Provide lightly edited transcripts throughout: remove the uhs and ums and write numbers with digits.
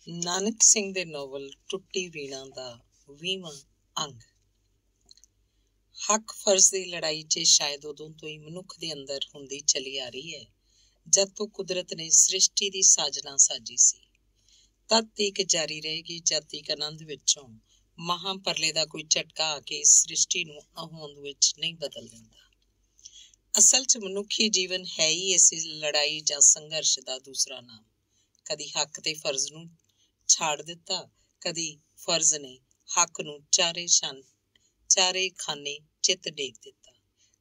ਨਾਨਕ ਸਿੰਘ ਦੇ ਨੋਵਲ ਟੁੱਟੀ ਵੀਣਾ ਦਾ 20ਵਾਂ ਅੰਗ। ਹੱਕ ਫਰਜ਼ ਦੀ ਲੜਾਈ 'ਚ ਸ਼ਾਇਦ ਉਦੋਂ ਤੋਂ ਹੀ ਮਨੁੱਖ ਦੇ ਅੰਦਰ ਹੁੰਦੀ ਚਲੀ ਆ ਰਹੀ ਹੈ ਜਦ ਤੋਂ ਕੁਦਰਤ ਨੇ ਸ੍ਰਿਸ਼ਟੀ ਦੀ ਸਾਜਨਾ ਸਾਜੀ ਸੀ। ਤਦ ਤੀਕ ਜਾਰੀ ਰਹੇਗੀ ਜਦ ਤੀਕ ਆਨੰਦ ਵਿੱਚੋਂ ਮਹਾਂਪਰਲੇ ਦਾ ਕੋਈ ਝਟਕਾ ਆ ਕੇ ਸ੍ਰਿਸ਼ਟੀ ਨੂੰ ਅਹੋਂਦ ਵਿੱਚ ਨਹੀਂ ਬਦਲ ਦਿੰਦਾ। ਅਸਲ 'ਚ ਮਨੁੱਖੀ ਜੀਵਨ ਹੈ ਹੀ ਇਸੇ ਲੜਾਈ ਜਾਂ ਸੰਘਰਸ਼ ਦਾ ਦੂਸਰਾ ਨਾਮ। ਕਦੀ ਹੱਕ ਤੇ ਫਰਜ਼ ਨੂੰ ਛਾੜ ਦਿੱਤਾ, ਕਦੀ ਫਰਜ਼ ਨੇ ਹੱਕ ਨੂੰ ਚਾਰੇ ਖਾਨੇ ਚਿੱਤ ਡੇਗ ਦਿੱਤਾ।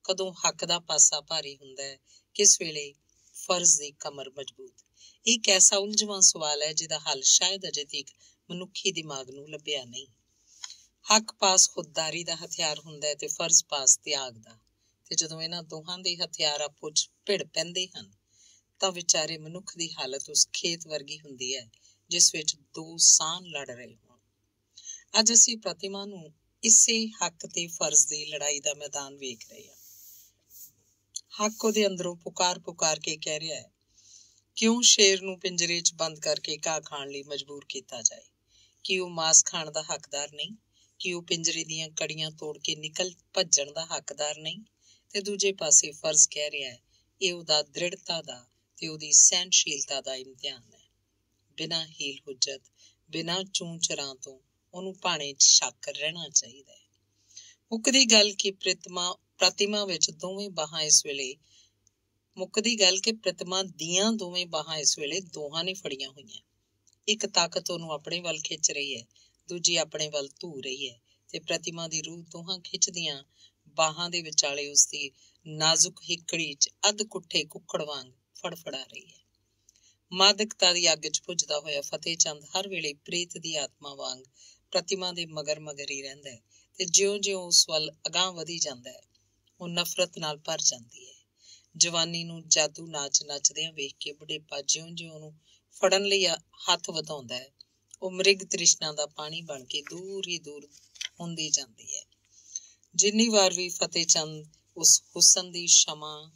ਕਦੋਂ ਹੱਕ ਦਾ ਪਾਸਾ ਭਾਰੀ ਹੁੰਦਾ ਹੈ, ਕਿਸ ਵੇਲੇ ਫਰਜ਼ ਦੀ ਕਮਰ ਮਜ਼ਬੂਤ। ਇਹ ਇੱਕ ਐਸਾ ਉਲਝਵਾਂ ਸਵਾਲ ਹੈ ਜਿਹਦਾ ਹੱਲ ਸ਼ਾਇਦ ਅਜੇ ਤੱਕ ਮਨੁੱਖੀ ਦਿਮਾਗ ਨੂੰ ਲੱਭਿਆ ਨਹੀਂ। ਹੱਕ ਪਾਸ ਖੁਦਦਾਰੀ ਦਾ ਹਥਿਆਰ ਹੁੰਦਾ ਹੈ ਤੇ ਫਰਜ਼ ਪਾਸ ਤਿਆਗ ਦਾ, ਤੇ ਜਦੋਂ ਇਹਨਾਂ ਦੋਹਾਂ ਦੇ ਹਥਿਆਰ ਆਪੋ 'ਚ ਭਿੜ ਪੈਂਦੇ ਹਨ ਤਾਂ ਵਿਚਾਰੇ ਮਨੁੱਖ ਦੀ ਹਾਲਤ ਉਸ ਖੇਤ ਵਰਗੀ ਹੁੰਦੀ ਹੈ ਜਿਸ ਵਿੱਚ ਦੋ ਸਾਨ ਲੜ ਰਹੇ ਹੋਣ। ਅੱਜ ਅਸੀਂ ਪ੍ਰਤਿਮਾ ਨੂੰ ਇਸੇ ਹੱਕ ਤੇ ਫਰਜ਼ ਦੀ ਲੜਾਈ ਦਾ ਮੈਦਾਨ ਵੇਖ ਰਹੇ ਹਾਂ। ਹੱਕ ਉਹਦੇ ਅੰਦਰੋਂ ਪੁਕਾਰ ਕੇ ਕਹਿ ਰਿਹਾ ਹੈ, ਕਿਉਂ ਸ਼ੇਰ ਨੂੰ ਪਿੰਜਰੇ 'ਚ ਬੰਦ ਕਰਕੇ ਘਾਹ ਖਾਣ ਲਈ ਮਜਬੂਰ ਕੀਤਾ ਜਾਏ? ਕੀ ਉਹ ਮਾਸ ਖਾਣ ਦਾ ਹੱਕਦਾਰ ਨਹੀਂ? ਕੀ ਉਹ ਪਿੰਜਰੇ ਦੀਆਂ ਕੜੀਆਂ ਤੋੜ ਕੇ ਨਿਕਲ ਭੱਜਣ ਦਾ ਹੱਕਦਾਰ ਨਹੀਂ? ਤੇ ਦੂਜੇ ਪਾਸੇ ਫਰਜ਼ ਕਹਿ ਰਿਹਾ ਹੈ, ਇਹ ਉਹਦਾ ਦ੍ਰਿੜਤਾ ਦਾ ਤੇ ਉਹਦੀ ਸਹਿਣਸ਼ੀਲਤਾ ਦਾ ਇਮਤਿਹਾਨ ਹੈ। ਬਿਨਾਂ ਹੀਲ ਹੁਜਤ, ਬਿਨਾਂ ਚੂੰ ਚਰਾਂ ਤੋਂ ਉਹਨੂੰ ਭਾਣੇ 'ਚ ਸ਼ੱਕ ਰਹਿਣਾ ਚਾਹੀਦਾ ਹੈ। ਮੁੱਕਦੀ ਗੱਲ ਕਿ ਪ੍ਰਤਿਮਾ ਵਿੱਚ ਦੋਵੇਂ ਬਾਹਾਂ ਇਸ ਵੇਲੇ ਪ੍ਰਤਿਮਾ ਦੀਆਂ ਦੋਵੇਂ ਬਾਹਾਂ ਇਸ ਵੇਲੇ ਦੋਹਾਂ ਨੇ ਫੜੀਆਂ ਹੋਈਆਂ। ਇੱਕ ਤਾਕਤ ਉਹਨੂੰ ਆਪਣੇ ਵੱਲ ਖਿੱਚ ਰਹੀ ਹੈ, ਦੂਜੀ ਆਪਣੇ ਵੱਲ ਧੂ ਰਹੀ ਹੈ, ਤੇ ਪ੍ਰਤਿਮਾ ਦੀ ਰੂਹ ਦੋਹਾਂ ਖਿੱਚਦੀਆਂ ਬਾਹਾਂ ਦੇ ਵਿਚਾਲੇ ਉਸਦੀ ਨਾਜ਼ੁਕ ਹਿੱਕੜੀ 'ਚ ਅੱਧ ਕੁੱਠੇ ਕੁੱਕੜ ਵਾਂਗ ਫੜਫੜਾ ਰਹੀ ਹੈ। ਮਾਦਕਤਾ ਦੀ ਅੱਗ 'ਚ ਭੁੱਜਦਾ ਹੋਇਆ ਫਤਿਹ ਚੰਦ ਹਰ ਵੇਲੇ ਪ੍ਰੇਤ ਦੀ ਆਤਮਾ ਵਾਂਗ ਪ੍ਰਤਿਮਾ ਦੇ ਮਗਰ ਹੀ ਰਹਿੰਦਾ ਹੈ, ਤੇ ਜਿਉਂ-ਜਿਉਂ ਉਸ ਵੱਲ ਅਗਾਂਹ ਵਧੀ ਜਾਂਦਾ ਹੈ ਉਹ ਨਫ਼ਰਤ ਨਾਲ ਭਰ ਜਾਂਦੀ ਹੈ। ਜਵਾਨੀ ਨੂੰ ਜਾਦੂ ਨਾਚ ਨੱਚਦਿਆਂ ਵੇਖ ਕੇ ਬੁਢੇਪਾ ਜਿਉਂ-ਜਿਉਂ ਉਹਨੂੰ ਫੜਨ ਲਈ ਹੱਥ ਵਧਾਉਂਦਾ ਹੈ, ਉਹ ਮ੍ਰਿਗ ਤ੍ਰਿਸ਼ਨਾ ਦਾ ਪਾਣੀ ਬਣ ਕੇ ਦੂਰ ਹੀ ਦੂਰ ਹੁੰਦੀ ਜਾਂਦੀ ਹੈ। ਜਿੰਨੀ ਵਾਰ ਵੀ ਫਤਿਹ ਚੰਦ ਉਸ ਹੁਸਨ ਦੀ ਸ਼ਮਾ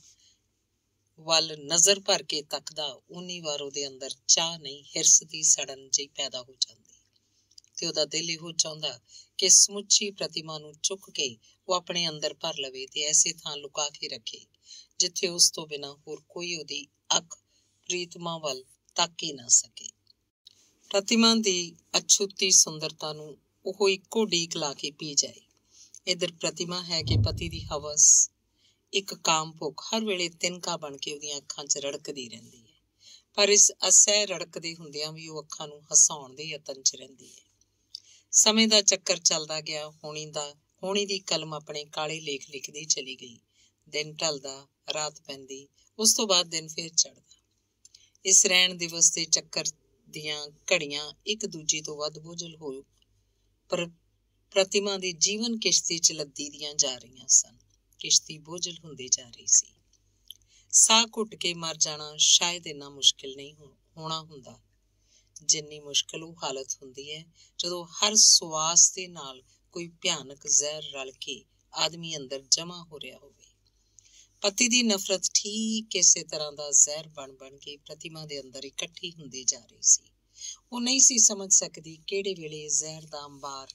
ਵੱਲ ਨਜ਼ਰ ਭਰ ਕੇ ਤੱਕਦਾ, ਉਨੀ ਵਾਰ ਉਹਦੇ ਅੰਦਰ ਚਾਹ ਨਹੀਂ, ਹਿਰਸ ਦੀ ਸੜਨ ਜਿਹੀ ਪੈਦਾ ਹੋ ਜਾਂਦੀ, ਤੇ ਉਹਦਾ ਦਿਲ ਇਹੋ ਚਾਹੁੰਦਾ ਕਿ ਸਮੁੱਚੀ ਪ੍ਰਤਿਮਾ ਨੂੰ ਚੁੱਕ ਕੇ ਉਹ ਆਪਣੇ ਅੰਦਰ ਭਰ ਲਵੇ ਤੇ ਐਸੀ ਥਾਂ ਲੁਕਾ ਕੇ ਰੱਖੇ ਜਿੱਥੇ ਉਸ ਤੋਂ ਬਿਨਾਂ ਹੋਰ ਕੋਈ ਉਹਦੀ ਅੱਖ ਪ੍ਰੀਤਮਾ ਵੱਲ ਤੱਕ ਹੀ ਨਾ ਸਕੇ। ਪ੍ਰਤਿਮਾ ਦੀ ਅਛੂਤੀ ਸੁੰਦਰਤਾ ਨੂੰ ਉਹ ਇੱਕੋ ਡੀਕ ਲਾ ਕੇ ਪੀ ਜਾਏ। ਇੱਧਰ ਪ੍ਰਤਿਮਾ ਹੈ ਕਿ ਪਤੀ ਦੀ ਹਵਸ, ਇੱਕ ਕਾਮ ਭੁੱਖ ਹਰ ਵੇਲੇ ਤਿਨਕਾ ਬਣ ਕੇ ਉਹਦੀਆਂ ਅੱਖਾਂ 'ਚ ਰੜਕਦੀ ਰਹਿੰਦੀ ਹੈ, ਪਰ ਇਸ ਅਸਹਿ ਰੜਕਦੇ ਹੁੰਦਿਆਂ ਵੀ ਉਹ ਅੱਖਾਂ ਨੂੰ ਹਸਾਉਣ ਦੇ ਯਤਨ 'ਚ ਰਹਿੰਦੀ ਹੈ। ਸਮੇਂ ਦਾ ਚੱਕਰ ਚੱਲਦਾ ਗਿਆ, ਹੋਣੀ ਦੀ ਕਲਮ ਆਪਣੇ ਕਾਲੇ ਲੇਖ ਲਿਖਦੀ ਚਲੀ ਗਈ। ਦਿਨ ਢਲਦਾ, ਰਾਤ ਪੈਂਦੀ, ਉਸ ਤੋਂ ਬਾਅਦ ਦਿਨ ਫੇਰ ਚੜ੍ਹਦਾ। ਇਸ ਰਹਿਣ ਦਿਵਸ ਦੇ ਚੱਕਰ ਦੀਆਂ ਘੜੀਆਂ ਇੱਕ ਦੂਜੀ ਤੋਂ ਵੱਧ ਬੋਝਲ ਹੋ ਪਰ ਪ੍ਰਤਿਮਾ ਦੀ ਜੀਵਨ ਕਿਸ਼ਤੀ 'ਚ ਲੱਦੀ ਦੀਆਂ ਜਾ ਰਹੀਆਂ ਸਨ। ਕਿਸ਼ਤੀ ਬੋਝਲ ਹੁੰਦੀ ਜਾ ਰਹੀ ਸੀ। ਸਾਹ ਘੁੱਟ ਕੇ ਮਰ ਜਾਣਾ ਸ਼ਾਇਦ ਇੰਨਾ ਮੁਸ਼ਕਿਲ ਨਹੀਂ ਹੋਣਾ ਹੁੰਦਾ ਜਿੰਨੀ ਮੁਸ਼ਕਿਲ ਉਹ ਹਾਲਤ ਹੁੰਦੀ ਹੈ ਜਦੋਂ ਹਰ ਸੁਆਸ ਦੇ ਨਾਲ ਕੋਈ ਭਿਆਨਕ ਜ਼ਹਿਰ ਰਲ ਕੇ ਆਦਮੀ ਅੰਦਰ ਜਮਾ ਹੋ ਰਿਹਾ ਹੋਵੇ। ਪਤੀ ਦੀ ਨਫ਼ਰਤ ਠੀਕ ਇਸੇ ਤਰ੍ਹਾਂ ਦਾ ਜ਼ਹਿਰ ਬਣ ਕੇ ਪ੍ਰਤਿਮਾ ਦੇ ਅੰਦਰ ਇਕੱਠੀ ਹੁੰਦੀ ਜਾ ਰਹੀ ਸੀ। ਉਹ ਨਹੀਂ ਸੀ ਸਮਝ ਸਕਦੀ ਕਿਹੜੇ ਵੇਲੇ ਜ਼ਹਿਰ ਦਾ ਅੰਬਾਰ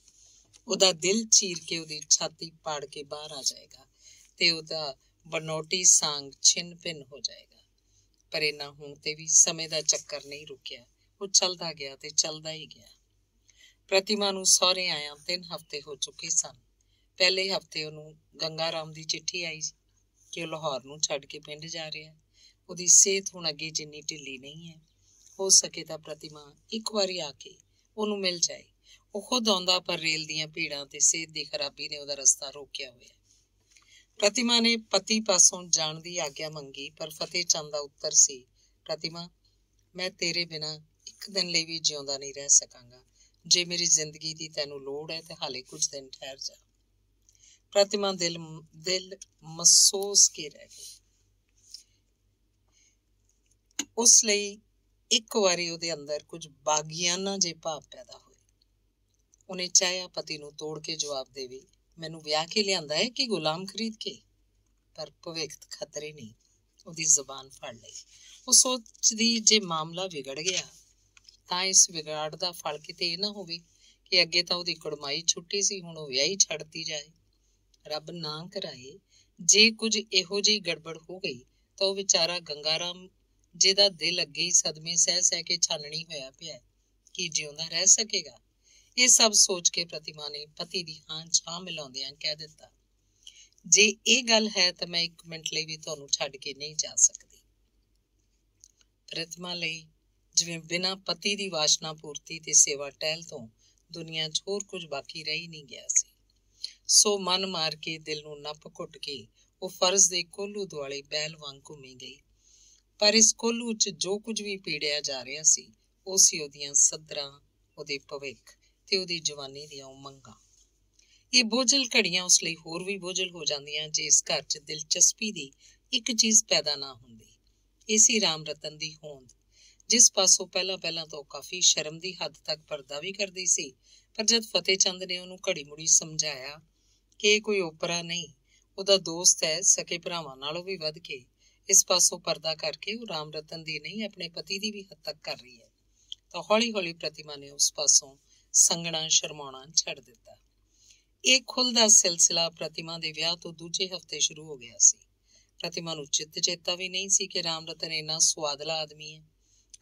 ਉਹਦਾ ਦਿਲ ਚੀਰ ਕੇ ਉਹਦੀ ਛਾਤੀ ਪਾੜ ਕੇ ਬਾਹਰ ਆ ਜਾਏਗਾ ਤੇ ਉਹਦਾ ਬਨੌਟੀ ਸਾਂਗ ਛਿੰਨ ਭਿੰਨ ਹੋ ਜਾਏਗਾ। ਪਰ ਇਹਨਾਂ ਹੁਣ ਤੇ ਵੀ ਸਮੇਂ ਦਾ ਚੱਕਰ ਨਹੀਂ ਰੁਕਿਆ। ਉਹ ਚੱਲਦਾ ਗਿਆ ਤੇ ਚੱਲਦਾ ਹੀ ਗਿਆ। ਪ੍ਰਤਿਮਾ ਨੂੰ ਸਹੁਰੇ ਆਇਆਂ 3 ਹਫ਼ਤੇ ਹੋ ਚੁੱਕੇ ਸਨ। ਪਹਿਲੇ ਹਫ਼ਤੇ ਉਹਨੂੰ ਗੰਗਾ ਰਾਮ ਦੀ ਚਿੱਠੀ ਆਈ ਕਿ ਉਹ ਲਾਹੌਰ ਨੂੰ ਛੱਡ ਕੇ ਪਿੰਡ ਜਾ ਰਿਹਾ। ਉਹਦੀ ਸਿਹਤ ਹੁਣ ਅੱਗੇ ਜਿੰਨੀ ਢਿੱਲੀ ਨਹੀਂ ਹੈ। ਹੋ ਸਕੇ ਤਾਂ ਪ੍ਰਤਿਮਾ ਇੱਕ ਵਾਰੀ ਆ ਕੇ ਉਹਨੂੰ ਮਿਲ ਜਾਏ। ਉਹ ਖੁਦ ਆਉਂਦਾ, ਪਰ ਰੇਲ ਦੀਆਂ ਭੀੜਾਂ ਤੇ ਸਿਹਤ ਦੀ ਖਰਾਬੀ ਨੇ ਉਹਦਾ ਰਸਤਾ ਰੋਕਿਆ ਹੋਇਆ। ਪ੍ਰਤਿਮਾ ਨੇ ਪਤੀ ਪਾਸੋਂ ਜਾਣ ਦੀ ਆਗਿਆ ਮੰਗੀ, ਪਰ ਫਤਿਹ ਚੰਦ ਦਾ ਉੱਤਰ ਸੀ, ਪ੍ਰਤਿਮਾ, ਮੈਂ ਤੇਰੇ ਬਿਨਾਂ ਇੱਕ ਦਿਨ ਲਈ ਵੀ ਜਿਉਂਦਾ ਨਹੀਂ ਰਹਿ ਸਕਾਂਗਾ। ਜੇ ਮੇਰੀ ਜ਼ਿੰਦਗੀ ਦੀ ਤੈਨੂੰ ਲੋੜ ਹੈ ਤੇ ਹਾਲੇ ਕੁਝ ਦਿਨ ਠਹਿਰ ਜਾ। ਪ੍ਰਤਿਮਾ ਦਿਲ ਮਹਿਸੂਸ ਕੇ ਰਹਿ ਗਈ। ਉਸ ਲਈ ਇੱਕ ਵਾਰੀ ਉਹਦੇ ਅੰਦਰ ਕੁਝ ਬਾਗੀਆਨਾ ਜਿਹੇ ਭਾਵ ਪੈਦਾ ਹੋਏ। ਉਹਨੇ ਚਾਹਿਆ ਪਤੀ ਨੂੰ ਤੋੜ ਕੇ ਜਵਾਬ ਦੇਵੇ, ਮੈਨੂੰ ਵਿਆਹ ਕੇ ਲਿਆਂਦਾ ਹੈ ਕਿ ਗੁਲਾਮ ਖਰੀਦ ਕੇ? ਪਰ ਭਵਿੱਖ ਖਤਰੇ ਨਹੀਂ ਉਹਦੀ ਜ਼ੁਬਾਨ ਫੜ ਲਈ। ਉਹ ਸੋਚਦੀ ਜੇ ਮਾਮਲਾ ਵਿਗੜ ਗਿਆ ਤਾਂ ਇਸ ਵਿਗਾੜ ਦਾ ਫਲ ਕਿਤੇ ਇਹ ਨਾ ਹੋਵੇ ਕਿ ਅੱਗੇ ਤਾਂ ਉਹਦੀ ਕੁੜਮਾਈ ਛੁੱਟੀ ਸੀ, ਹੁਣ ਉਹ ਵਿਆਹੀ ਛੱਡਤੀ ਜਾਏ। ਰੱਬ ਨਾ ਕਰਾਏ ਜੇ ਕੁਝ ਇਹੋ ਜਿਹੀ ਗੜਬੜ ਹੋ ਗਈ ਤਾਂ ਉਹ ਵਿਚਾਰਾ ਗੰਗਾਰਾਮ, ਜਿਹਦਾ ਦਿਲ ਅੱਗੇ ਹੀ ਸਦਮੇ ਸਹਿ ਸਹਿ ਕੇ ਛਾਨਣੀ ਹੋਇਆ ਪਿਆ, ਕੀ ਜਿਉਂਦਾ ਰਹਿ ਸਕੇਗਾ? ਇਹ ਸਭ ਸੋਚ ਕੇ ਪ੍ਰਤਿਮਾ ਨੇ ਪਤੀ ਦੀ ਹਾਂ ਮਿਲਾਉਂਦਿਆਂ ਕਹਿ ਦਿੱਤਾ, ਜੇ ਇਹ ਗੱਲ ਹੈ ਤਾਂ ਮੈਂ 1 ਮਿੰਟ ਲਈ ਵੀ ਤੁਹਾਨੂੰ ਛੱਡ ਕੇ ਨਹੀਂ ਜਾ ਸਕਦੀ। ਪ੍ਰਤਿਮਾ ਲਈ ਜਿਵੇਂ ਬਿਨਾਂ ਪਤੀ ਦੀ ਵਾਸ਼ਨਾ ਪੂਰਤੀ ਤੇ ਸੇਵਾ ਟਹਿਲ ਤੋਂ ਦੁਨੀਆ 'ਚ ਹੋਰ ਕੁਝ ਬਾਕੀ ਰਹਿ ਨਹੀਂ ਗਿਆ ਸੀ। ਸੋ ਮਨ ਮਾਰ ਕੇ, ਦਿਲ ਨੂੰ ਨੱਪ ਘੁੱਟ ਕੇ ਉਹ ਫਰਜ਼ ਦੇ ਕੋਹਲੂ ਦੁਆਲੇ ਬੈਲ ਵਾਂਗ ਘੁੰਮੀ ਗਈ। ਪਰ ਇਸ ਕੋਹਲੂ 'ਚ ਜੋ ਕੁਝ ਵੀ ਪੀੜਿਆ ਜਾ ਰਿਹਾ ਸੀ, ਉਹ ਸੀ ਉਹਦੀਆਂ ਸੱਧਰਾਂ, ਉਹਦੇ ਭਵਿੱਖ ਤੇ ਉਹਦੀ ਜਵਾਨੀ ਦੀਆਂ ਉਮੰਗਾਂ। ਇਹ ਬੋਝਲ ਘੜੀਆਂ ਉਸ ਲਈ ਹੋਰ ਵੀ ਬੋਝਲ ਹੋ ਜਾਂਦੀਆਂ ਜੇ ਇਸ ਘਰ 'ਚ ਦਿਲਚਸਪੀ ਦੀ ਇੱਕ ਚੀਜ਼ ਪੈਦਾ ਨਾ ਹੁੰਦੀ। ਇਹ ਸੀ ਰਾਮ ਰਤਨ ਦੀ ਹੋਂਦ, ਜਿਸ ਪਾਸੋਂ ਪਹਿਲਾਂ ਤੋਂ ਕਾਫੀ ਸ਼ਰਮ ਦੀ ਹੱਦ ਤੱਕ ਪਰਦਾ ਵੀ ਕਰਦੀ ਸੀ। ਪਰ ਜਦ ਫਤਿਹ ਚੰਦ ਨੇ ਉਹਨੂੰ ਘੜੀ ਮੁੜੀ ਸਮਝਾਇਆ ਕਿ ਇਹ ਕੋਈ ਓਪਰਾ ਨਹੀਂ, ਉਹਦਾ ਦੋਸਤ ਹੈ, ਸਕੇ ਭਰਾਵਾਂ ਨਾਲੋਂ ਵੀ ਵੱਧ ਕੇ, ਇਸ ਪਾਸੋਂ ਪਰਦਾ ਕਰਕੇ ਉਹ ਰਾਮ ਰਤਨ ਦੀ ਨਹੀਂ ਆਪਣੇ ਪਤੀ ਦੀ ਵੀ ਹੱਦ ਤੱਕ ਕਰ ਰਹੀ ਹੈ, ਤਾਂ ਹੌਲੀ ਹੌਲੀ ਪ੍ਰਤਿਮਾ ਨੇ ਉਸ ਪਾਸੋਂ ਸੰਗਣਾ ਸ਼ਰਮਾਉਣਾ ਛੱਡ ਦਿੱਤਾ। ਇਹ ਖੁੱਲ੍ਹ ਦਾ ਸਿਲਸਿਲਾ ਪ੍ਰਤਿਮਾ ਦੇ ਵਿਆਹ ਤੋਂ ਦੂਜੇ ਹਫ਼ਤੇ ਸ਼ੁਰੂ ਹੋ ਗਿਆ ਸੀ। ਪ੍ਰਤਿਮਾ ਨੂੰ ਚਿੱਤ ਚੇਤਾ ਵੀ ਨਹੀਂ ਸੀ ਕਿ ਰਾਮ ਰਤਨ ਇੰਨਾ ਸੁਆਦਲਾ ਆਦਮੀ ਹੈ।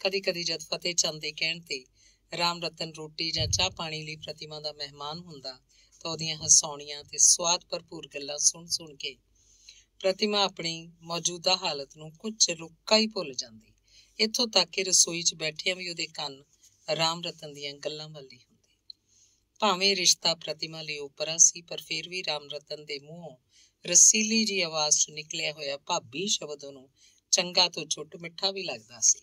ਕਦੀ ਕਦੀ ਜਦ ਫਤਿਹ ਚੰਦ ਦੇ ਕਹਿਣ ਤੇ ਰਾਮ ਰਤਨ ਰੋਟੀ ਜਾਂ ਚਾਹ ਪਾਣੀ ਲਈ ਪ੍ਰਤਿਮਾ ਦਾ ਮਹਿਮਾਨ ਹੁੰਦਾ ਤਾਂ ਉਹਦੀਆਂ ਹਸਾਉਣੀਆਂ ਤੇ ਸਵਾਦ ਭਰਪੂਰ ਗੱਲਾਂ ਸੁਣ ਕੇ ਪ੍ਰਤਿਮਾ ਆਪਣੀ ਮੌਜੂਦਾ ਹਾਲਤ ਨੂੰ ਕੁਝ ਰੁੱਕਾ ਹੀ ਭੁੱਲ ਜਾਂਦੀ। ਇੱਥੋਂ ਤੱਕ ਕਿ ਰਸੋਈ 'ਚ ਬੈਠਿਆਂ ਵੀ ਉਹਦੇ ਕੰਨ ਰਾਮ ਰਤਨ ਦੀਆਂ ਗੱਲਾਂ ਵੱਲ ਹੀ ਹੁੰਦੇ। ਭਾਵੇਂ ਰਿਸ਼ਤਾ ਪ੍ਰਤਿਮਾ ਲਈ ਓਪਰਾ ਸੀ, ਪਰ ਫਿਰ ਵੀ ਰਾਮ ਰਤਨ ਦੇ ਮੂੰਹੋਂ ਰਸੀਲੀ ਜੀ ਆਵਾਜ਼ 'ਚ ਨਿਕਲਿਆ ਹੋਇਆ ਭਾਬੀ ਸ਼ਬਦ ਉਹਨੂੰ ਚੰਗਾ ਤੋਂ ਛੁੱਟ ਮਿੱਠਾ ਵੀ ਲੱਗਦਾ ਸੀ।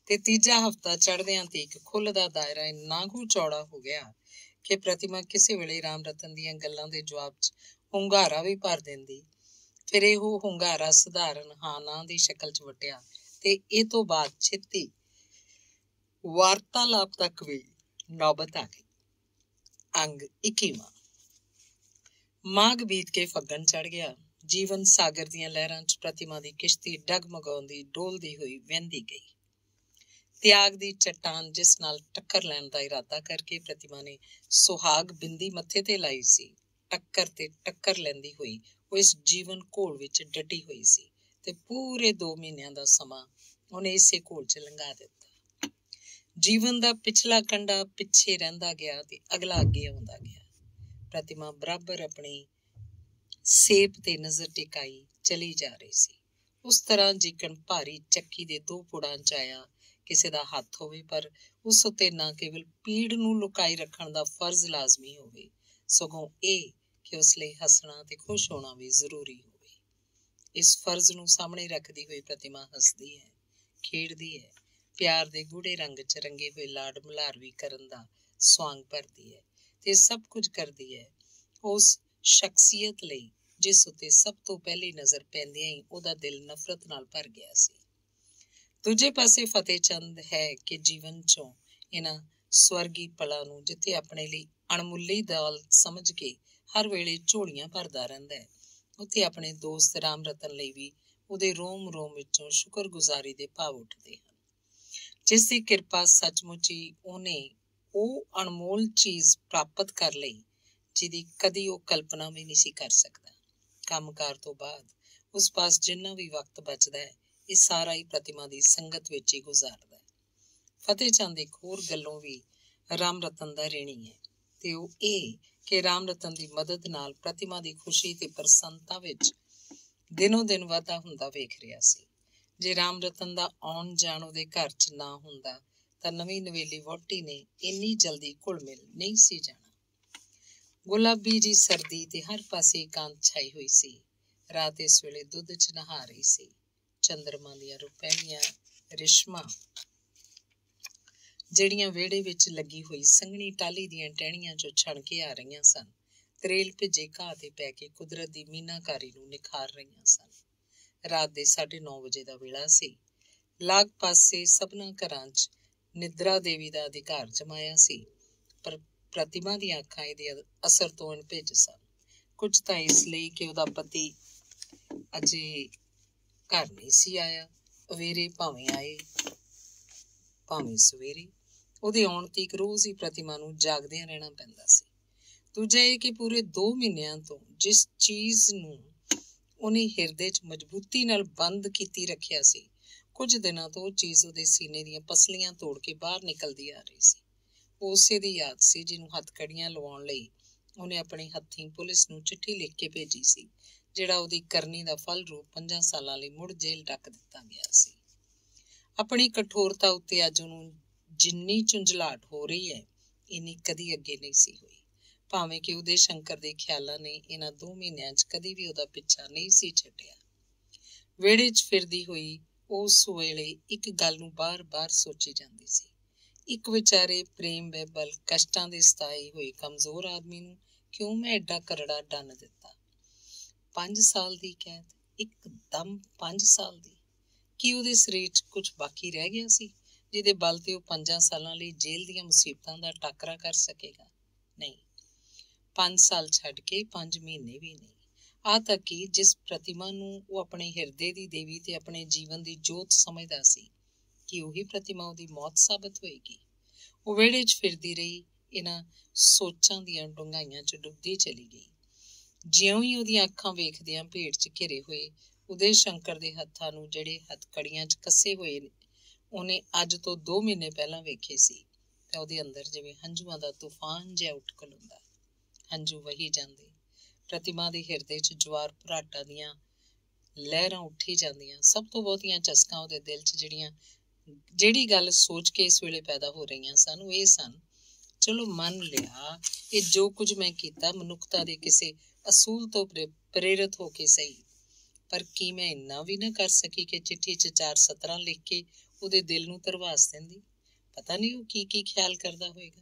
ਤੇ ਤੀਜਾ ਹਫ਼ਤਾ ਚੜ੍ਹਦਿਆਂ ਤੇ ਇੱਕ ਖੁੱਲ੍ਹ ਦਾ ਦਾਇਰਾ ਇੰਨਾ ਕੁ ਚੌੜਾ ਹੋ ਗਿਆ ਕਿ ਪ੍ਰਤਿਮਾ ਕਿਸੇ ਵੇਲੇ ਰਾਮ ਰਤਨ ਦੀਆਂ ਗੱਲਾਂ ਦੇ ਜਵਾਬ 'ਚ ਹੁੰਗਾਰਾ ਵੀ ਭਰ ਦਿੰਦੀ। ਫਿਰ ਇਹੋ ਹੁੰਗਾਰਾ ਸਧਾਰਨ ਹਾਂ ਨਾ ਦੀ ਸ਼ਕਲ 'ਚ ਵਟਿਆ ਤੇ ਇਹ ਤੋਂ ਬਾਅਦ ਛੇਤੀ ਵਾਰਤਾਲਾਪ ਤੱਕ ਵੀ ਨੌਬਤ ਆ ਗਈ। ਅੰਗ 21ਵਾਂ। ਮਾਘ ਬੀਤ ਕੇ ਫੱਗਣ ਚੜ੍ਹ ਗਿਆ। ਜੀਵਨ ਸਾਗਰ ਦੀਆਂ ਲਹਿਰਾਂ 'ਚ ਪ੍ਰਤਿਮਾ ਦੀ ਕਿਸ਼ਤੀ ਡਗਮਗਾਉਂਦੀ ਡੋਲਦੀ ਹੋਈ ਵਹਿੰਦੀ ਗਈ। ਤਿਆਗ ਦੀ ਚੱਟਾਨ ਜਿਸ ਨਾਲ ਟੱਕਰ ਲੈਣ ਦਾ ਇਰਾਦਾ ਕਰਕੇ ਪ੍ਰਤਿਮਾ ਨੇ ਸੁਹਾਗ ਬਿੰਦੀ ਮੱਥੇ ਤੇ ਲਾਈ ਸੀ, ਟੱਕਰ ਤੇ ਟੱਕਰ ਲੈਂਦੀ ਹੋਈ ਉਹ ਇਸ ਜੀਵਨ ਘੋਲ ਵਿੱਚ ਡਟੀ ਹੋਈ ਸੀ ਤੇ ਪੂਰੇ 2 ਮਹੀਨਿਆਂ ਦਾ ਸਮਾਂ ਉਹਨੇ ਇਸੇ ਘੋਲ 'ਚ ਲੰਘਾ ਦਿੱਤਾ। ਜੀਵਨ ਦਾ ਪਿਛਲਾ ਕੰਢਾ ਪਿੱਛੇ ਰਹਿੰਦਾ ਗਿਆ ਤੇ ਅਗਲਾ ਅੱਗੇ ਆਉਂਦਾ ਗਿਆ। ਪ੍ਰਤਿਮਾ ਬਰਾਬਰ ਆਪਣੀ ਸੇਪ ਤੇ ਨਜ਼ਰ ਟਿਕਾਈ ਚਲੀ ਜਾ ਰਹੀ ਸੀ। ਉਸ ਤਰ੍ਹਾਂ ਜਿਕਣ ਭਾਰੀ ਚੱਕੀ ਦੇ 2 ਪੁੜਾਂ 'ਚ ਆਇਆ ਕਿਸੇ ਦਾ ਹੱਥ ਹੋਵੇ, ਪਰ ਉਸ ਉੱਤੇ ਨਾ ਕੇਵਲ ਪੀੜ ਨੂੰ ਲੁਕਾਈ ਰੱਖਣ ਦਾ ਫਰਜ਼ ਲਾਜ਼ਮੀ ਹੋਵੇ, ਸਗੋਂ ਇਹ ਕਿ ਉਸ ਲਈ ਹੱਸਣਾ ਤੇ ਖੁਸ਼ ਹੋਣਾ ਵੀ ਜ਼ਰੂਰੀ ਹੋਵੇ। ਇਸ ਫਰਜ਼ ਨੂੰ ਸਾਹਮਣੇ ਰੱਖਦੀ ਹੋਈ ਪ੍ਰਤਿਮਾ ਹੱਸਦੀ ਹੈ, ਖੇਡਦੀ ਹੈ, ਪਿਆਰ ਦੇ ਗੂੜੇ ਰੰਗ 'ਚ ਰੰਗੇ ਹੋਏ ਲਾਡ ਮਲ੍ਹਾਰ ਵੀ ਕਰਨ ਦਾ ਸਵਾਂਗ ਭਰਦੀ ਹੈ ਤੇ ਸਭ ਕੁਝ ਕਰਦੀ ਹੈ ਉਸ ਸ਼ਖਸੀਅਤ ਲਈ ਜਿਸ ਉੱਤੇ ਸਭ ਤੋਂ ਪਹਿਲੀ ਨਜ਼ਰ ਪੈਂਦਿਆਂ ਹੀ ਉਹਦਾ ਦਿਲ ਨਫ਼ਰਤ ਨਾਲ ਭਰ ਗਿਆ ਸੀ। ਦੂਜੇ ਪਾਸੇ ਫਤਿਹ ਚੰਦ ਹੈ ਕਿ ਜੀਵਨ 'ਚੋਂ ਇਹਨਾਂ ਸਵਰਗੀ ਪਲਾਂ ਨੂੰ, ਜਿੱਥੇ ਆਪਣੇ ਲਈ ਅਣਮੁੱਲੀ ਦਾਲ ਸਮਝ ਕੇ ਹਰ ਵੇਲੇ ਝੋਲੀਆਂ ਭਰਦਾ ਰਹਿੰਦਾ ਹੈ, ਉੱਥੇ ਆਪਣੇ ਦੋਸਤ ਰਾਮ ਰਤਨ ਲਈ ਵੀ ਉਹਦੇ ਰੋਮ ਰੋਮ ਵਿੱਚੋਂ ਸ਼ੁਕਰਗੁਜ਼ਾਰੀ ਦੇ ਭਾਵ ਉੱਠਦੇ ਹਨ, ਜਿਸ ਦੀ ਕਿਰਪਾ ਸੱਚਮੁੱਚ ਹੀ ਉਹਨੇ ਉਹ ਅਣਮੋਲ ਚੀਜ਼ ਪ੍ਰਾਪਤ ਕਰ ਲਈ ਜਿਹਦੀ ਕਦੀ ਉਹ ਕਲਪਨਾ ਵੀ ਨਹੀਂ ਸੀ ਕਰ ਸਕਦਾ। ਕੰਮਕਾਰ ਤੋਂ ਬਾਅਦ ਉਸ ਪਾਸ ਜਿੰਨਾ ਵੀ ਵਕਤ ਬਚਦਾ ਹੈ, ਇਹ ਸਾਰਾ ਹੀ ਪ੍ਰਤਿਮਾ ਦੀ ਸੰਗਤ ਵਿੱਚ ਹੀ ਗੁਜ਼ਾਰਦਾ ਹੈ। ਫਤਿਹ ਚੰਦ ਇੱਕ ਹੋਰ ਗੱਲੋਂ ਵੀ ਰਾਮ ਰਤਨ ਦਾ ਰਿਣੀ ਹੈ ਤੇ ਉਹ ਇਹ ਕਿ ਰਾਮ ਰਤਨ ਦੀ ਮਦਦ ਨਾਲ ਪ੍ਰਤਿਮਾ ਦੀ ਖੁਸ਼ੀ ਤੇ ਪ੍ਰਸੰਨਤਾ ਵਿੱਚ ਦਿਨੋਂ ਦਿਨ ਵਾਧਾ ਹੁੰਦਾ ਵੇਖ ਰਿਹਾ ਸੀ। ਜੇ ਰਾਮ ਰਤਨ ਦਾ ਆਉਣ ਜਾਣ ਉਹਦੇ ਘਰ 'ਚ ਨਾ ਹੁੰਦਾ ਤਾਂ ਨਵੀਂ ਨਵੇਲੀ ਵਹੁਟੀ ਨੇ ਇੰਨੀ ਜਲਦੀ ਘੁਲ ਮਿਲ ਨਹੀਂ ਸੀ ਜਾਣਾ। ਗੁਲਾਬੀ ਜੀ ਸਰਦੀ ਤੇ ਹਰ ਪਾਸੇ ਇਕਾਂਤ ਛਾਈ ਹੋਈ ਸੀ। ਰਾਤ ਇਸ ਵੇਲੇ ਦੁੱਧ 'ਚ ਨਹਾ ਰਹੀ ਸੀ। ਚੰਦਰਮਾ ਦੀਆਂ ਰੁਪਹਿਲੀਆਂ ਰਿਸ਼ਮਾਂ ਜਿਹੜੀਆਂ ਵਿਹੜੇ ਵਿੱਚ ਲੱਗੀ ਹੋਈ ਸੰਘਣੀ ਟਾਹਲੀ ਦੀਆਂ ਟਹਿਣੀਆਂ 'ਚੋਂ ਛਣ ਕੇ ਆ ਰਹੀਆਂ ਸਨ, ਤਰੇਲ ਭਿੱਜੇ ਘਾਹ ਤੇ ਪੈ ਕੇ ਕੁਦਰਤ ਦੀ ਮੀਨਾਕਾਰੀ ਨੂੰ ਨਿਖਾਰ ਰਹੀਆਂ ਸਨ। ਰਾਤ ਦੇ 9:30 ਵਜੇ ਦਾ ਵੇਲਾ ਸੀ। ਲਾਗ ਪਾਸੇ ਸਭਨਾਂ ਘਰਾਂ 'ਚ ਨਿਦਰਾ ਦੇਵੀ ਦਾ ਅਧਿਕਾਰ ਜਮਾਇਆ ਸੀ, ਪਰ ਪ੍ਰਤਿਮਾ ਦੀਆਂ ਅੱਖਾਂ ਇਹਦੇ ਅਸਰ ਤੋਂ ਅਣਭਿੱਜ ਸਨ। ਕੁਝ ਤਾਂ ਇਸ ਲਈ ਕਿ ਉਹਦਾ ਪਤੀ ਅਜੇ ਘਰ ਨਹੀਂ ਸੀ ਆਇਆ। ਅਵੇਰੇ ਭਾਵੇਂ ਆਏ ਭਾਵੇਂ ਸਵੇਰੇ, ਉਹਦੇ ਆਉਣ ਤੀਕ ਰੋਜ਼ ਹੀ ਪ੍ਰਤਿਮਾ ਨੂੰ ਜਾਗਦਿਆਂ ਰਹਿਣਾ ਪੈਂਦਾ ਸੀ। ਦੂਜਾ ਇਹ ਕਿ ਪੂਰੇ 2 ਮਹੀਨਿਆਂ ਤੋਂ ਜਿਸ ਚੀਜ਼ ਨੂੰ ਉਹਨੇ ਹਿਰਦੇ 'ਚ ਮਜ਼ਬੂਤੀ ਨਾਲ ਬੰਦ ਕੀਤੀ ਰੱਖਿਆ ਸੀ, ਕੁਝ ਦਿਨਾਂ ਤੋਂ ਉਹ ਚੀਜ਼ ਉਹਦੇ ਸੀਨੇ ਦੀਆਂ ਪਸਲੀਆਂ ਤੋੜ ਕੇ ਬਾਹਰ ਨਿਕਲਦੀ ਆ ਰਹੀ ਸੀ। ਉਸੇ ਦੀ ਯਾਦ ਸੀ ਜਿਹਨੂੰ ਹੱਥਕੜੀਆਂ ਲਵਾਉਣ ਲਈ ਉਹਨੇ ਆਪਣੇ ਹੱਥੀਂ ਪੁਲਿਸ ਨੂੰ ਚਿੱਠੀ ਲਿਖ ਕੇ ਭੇਜੀ ਸੀ, ਜਿਹੜਾ ਉਹਦੀ ਕਰਨੀ ਦਾ ਫਲ ਰੂਪ 5 ਸਾਲਾਂ ਲਈ ਮੁੜ ਜੇਲ੍ਹ ਡੱਕ ਦਿੱਤਾ ਗਿਆ ਸੀ। ਆਪਣੀ ਕਠੋਰਤਾ ਉੱਤੇ ਅੱਜ ਉਹਨੂੰ ਜਿੰਨੀ ਝੁੰਝਲਾਹਟ ਹੋ ਰਹੀ ਹੈ, ਇੰਨੀ ਕਦੀ ਅੱਗੇ ਨਹੀਂ ਸੀ ਹੋਈ। ਭਾਵੇਂ ਕਿ ਉਦੇ ਸ਼ੰਕਰ ਦੇ ਖਿਆਲਾਂ ਨੇ ਇਹਨਾਂ 2 ਮਹੀਨਿਆਂ 'ਚ ਕਦੀ ਵੀ ਉਹਦਾ ਪਿੱਛਾ ਨਹੀਂ ਸੀ ਛੱਡਿਆ। ਵਿਹੜੇ 'ਚ ਫਿਰਦੀ ਹੋਈ ਉਸ ਵੇਲੇ ਇੱਕ ਗੱਲ ਨੂੰ ਬਾਰ-ਬਾਰ ਸੋਚੀ ਜਾਂਦੀ ਸੀ। ਇੱਕ ਵਿਚਾਰੇ ਪ੍ਰੇਮ ਬਹਿਬਲ ਕਸ਼ਟਾਂ ਦੇ ਸਤਾਏ ਹੋਏ ਕਮਜ਼ੋਰ ਆਦਮੀ ਨੂੰ ਕਿਉਂ ਮੈਂ ਐਡਾ ਕਰੜਾ ਡੰਨ ਦਿੱਤਾ? 5 ਸਾਲ ਦੀ ਕੈਦ, ਇੱਕਦਮ 5 ਸਾਲ ਦੀ। ਕੀ ਉਹਦੇ ਸਰੀਰ 'ਚ ਕੁਝ ਬਾਕੀ ਰਹਿ ਗਿਆ ਸੀ ਜਿਹਦੇ ਬਲ ਤੇ ਉਹ 5 ਸਾਲਾਂ ਲਈ ਜੇਲ੍ਹ ਦੀਆਂ ਮੁਸੀਬਤਾਂ ਦਾ ਟਾਕਰਾ ਕਰ ਸਕੇਗਾ? ਨਹੀਂ, 5 ਸਾਲ ਛੱਡ ਕੇ 5 ਮਹੀਨੇ ਵੀ ਨਹੀਂ। ਆਹ ਤੱਕ ਕਿ ਜਿਸ ਪ੍ਰਤਿਮਾ ਨੂੰ ਉਹ ਆਪਣੇ ਹਿਰਦੇ ਦੀ ਦੇਵੀ ਤੇ ਆਪਣੇ ਜੀਵਨ ਦੀ ਜੋਤ ਸਮਝਦਾ ਸੀ, ਕਿ ਉਹੀ ਪ੍ਰਤਿਮਾ ਉਹਦੀ ਮੌਤ ਸਾਬਤ ਹੋਏਗੀ। ਉਹ ਵਿਹੜੇ 'ਚ ਫਿਰਦੀ ਰਹੀ, ਇਹਨਾਂ ਸੋਚਾਂ ਦੀਆਂ ਡੂੰਘਾਈਆਂ 'ਚ ਡੁੱਬਦੀ ਚਲੀ ਗਈ। ਜਿਉਂ ਹੀ ਉਹਦੀਆਂ ਅੱਖਾਂ ਵੇਖਦਿਆਂ ਭੇਡ 'ਚ ਘਿਰੇ ਹੋਏ ਉਦੇ ਸ਼ੰਕਰ ਦੇ ਹੱਥਾਂ ਨੂੰ, ਜਿਹੜੇ ਹੱਥਕੜੀਆਂ 'ਚ ਕੱਸੇ ਹੋਏ ਉਹਨੇ ਅੱਜ ਤੋਂ 2 ਮਹੀਨੇ ਪਹਿਲਾਂ ਵੇਖੇ ਸੀ, ਤਾਂ ਉਹਦੇ ਅੰਦਰ ਜਿਵੇਂ ਹੰਝੂਆਂ ਦਾ ਤੂਫਾਨ ਜਿਹਾ ਉੱਠ ਖਲੋਂਦਾ। ਹੰਝੂ ਵਹੀ ਜਾਂਦੇ, ਪ੍ਰਤਿਮਾ ਦੇ ਹਿਰਦੇ 'ਚ ਜਵਾਰ ਭਰਾਟਾਂ ਦੀਆਂ ਲਹਿਰਾਂ ਉੱਠੀ ਜਾਂਦੀਆਂ। ਸਭ ਤੋਂ ਬਹੁਤੀਆਂ ਚਸਕਾਂ ਉਹਦੇ ਦਿਲ 'ਚ ਜਿਹੜੀ ਗੱਲ ਸੋਚ ਕੇ ਇਸ ਵੇਲੇ ਪੈਦਾ ਹੋ ਰਹੀਆਂ ਸਨ, ਉਹ ਇਹ ਸਨ, ਚਲੋ ਮੰਨ ਲਿਆ ਇਹ ਜੋ ਕੁਝ ਮੈਂ ਕੀਤਾ ਮਨੁੱਖਤਾ ਦੇ ਕਿਸੇ ਅਸੂਲ ਤੋਂ ਪ੍ਰੇਰਿਤ ਹੋ ਕੇ ਸਹੀ, ਪਰ ਕੀ ਮੈਂ ਇੰਨਾ ਵੀ ਨਾ ਕਰ ਸਕੀ ਕਿ ਚਿੱਠੀ 'ਚ 4 ਸਤਰਾਂ ਲਿਖ ਕੇ ਉਹਦੇ ਦਿਲ ਨੂੰ ਧਰਵਾਸ ਦਿੰਦੀ? ਪਤਾ ਨਹੀਂ ਉਹ ਕੀ ਖਿਆਲ ਕਰਦਾ ਹੋਏਗਾ,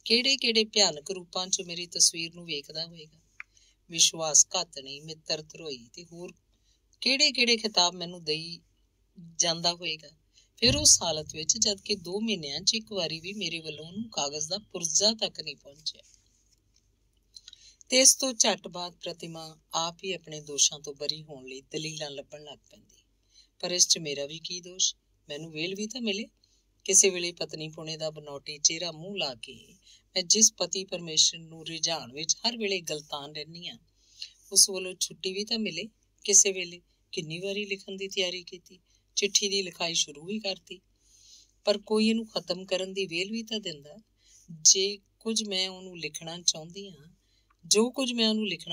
ਕਿਹੜੇ ਭਿਆਨਕ ਰੂਪਾਂ 'ਚ ਮੇਰੀ ਤਸਵੀਰ ਨੂੰ ਵੇਖਦਾ ਹੋਏਗਾ। ਵਿਸ਼ਵਾਸਘਾਤਣੀ, ਮਿੱਤਰ ਧਰੋਈ ਤੇ ਹੋਰ ਕਿਹੜੇ ਖਿਤਾਬ ਮੈਨੂੰ ਦੇਈ ਜਾਂਦਾ ਹੋਏਗਾ। ਫਿਰ ਉਸ ਹਾਲਤ ਵਿੱਚ ਜਦ ਕਿ 2 ਮਹੀਨਿਆਂ 'ਚ ਇੱਕ ਵਾਰੀ ਵੀ ਮੇਰੇ ਵੱਲੋਂ ਉਹਨੂੰ ਕਾਗਜ਼ ਦਾ ਪੁਰਜ਼ਾ ਤੱਕ ਨਹੀਂ ਪਹੁੰਚਿਆ। ਤੇ ਇਸ ਤੋਂ ਝੱਟ ਬਾਅਦ ਪ੍ਰਤਿਮਾ ਆਪ ਹੀ ਆਪਣੇ ਦੋਸ਼ਾਂ ਤੋਂ ਬਰੀ ਹੋਣ ਲਈ ਦਲੀਲਾਂ ਲੱਭਣ ਲੱਗ ਪੈਂਦੀ। ਪਰ ਇਸ 'ਚ ਮੇਰਾ ਵੀ ਕੀ ਦੋਸ਼? ਮੈਨੂੰ ਵੇਲ ਵੀ ਤਾਂ ਮਿਲੇ। ਕਿਸੇ ਵੇਲੇ ਪਤਨੀ ਪੁਣੇ ਦਾ ਬਨੌਟੀ ਚਿਹਰਾ ਮੂੰਹ ਲਾ ਕੇ ਮੈਂ ਜਿਸ ਪਤੀ ਪਰਮੇਸ਼ਰ ਨੂੰ ਰਿਝਾਉਣ ਵਿੱਚ ਹਰ ਵੇਲੇ ਗਲਤਾਨ ਰਹਿੰਦੀ ਹਾਂ, ਉਸ ਵੱਲੋਂ ਛੁੱਟੀ ਵੀ ਤਾਂ ਮਿਲੇ। ਕਿਸੇ ਵੇਲੇ ਕਿੰਨੀ ਵਾਰੀ ਲਿਖਣ ਦੀ ਤਿਆਰੀ ਕੀਤੀ, ਚਿੱਠੀ ਦੀ ਲਿਖਾਈ ਸ਼ੁਰੂ ਵੀ ਕਰਤੀ, ਪਰ ਕੋਈ ਇਹਨੂੰ ਖਤਮ ਕਰਨ ਦੀ ਵੇਲ ਵੀ ਤਾਂ ਦਿੰਦਾ। ਜੋ ਕੁਝ ਮੈਂ ਉਹਨੂੰ ਲਿਖਣਾ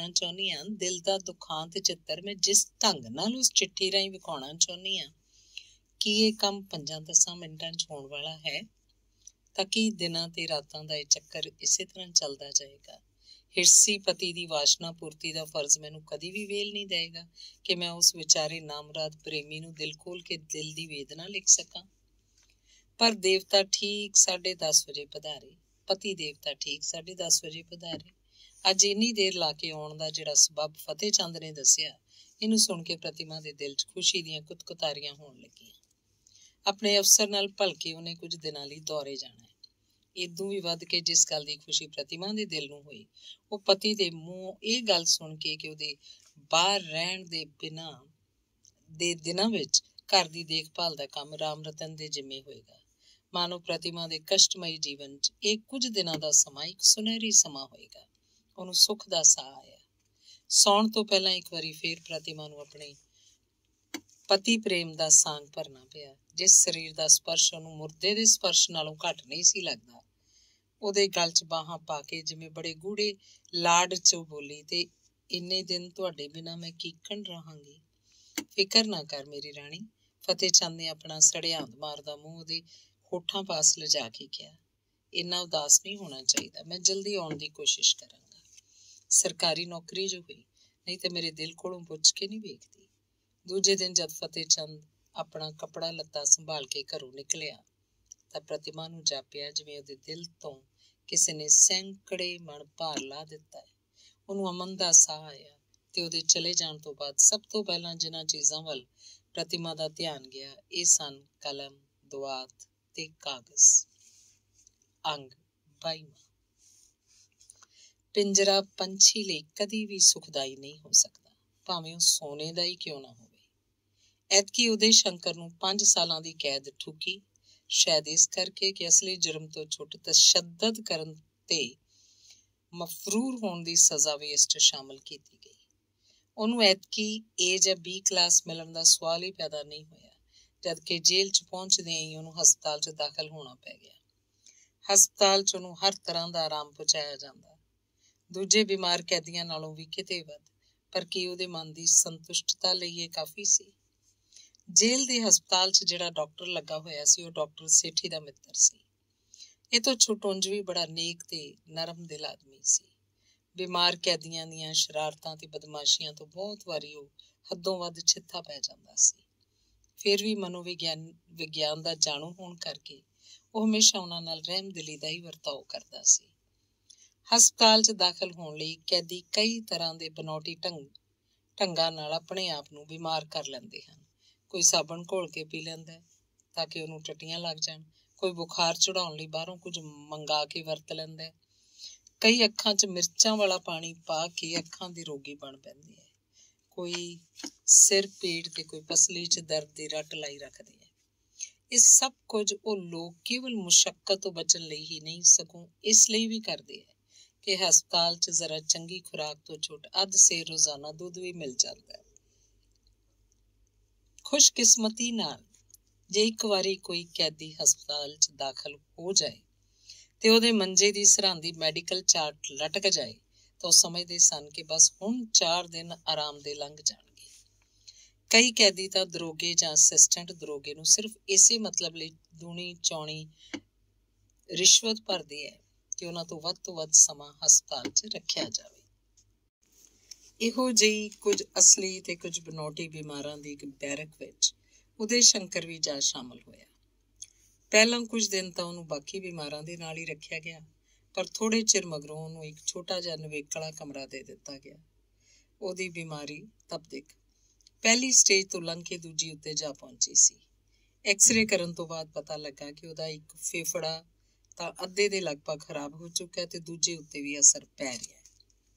ਚਾਹੁੰਦੀ ਹਾਂ, ਦਿਲ ਦਾ ਦੁਖਾਂਤ ਚਿੱਤਰ ਮੈਂ ਜਿਸ ਢੰਗ ਨਾਲ ਉਸ ਚਿੱਠੀ ਰਾਹੀਂ ਵਿਖਾਉਣਾ ਚਾਹੁੰਦੀ ਹਾਂ, ਕੀ ਇਹ ਕੰਮ 5-10 ਮਿੰਟਾਂ 'ਚ ਹੋਣ ਵਾਲਾ ਹੈ? ਤਾਂ ਕੀ ਦਿਨਾਂ ਤੇ ਰਾਤਾਂ ਦਾ ਇਹ ਚੱਕਰ ਇਸੇ ਤਰ੍ਹਾਂ ਚੱਲਦਾ ਜਾਏਗਾ? ਹਿਰਸੀ ਪਤੀ ਦੀ ਵਾਸ਼ਨਾ ਪੂਰਤੀ ਦਾ ਫਰਜ਼ ਮੈਨੂੰ ਕਦੀ ਵੀ ਵੇਲ ਨਹੀਂ ਦੇਏਗਾ ਕਿ ਮੈਂ ਉਸ ਵਿਚਾਰੇ ਨਾਮਰਾਦ ਪ੍ਰੇਮੀ ਨੂੰ ਦਿਲ ਖੋਲ ਕੇ ਦਿਲ ਦੀ ਵੇਦਨਾ ਲਿਖ ਸਕਾਂ। ਪਰ ਦੇਵਤਾ ਠੀਕ 10:30 ਵਜੇ ਪਧਾਰੇ, ਪਤੀ ਦੇਵਤਾ ਠੀਕ 10:30 ਵਜੇ ਪਧਾਰੇ। ਅੱਜ ਇੰਨੀ ਦੇਰ ਲਾ ਕੇ ਆਉਣ ਦਾ ਜਿਹੜਾ ਸਬੱਬ ਫਤਿਹ ਚੰਦ ਨੇ ਦੱਸਿਆ, ਇਹਨੂੰ ਸੁਣ ਕੇ ਪ੍ਰਤਿਮਾ ਦੇ ਦਿਲ 'ਚ ਖੁਸ਼ੀ ਦੀਆਂ ਕੁਤਕੁਤਾਰੀਆਂ ਹੋਣ ਲੱਗੀਆਂ। ਆਪਣੇ ਅਫਸਰ ਨਾਲ ਭਲਕੇ ਉਹਨੇ ਕੁਝ ਦਿਨਾਂ ਲਈ ਦੌਰੇ ਜਾਣਾ ਹੈ। ਇਦੋਂ ਵੀ ਵੱਧ ਕੇ ਜਿਸ ਗੱਲ ਦੀ ਖੁਸ਼ੀ ਪ੍ਰਤਿਮਾ ਦੇ ਦਿਲ ਨੂੰ ਹੋਈ, ਉਹ ਪਤੀ ਦੇ ਮੂੰਹੋਂ ਇਹ ਗੱਲ ਸੁਣ ਕੇ ਕਿ ਉਹਦੇ ਬਾਹਰ ਰਹਿਣ ਦੇ ਦਿਨਾਂ ਵਿੱਚ ਘਰ ਦੀ ਦੇਖਭਾਲ ਦਾ ਕੰਮ ਰਾਮ ਰਤਨ ਦੇ ਜਿੰਮੇ ਹੋਏਗਾ। ਮਾਨੋ ਪ੍ਰਤਿਮਾ ਦੇ ਕਸ਼ਟਮਈ ਜੀਵਨ 'ਚ ਇਹ ਕੁਝ ਦਿਨਾਂ ਦਾ ਸਮਾਂ ਇੱਕ ਸੁਨਹਿਰੀ ਸਮਾਂ ਹੋਏਗਾ। ਉਹਨੂੰ ਸੁੱਖ ਦਾ ਸਾਹ ਆਇਆ। ਸੌਣ ਤੋਂ ਪਹਿਲਾਂ ਇੱਕ ਵਾਰੀ ਫੇਰ ਪ੍ਰਤਿਮਾ ਨੂੰ ਆਪਣੇ ਪਤੀ ਪ੍ਰੇਮ ਦਾ ਸਾਂਗ ਭਰਨਾ ਪਿਆ। ਜਿਸ ਸਰੀਰ ਦਾ ਸਪਰਸ਼ ਉਹਨੂੰ ਮੁਰਦੇ ਦੇ ਸਪਰਸ਼ ਨਾਲੋਂ ਘੱਟ ਨਹੀਂ ਸੀ ਲੱਗਦਾ, ਉਹਦੇ ਗਲ 'ਚ ਬਾਹਾਂ ਪਾ ਕੇ ਜਿਵੇਂ ਬੜੇ ਗੂੜੇ ਲਾਡ 'ਚ ਬੋਲੀ, ਤੇ ਇੰਨੇ ਦਿਨ ਤੁਹਾਡੇ ਬਿਨਾਂ ਮੈਂ ਕੀਕਣ ਰਹਾਂਗੀ। ਫਿਕਰ ਨਾ ਕਰ ਮੇਰੀ ਰਾਣੀ, ਫਤਿਹ ਚੰਦ ਨੇ ਆਪਣਾ ਸੜਿਆਂਦ ਮਾਰਦਾ ਮੂੰਹ ਉਹਦੇ ਹੋਠਾਂ ਪਾਸ ਲਿਜਾ ਕੇ ਕਿਹਾ। ਇੰਨਾ ਉਦਾਸ ਨਹੀਂ ਹੋਣਾ ਚਾਹੀਦਾ, ਮੈਂ ਜਲਦੀ ਆਉਣ ਦੀ ਕੋਸ਼ਿਸ਼ ਕਰਾਂਗਾ। ਸਰਕਾਰੀ ਨੌਕਰੀ ਜੋ ਹੋਈ, ਨਹੀਂ ਤੇ ਮੇਰੇ ਦਿਲ ਕੋਲੋਂ ਪੁੱਛ ਕੇ ਨਹੀਂ ਵੇਖਦੀ। ਦੂਜੇ ਦਿਨ ਜਦ ਫਤਿਹ ਚੰਦ ਆਪਣਾ ਕੱਪੜਾ ਲੱਤਾ ਸੰਭਾਲ ਕੇ ਘਰੋਂ ਨਿਕਲਿਆ, ਤਾਂ ਪ੍ਰਤਿਮਾ ਨੂੰ ਜਾਪਿਆ ਜਿਵੇਂ ਉਹਦੇ ਦਿਲ ਤੋਂ ਕਿਸੇ ਨੇ ਸੈਂਕੜੇ ਮਣ ਭਾਰ ਲਾ ਦਿੱਤਾ ਹੈ। ਉਹਨੂੰ ਅਮਨ ਦਾ ਸਾਹ ਆਇਆ, ਤੇ ਉਹਦੇ ਚਲੇ ਜਾਣ ਤੋਂ ਬਾਅਦ ਸਭ ਤੋਂ ਪਹਿਲਾਂ ਜਿਨ੍ਹਾਂ ਚੀਜ਼ਾਂ ਵੱਲ ਪ੍ਰਤਿਮਾ ਦਾ ਧਿਆਨ ਗਿਆ, ਇਹ ਸਨ ਕਲਮ, ਦੁਆਤ ਤੇ ਕਾਗਜ਼। ਅੰਗ 22ਵਾਂ। ਪਿੰਜਰਾ ਪੰਛੀ ਲਈ ਕਦੀ ਵੀ ਸੁਖਦਾਈ ਨਹੀਂ ਹੋ ਸਕਦਾ, ਭਾਵੇਂ ਉਹ ਸੋਨੇ ਦਾ ਹੀ ਕਿਉਂ ਨਾ ਹੋਵੇ। ਐਤਕੀ ਉਦੇ ਸ਼ੰਕਰ ਨੂੰ 5 ਸਾਲਾਂ ਦੀ ਕੈਦ ਠੁਕੀ, ਸ਼ਾਇਦ ਇਸ ਕਰਕੇ ਕਿ ਅਸਲੀ ਜੁਰਮ ਤੋਂ ਛੁੱਟ ਤਸ਼ੱਦਦ ਕਰਨ ਤੇ ਮਫਰੂਰ ਹੋਣ ਦੀ ਸਜ਼ਾ ਵੀ ਇਸ 'ਚ ਸ਼ਾਮਲ ਕੀਤੀ ਗਈ। ਉਹਨੂੰ ਐਤਕੀ A ਜਾਂ B ਕਲਾਸ ਮਿਲਣ ਦਾ ਸਵਾਲ ਹੀ ਪੈਦਾ ਨਹੀਂ ਹੋਇਆ, ਜਦਕਿ ਜੇਲ੍ਹ 'ਚ ਪਹੁੰਚਦਿਆਂ ਹੀ ਉਹਨੂੰ ਹਸਪਤਾਲ 'ਚ ਦਾਖਲ ਹੋਣਾ ਪੈ ਗਿਆ। ਹਸਪਤਾਲ 'ਚ ਉਹਨੂੰ ਹਰ ਤਰ੍ਹਾਂ ਦਾ ਆਰਾਮ ਪਹੁੰਚਾਇਆ ਜਾਂਦਾ, ਦੂਜੇ ਬਿਮਾਰ ਕੈਦੀਆਂ ਨਾਲੋਂ ਵੀ ਕਿਤੇ ਵੱਧ। ਪਰ ਕੀ ਉਹਦੇ ਮਨ ਦੀ ਸੰਤੁਸ਼ਟਤਾ ਲਈ ਇਹ ਕਾਫੀ ਸੀ? ਜੇਲ੍ਹ ਦੇ ਹਸਪਤਾਲ 'ਚ ਜਿਹੜਾ ਡਾਕਟਰ ਲੱਗਾ ਹੋਇਆ ਸੀ, ਉਹ ਡਾਕਟਰ ਸੇਠੀ ਦਾ ਮਿੱਤਰ ਸੀ। ਇਹ ਤੋਂ ਛੁੱਟ ਉਂਝ ਵੀ ਬੜਾ ਨੇਕ ਤੇ ਨਰਮ ਦਿਲ ਆਦਮੀ ਸੀ। ਬਿਮਾਰ ਕੈਦੀਆਂ ਦੀਆਂ ਸ਼ਰਾਰਤਾਂ ਤੇ ਬਦਮਾਸ਼ੀਆਂ ਤੋਂ ਬਹੁਤ ਵਾਰੀ ਉਹ ਹੱਦੋਂ ਵੱਧ ਛਿੱਥਾ ਪੈ ਜਾਂਦਾ ਸੀ। ਫਿਰ ਵੀ ਵਿਗਿਆਨ ਦਾ ਜਾਣੂ ਹੋਣ ਕਰਕੇ ਉਹ ਹਮੇਸ਼ਾ ਉਹਨਾਂ ਨਾਲ ਰਹਿਮਦਿਲੀ ਦਾ ਹੀ ਵਰਤਾਓ ਕਰਦਾ ਸੀ। ਹਸਪਤਾਲ 'ਚ ਦਾਖਲ ਹੋਣ ਲਈ ਕੈਦੀ ਕਈ ਤਰ੍ਹਾਂ ਦੇ ਬਨੌਟੀ ਢੰਗਾਂ ਨਾਲ ਆਪਣੇ ਆਪ ਨੂੰ ਬਿਮਾਰ ਕਰ ਲੈਂਦੇ ਹਨ। ਕੋਈ ਸਾਬਣ ਘੋਲ ਕੇ ਪੀ ਲੈਂਦਾ ਤਾਂ ਕਿ ਉਹਨੂੰ ਟੱਟੀਆਂ ਲੱਗ ਜਾਣ, ਕੋਈ ਬੁਖਾਰ ਚੜਾਉਣ ਲਈ ਬਾਹਰੋਂ ਕੁਝ ਮੰਗਾ ਕੇ ਵਰਤ ਲੈਂਦਾ, ਕਈ ਅੱਖਾਂ 'ਚ ਮਿਰਚਾਂ ਵਾਲਾ ਪਾਣੀ ਪਾ ਕੇ ਅੱਖਾਂ ਦੇ ਰੋਗੀ ਬਣ ਪੈਂਦੇ ਹੈ, ਕੋਈ ਸਿਰ ਪੀੜ ਤੇ ਕੋਈ ਪਸਲੀ 'ਚ ਦਰਦ ਦੀ ਰੱਟ ਲਾਈ ਰੱਖਦੇ ਹੈ। ਇਹ ਸਭ ਕੁਝ ਉਹ ਲੋਕ ਕੇਵਲ ਮੁਸ਼ੱਕਤ ਤੋਂ ਬਚਣ ਲਈ ਹੀ ਨਹੀਂ, ਸਗੋਂ ਇਸ ਲਈ ਵੀ ਕਰਦੇ ਹੈ ਕਿ ਹਸਪਤਾਲ 'ਚ ਜ਼ਰਾ ਚੰਗੀ ਖੁਰਾਕ ਤੋਂ ਛੁੱਟ ਅੱਧ ਸੇਰ ਰੋਜ਼ਾਨਾ ਦੁੱਧ ਵੀ ਮਿਲ ਜਾਂਦਾ ਹੈ। ਖੁਸ਼ਕਿਸਮਤੀ ਨਾਲ ਜੇ ਇੱਕ ਵਾਰੀ ਕੋਈ ਕੈਦੀ ਹਸਪਤਾਲ 'ਚ ਦਾਖਲ ਹੋ ਜਾਏ ਤੇ ਉਹਦੇ ਮੰਜੇ ਦੀ ਸਰਹੱਦੀ ਮੈਡੀਕਲ ਚਾਰਟ ਲਟਕ ਜਾਏ ਤਾਂ ਉਹ ਸਮਝਦੇ ਸਨ ਕਿ ਬਸ ਹੁਣ 4 ਦਿਨ ਆਰਾਮ ਦੇ ਲੰਘ ਜਾਣਗੇ। ਕਈ ਕੈਦੀ ਤਾਂ ਦਰੋਗੇ ਜਾਂ ਅਸਿਸਟੈਂਟ ਦਰੋਗੇ ਨੂੰ ਸਿਰਫ ਇਸੇ ਮਤਲਬ ਲਈ ਦੂਣੀ ਚੌਣੀ ਰਿਸ਼ਵਤ ਭਰਦੇ ਹੈ ਕਿ ਉਹਨਾਂ ਤੋਂ ਵੱਧ ਸਮਾਂ ਹਸਪਤਾਲ 'ਚ ਰੱਖਿਆ ਜਾਵੇ। ਇਹੋ ਜਿਹੀ ਕੁਝ ਅਸਲੀ ਤੇ ਕੁਝ ਬਨੌਟੀ ਬਿਮਾਰਾਂ ਦੀ ਇੱਕ ਬੈਰਕ ਵਿੱਚ ਉਦੈ ਸ਼ੰਕਰ ਵੀ ਜਾ ਸ਼ਾਮਲ ਹੋਇਆ। ਪਹਿਲਾਂ ਕੁਝ ਦਿਨ ਤਾਂ ਉਹਨੂੰ ਬਾਕੀ ਬਿਮਾਰਾਂ ਦੇ ਨਾਲ ਹੀ ਰੱਖਿਆ ਗਿਆ, ਪਰ ਥੋੜੇ ਚਿਰ ਮਗਰੋਂ ਉਹਨੂੰ ਇੱਕ ਛੋਟਾ ਜਿਹਾ ਨਿਵੇਕਲਾ ਕਮਰਾ ਦੇ ਦਿੱਤਾ ਗਿਆ। ਉਹਦੀ ਬਿਮਾਰੀ ਤਪਦਿਕ ਪਹਿਲੀ ਸਟੇਜ ਤੋਂ ਲੰਘ ਕੇ ਦੂਜੀ ਉੱਤੇ ਜਾ ਪਹੁੰਚੀ ਸੀ। ਐਕਸਰੇ ਕਰਨ ਤੋਂ ਬਾਅਦ ਪਤਾ ਲੱਗਾ ਕਿ ਉਹਦਾ ਇੱਕ ਫੇਫੜਾ ਤਾਂ ਅੱਧੇ ਦੇ ਲਗਭਗ ਖਰਾਬ ਹੋ ਚੁੱਕਾ ਤੇ ਦੂਜੇ ਉੱਤੇ ਵੀ ਅਸਰ ਪੈ ਰਿਹਾ।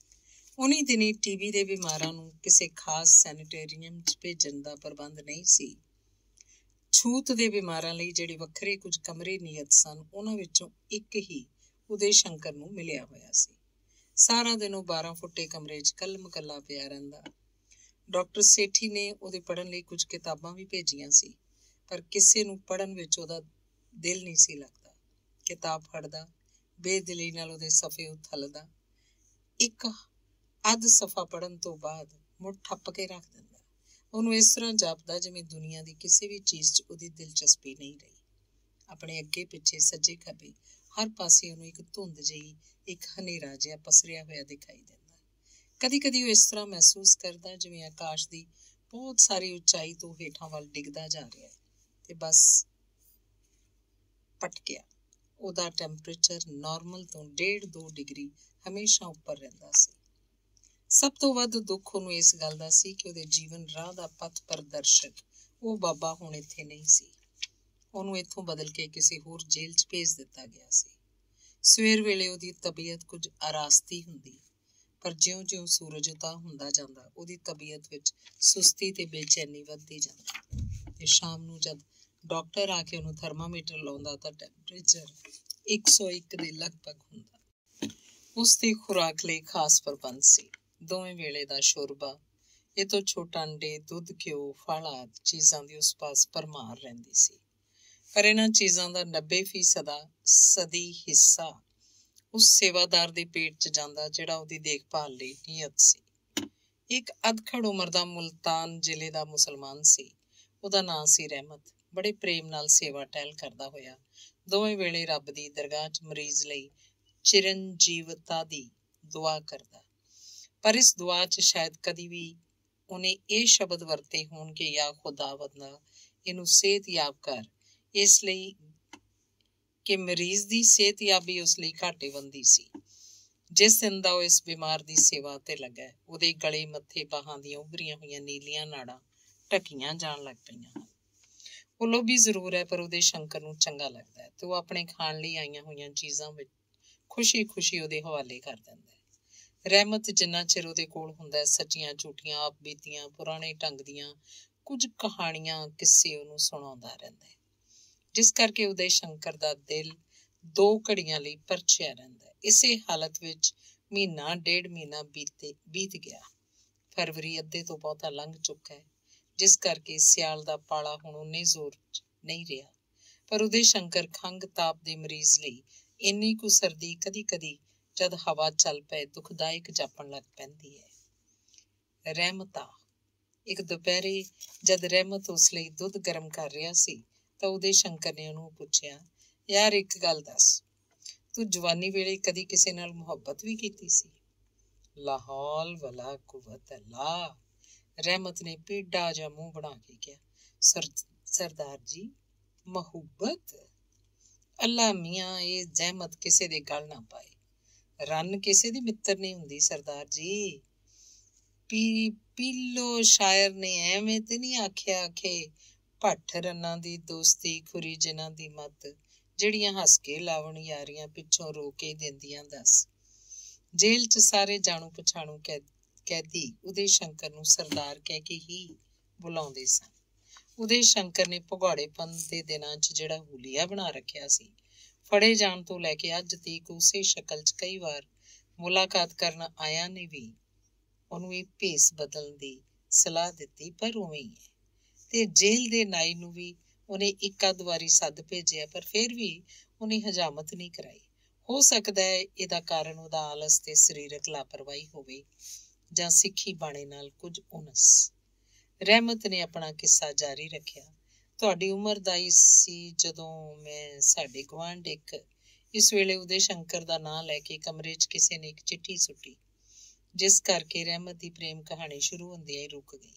ਉਨੀ ਦਿਨੀ TB ਦੇ ਬਿਮਾਰਾਂ ਨੂੰ ਕਿਸੇ ਖਾਸ ਸੈਨੇਟੇਰੀਅਮ 'ਚ ਭੇਜਣ ਦਾ ਪ੍ਰਬੰਧ ਨਹੀਂ ਸੀ। ਛੂਤ ਦੇ ਬਿਮਾਰਾਂ ਲਈ ਜਿਹੜੇ ਵੱਖਰੇ ਕੁਝ ਕਮਰੇ ਨਿਯਤ ਸਨ, ਉਹਨਾਂ ਵਿੱਚੋਂ ਇੱਕ ਹੀ ਉਦੈ ਸ਼ੰਕਰ ਨੂੰ ਮਿਲਿਆ ਹੋਇਆ ਸੀ। ਸਾਰਾ ਦਿਨ ਉਹ 12 ਫੁੱਟੇ ਕਮਰੇ 'ਚ ਕੱਲਾ ਪਿਆ ਰਹਿੰਦਾ। ਡਾਕਟਰ ਸੇਠੀ ਨੇ ਉਹਦੇ ਪੜ੍ਹਨ ਲਈ ਕੁਝ ਕਿਤਾਬਾਂ ਵੀ ਭੇਜੀਆਂ ਸੀ, ਪਰ ਕਿਸੇ ਨੂੰ ਪੜ੍ਹਨ ਵਿੱਚ ਉਹਦਾ ਦਿਲ ਨਹੀਂ ਸੀ ਲੱਗਦਾ। ਕਿਤਾਬ ਫੜਦਾ, ਬੇਦਿਲੀ ਨਾਲ ਉਹਦੇ ਸਫ਼ੇ ਉਥਲਦਾ, ਇੱਕ ਅੱਧ ਸਫ਼ਾ ਪੜ੍ਹਨ ਤੋਂ ਬਾਅਦ ਮੁੜ ਠੱਪ ਕੇ ਰੱਖ ਦਿੰਦਾ। ਉਹਨੂੰ ਇਸ ਤਰ੍ਹਾਂ ਜਾਪਦਾ ਜਿਵੇਂ ਦੁਨੀਆ ਦੀ ਕਿਸੇ ਵੀ ਚੀਜ਼ 'ਚ ਉਹਦੀ ਦਿਲਚਸਪੀ ਨਹੀਂ ਰਹੀ। ਆਪਣੇ ਅੱਗੇ ਪਿੱਛੇ ਸੱਜੇ ਖੱਬੇ ਹਰ ਪਾਸੇ ਉਹਨੂੰ ਇੱਕ ਧੁੰਦ ਜਿਹੀ, ਇੱਕ ਹਨੇਰਾ ਜਿਹਾ ਪਸਰਿਆ ਹੋਇਆ ਦਿਖਾਈ ਦਿੰਦਾ। ਕਦੀ ਉਹ ਇਸ ਤਰ੍ਹਾਂ ਮਹਿਸੂਸ ਕਰਦਾ ਜਿਵੇਂ ਆਕਾਸ਼ ਦੀ ਬਹੁਤ ਸਾਰੀ ਉਚਾਈ ਤੋਂ ਹੇਠਾਂ ਵੱਲ ਡਿੱਗਦਾ ਜਾ ਰਿਹਾ ਹੈ ਤੇ ਬਸ ਪਟਕਿਆ। ਉਹਦਾ ਟੈਂਪਰੇਚਰ ਨਾਰਮਲ ਤੋਂ 1.5-2 ਡਿਗਰੀ ਹਮੇਸ਼ਾ ਉੱਪਰ ਰਹਿੰਦਾ ਸੀ। ਸਭ ਤੋਂ ਵੱਧ ਦੁੱਖ ਉਹਨੂੰ ਇਸ ਗੱਲ ਦਾ ਸੀ ਕਿ ਉਹਦੇ ਜੀਵਨ ਰਾਹ ਦਾ ਪਥ ਪ੍ਰਦਰਸ਼ਕ ਉਹ ਬਾਬਾ ਹੁਣ ਇੱਥੇ ਨਹੀਂ ਸੀ। ਉਹਨੂੰ ਇੱਥੋਂ ਬਦਲ ਕੇ ਕਿਸੇ ਹੋਰ ਜੇਲ੍ਹ 'ਚ ਭੇਜ ਦਿੱਤਾ ਗਿਆ ਸੀ। ਸਵੇਰ ਵੇਲੇ ਉਹਦੀ ਤਬੀਅਤ ਕੁਝ ਆਰਾਸਤੀ ਹੁੰਦੀ, ਪਰ ਜਿਉਂ-ਜਿਉਂ ਸੂਰਜ ਉਤਾਂਹ ਹੁੰਦਾ ਜਾਂਦਾ, ਉਹਦੀ ਤਬੀਅਤ ਵਿੱਚ ਸੁਸਤੀ ਤੇ ਬੇਚੈਨੀ ਵੱਧਦੀ ਜਾਂਦੀ ਤੇ ਸ਼ਾਮ ਨੂੰ ਜਦ ਡਾਕਟਰ ਆ ਕੇ ਉਹਨੂੰ ਥਰਮਾਮੀਟਰ ਲਾਉਂਦਾ ਤਾਂ ਟੈਂਪਰੇਚਰ 101 ਦੇ ਲਗਭਗ ਹੁੰਦਾ। ਉਸ ਦੀ ਖੁਰਾਕ ਲਈ ਖਾਸ ਪ੍ਰਬੰਧ ਸੀ। ਦੋਵੇਂ ਵੇਲੇ ਦਾ ਸ਼ੋਰਬਾ, ਇਹ ਤੋਂ ਛੋਟਾ ਅੰਡੇ, ਦੁੱਧ, ਘਿਓ, ਫਲ ਆਦਿ ਚੀਜ਼ਾਂ ਦੀ ਉਸ ਪਾਸ ਭਰਮਾਰ ਰਹਿੰਦੀ ਸੀ। ਪਰ ਇਹਨਾਂ ਚੀਜ਼ਾਂ ਦਾ 90% ਹਿੱਸਾ ਉਸ ਸੇਵਾਦਾਰ ਦੇ ਪੇਟ 'ਚ ਜਾਂਦਾ ਜਿਹੜਾ ਉਹਦੀ ਦੇਖਭਾਲ ਲਈ ਨਿਯਤ ਸੀ। ਇੱਕ ਅਧਖੜ ਉਮਰ ਦਾ ਮੁਲਤਾਨ ਜ਼ਿਲ੍ਹੇ ਦਾ ਮੁਸਲਮਾਨ ਸੀ। ਉਹਦਾ ਨਾਂ ਸੀ ਰਹਿਮਤ। ਬੜੇ ਪ੍ਰੇਮ ਨਾਲ ਸੇਵਾ ਟਹਿਲ ਕਰਦਾ ਹੋਇਆ ਦੋਵੇਂ ਵੇਲੇ ਰੱਬ ਦੀ ਦਰਗਾਹ 'ਚ ਮਰੀਜ਼ ਲਈ ਚਿਰੰਜੀਵਤਾ ਦੀ ਦੁਆ ਕਰਦਾ। ਪਰ ਇਸ ਦੁਆ 'ਚ ਸ਼ਾਇਦ ਕਦੀ ਵੀ ਉਹਨੇ ਇਹ ਸ਼ਬਦ ਵਰਤੇ ਹੋਣ ਕਿ ਯਾ ਖੁਦਾਵੰਦਾ ਇਹਨੂੰ ਸਿਹਤਯਾਬ ਕਰ, ਇਸ ਲਈ ਕਿ ਮਰੀਜ਼ ਦੀ ਸਿਹਤਯਾਬੀ ਉਸ ਲਈ ਘਾਟੇਵੰਦੀ ਸੀ। ਜਿਸ ਦਿਨ ਦਾ ਉਹ ਇਸ ਬਿਮਾਰ ਦੀ ਸੇਵਾ ਤੇ ਲੱਗਾ, ਉਹਦੇ ਗਲੇ, ਮੱਥੇ, ਬਾਹਾਂ ਦੀਆਂ ਉਭਰੀਆਂ ਹੋਈਆਂ ਨੀਲੀਆਂ ਨਾੜਾਂ ਢਕੀਆਂ ਜਾਣ ਲੱਗ ਪਈਆਂ ਹਨ। ਉਹ ਲੋਭੀ ਜ਼ਰੂਰ ਹੈ, ਪਰ ਉਹਦੇ ਸ਼ੰਕਰ ਨੂੰ ਚੰਗਾ ਲੱਗਦਾ ਹੈ ਤੇ ਉਹ ਆਪਣੇ ਖਾਣ ਲਈ ਆਈਆਂ ਹੋਈਆਂ ਚੀਜ਼ਾਂ ਵਿੱਚ ਖੁਸ਼ੀ ਉਹਦੇ ਹਵਾਲੇ ਕਰ ਦਿੰਦਾ ਹੈ। ਰਹਿਮਤ ਜਿੰਨਾ ਚਿਰ ਉਹਦੇ ਕੋਲ ਹੁੰਦਾ, ਸੱਚੀਆਂ ਝੂਠੀਆਂ ਆਪ ਬੀਤੀਆਂ ਪੁਰਾਣੇ ਢੰਗ ਦੀਆਂ ਕੁਝ ਕਹਾਣੀਆਂ, ਕਿੱਸੇ ਉਹਨੂੰ ਸੁਣਾਉਂਦਾ ਰਹਿੰਦਾ ਹੈ। ਜਿਸ ਕਰਕੇ ਉਦੈ ਸ਼ੰਕਰ ਦਾ ਦਿਲ 2 ਘੜੀਆਂ ਲਈ ਪਰਚਿਆ ਰਹਿੰਦਾ ਹੈ। ਇਸੇ ਹਾਲਤ ਵਿੱਚ ਡੇਢ ਮਹੀਨਾ ਬੀਤ ਗਿਆ। ਫਰਵਰੀ ਅੱਧੇ ਤੋਂ ਬਹੁਤਾ ਲੰਘ ਚੁੱਕਾ ਹੈ, ਜਿਸ ਕਰਕੇ ਸਿਆਲ ਦਾ ਪਾਲਾ ਹੁਣ ਉਨੇ ਜ਼ੋਰ ਨਹੀਂ ਰਿਹਾ। ਪਰ ਉਦੈ ਸ਼ੰਕਰ ਖੰਘ ਤਾਪ ਦੇ ਮਰੀਜ਼ ਲਈ ਇੰਨੀ ਕੁ ਸਰਦੀ ਕਦੀ ਜਦ ਹਵਾ ਚੱਲ ਪਏ ਦੁਖਦਾਇਕ ਜਾਪਣ ਲੱਗ ਪੈਂਦੀ ਹੈ। ਰਹਿਮਤਾ। ਇੱਕ ਦੁਪਹਿਰੇ ਜਦ ਰਹਿਮਤ ਉਸ ਲਈ ਦੁੱਧ ਗਰਮ ਕਰ ਰਿਹਾ ਸੀ ਤਾਂ ਉਦੈ ਸ਼ੰਕਰ ਨੇ ਉਹਨੂੰ ਪੁੱਛਿਆ, ਯਾਰ ਇੱਕ ਗੱਲ ਦੱਸ, ਤੂੰ ਜਵਾਨੀ ਵੇਲੇ ਕਦੀ ਕਿਸੇ ਨਾਲ ਮੁਹੱਬਤ ਵੀ ਕੀਤੀ ਸੀ? ਲਾ ਹੌਲ ਵਲਾ ਕੁਵਤ ਅੱਲਾ। ਰਹਿਮਤ ਨੇ ਪੇਡਾ ਜਿਹਾ ਮੂੰਹ ਬਣਾ ਕੇ ਕਿਹਾ, ਸਰਦਾਰ ਜੀ, ਮੁਹੱਬਤ? ਅੱਲਾ ਮੀਆਂ, ਇਹ ਜ਼ਹਿਮਤ ਕਿਸੇ ਦੇ ਗਲ ਨਾ ਪਾਏ। ਰੰਨ ਕਿਸੇ ਦੀ ਮਿੱਤਰ ਨਹੀਂ ਹੁੰਦੀ ਸਰਦਾਰ ਜੀ। ਪੀਲੋ ਸ਼ਾਇਰ ਨੇ ਐਵੇਂ ਤੇ ਨਹੀਂ ਆਖਿਆ ਕਿ ਭੱਠ ਰੰਨਾਂ ਦੀ ਦੋਸਤੀ ਖੁਰੀ ਜਿਨ੍ਹਾਂ ਦੀ ਮੱਤ, ਜਿਹੜੀਆਂ ਹੱਸ ਕੇ ਲਾਵਣ ਯਾਰੀਆਂ ਪਿੱਛੋਂ ਰੋ ਕੇ ਦਿੰਦੀਆਂ ਦੱਸ। ਜੇਲ੍ਹ 'ਚ ਸਾਰੇ ਜਾਣੂ ਪਛਾਣੂ ਕੈਦੀ ਉਦੈ ਸ਼ੰਕਰ ਨੂੰ ਸਰਦਾਰ ਕਹਿ ਕੇ ਹੀ ਬੁਲਾਉਂਦੇ ਸਨ। ਉਦੈ ਸ਼ੰਕਰ ਨੇ ਭਗੌੜੇਪਨ ਦੇ ਦਿਨਾਂ 'ਚ ਜਿਹੜਾ ਹੁਲੀਆ ਬਣਾ ਰੱਖਿਆ ਸੀ, ਫੜੇ ਜਾਣ ਤੋਂ ਲੈ ਕੇ ਅੱਜ ਤੀਕ ਉਸੇ ਸ਼ਕਲ 'ਚ ਕਈ ਵਾਰ ਮੁਲਾਕਾਤ ਕਰਨ ਆਇਆ ਨੇ ਵੀ ਉਹਨੂੰ ਇਹ ਭੇਸ ਬਦਲਣ ਦੀ ਸਲਾਹ ਦਿੱਤੀ, ਪਰ ਉਵੇਂ ਹੀ ਹੈ। ਤੇ ਜੇਲ੍ਹ ਦੇ ਨਾਈ ਨੂੰ ਵੀ ਉਹਨੇ ਇੱਕ ਅੱਧ ਵਾਰੀ ਸੱਦ ਭੇਜਿਆ, ਪਰ ਫਿਰ ਵੀ ਉਹਨੇ ਹਜਾਮਤ ਨਹੀਂ ਕਰਾਈ। ਹੋ ਸਕਦਾ ਹੈ ਇਹਦਾ ਕਾਰਨ ਉਹਦਾ ਆਲਸ ਤੇ ਸਰੀਰਕ ਲਾਪਰਵਾਹੀ ਹੋਵੇ, ਜਾਂ ਸਿੱਖੀ ਬਾਣੇ ਨਾਲ ਕੁਝ ਉਨਸ। ਰਹਿਮਤ ਨੇ ਆਪਣਾ ਕਿੱਸਾ ਜਾਰੀ ਰੱਖਿਆ। ਤੁਹਾਡੀ ਉਮਰ ਦਾ ਹੀ ਸੀ ਜਦੋਂ ਮੈਂ ਸਾਡੇ ਗੁਆਂਢ ਇਸ ਵੇਲੇ ਉਦੈ ਸ਼ੰਕਰ ਦਾ ਨਾਂ ਲੈ ਕੇ ਕਮਰੇ 'ਚ ਕਿਸੇ ਨੇ ਇੱਕ ਚਿੱਠੀ ਸੁੱਟੀ, ਜਿਸ ਕਰਕੇ ਰਹਿਮਤ ਦੀ ਪ੍ਰੇਮ ਕਹਾਣੀ ਸ਼ੁਰੂ ਹੁੰਦਿਆਂ ਹੀ ਰੁਕ ਗਈ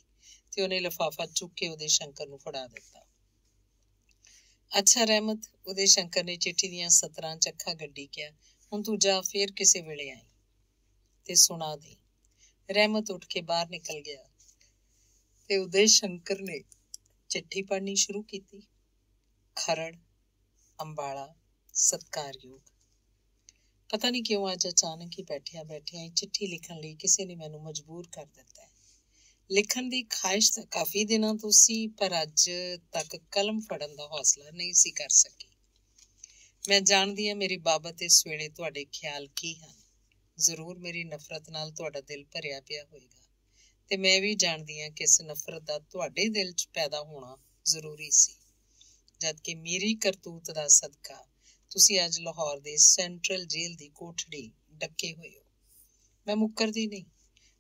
ਤੇ ਉਹਨੇ ਲਿਫਾਫਾ ਚੁੱਕ ਕੇ ਉਦੈ ਸ਼ੰਕਰ ਨੂੰ ਫੜਾ ਦਿੱਤਾ। ਅੱਛਾ ਰਹਿਮਤ, ਉਦੈ ਸ਼ੰਕਰ ਨੇ ਚਿੱਠੀ ਦੀਆਂ ਸਤਰਾਂ 'ਚ ਅੱਖਾਂ ਗੱਡੀ ਕਿਹਾ, ਹੁਣ ਤੂੰ ਜਾ, ਫੇਰ ਕਿਸੇ ਵੇਲੇ ਆਈ ਤੇ ਸੁਣਾ ਦੇ। ਰਹਿਮਤ ਉੱਠ ਕੇ ਬਾਹਰ ਨਿਕਲ ਗਿਆ ਤੇ ਉਦੈ ਸ਼ੰਕਰ ਨੇ ਚਿੱਠੀ ਪੜ੍ਹਨੀ ਸ਼ੁਰੂ ਕੀਤੀ। ਖਰੜ, ਅੰਬਾਲਾ, ਸਤਿਕਾਰਯੋਗ। ਪਤਾ ਨਹੀਂ ਕਿਉਂ ਅੱਜ ਅਚਾਨਕ ਹੀ ਬੈਠਿਆਂ ਚਿੱਠੀ ਲਿਖਣ ਲਈ ਕਿਸੇ ਨੇ ਮੈਨੂੰ ਮਜਬੂਰ ਕਰ ਦਿੱਤਾ ਹੈ। ਲਿਖਣ ਦੀ ਖਾਹਿਸ਼ ਤਾਂ ਕਾਫੀ ਦਿਨਾਂ ਤੋਂ ਸੀ, ਪਰ ਅੱਜ ਤੱਕ ਕਲਮ ਫੜਨ ਦਾ ਹੌਸਲਾ ਨਹੀਂ ਸੀ ਕਰ ਸਕੀ। ਮੈਂ ਜਾਣਦੀ ਹਾਂ ਮੇਰੀ ਬਾਬਤ ਇਸ ਵੇਲੇ ਤੁਹਾਡੇ ਖਿਆਲ ਕੀ ਹਨ। ਜ਼ਰੂਰ ਮੇਰੀ ਨਫ਼ਰਤ ਨਾਲ ਤੁਹਾਡਾ ਦਿਲ ਭਰਿਆ ਪਿਆ ਹੋਏਗਾ, ਤੇ ਮੈਂ ਵੀ ਜਾਣਦੀ ਹਾਂ ਕਿ ਇਸ ਨਫ਼ਰਤ ਦਾ ਤੁਹਾਡੇ ਦਿਲ 'ਚ ਪੈਦਾ ਹੋਣਾ ਜ਼ਰੂਰੀ ਸੀ, ਜਦਕਿ ਮੇਰੀ ਕਰਤੂਤ ਦਾ ਸਦਕਾ ਤੁਸੀਂ ਅੱਜ ਲਾਹੌਰ ਦੇ ਸੈਂਟਰਲ ਜੇਲ੍ਹ ਦੀ ਕੋਠੜੀ ਡੱਕੇ ਹੋਏ ਹੋ। ਮੈਂ ਮੁੱਕਰਦੀ ਨਹੀਂ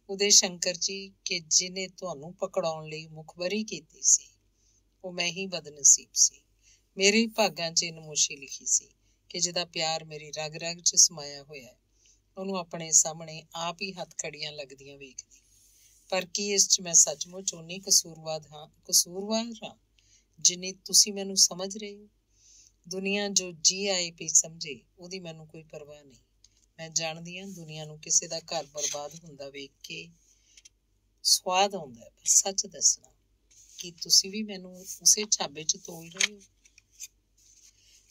ਉਦੈ ਸ਼ੰਕਰ ਜੀ, ਕਿ ਜਿਹਨੇ ਤੁਹਾਨੂੰ ਪਕੜਾਉਣ ਲਈ ਮੁਖਬਰੀ ਕੀਤੀ ਸੀ ਉਹ ਮੈਂ ਹੀ ਬਦਨਸੀਬ ਸੀ। ਮੇਰੇ ਭਾਗਾਂ 'ਚ ਨਮੋਸ਼ੀ ਲਿਖੀ ਸੀ ਕਿ ਜਿਹਦਾ ਪਿਆਰ ਮੇਰੀ ਰਗ ਰਗ 'ਚ ਸਮਾਇਆ ਹੋਇਆ ਹੈ, ਉਹਨੂੰ ਆਪਣੇ ਸਾਹਮਣੇ ਆਪ ਹੀ ਹੱਥਕੜੀਆਂ ਲੱਗਦੀਆਂ ਵੇਖਦੀ। ਪਰ ਕੀ ਇਸ 'ਚ ਮੈਂ ਸੱਚਮੁੱਚ ਓਨੀ ਕਸੂਰਵਾਰ ਹਾਂ ਜਿੰਨੀ ਤੁਸੀਂ ਮੈਨੂੰ ਸਮਝ ਰਹੇ ਹੋ? ਦੁਨੀਆ ਜੋ ਜੀ ਆਏ ਪਈ ਸਮਝੇ, ਉਹਦੀ ਮੈਨੂੰ ਕੋਈ ਪਰਵਾਹ ਨਹੀਂ। ਮੈਂ ਜਾਣਦੀ ਹਾਂ ਦੁਨੀਆ ਨੂੰ ਕਿਸੇ ਦਾ ਘਰ ਬਰਬਾਦ ਹੁੰਦਾ ਵੇਖ ਕੇ ਸਵਾਦ ਆਉਂਦਾ ਹੈ, ਪਰ ਸੱਚ ਦੱਸਣਾ, ਕੀ ਤੁਸੀਂ ਵੀ ਮੈਨੂੰ ਉਸੇ ਛਾਬੇ 'ਚ ਤੋਲ ਰਹੇ ਹੋ?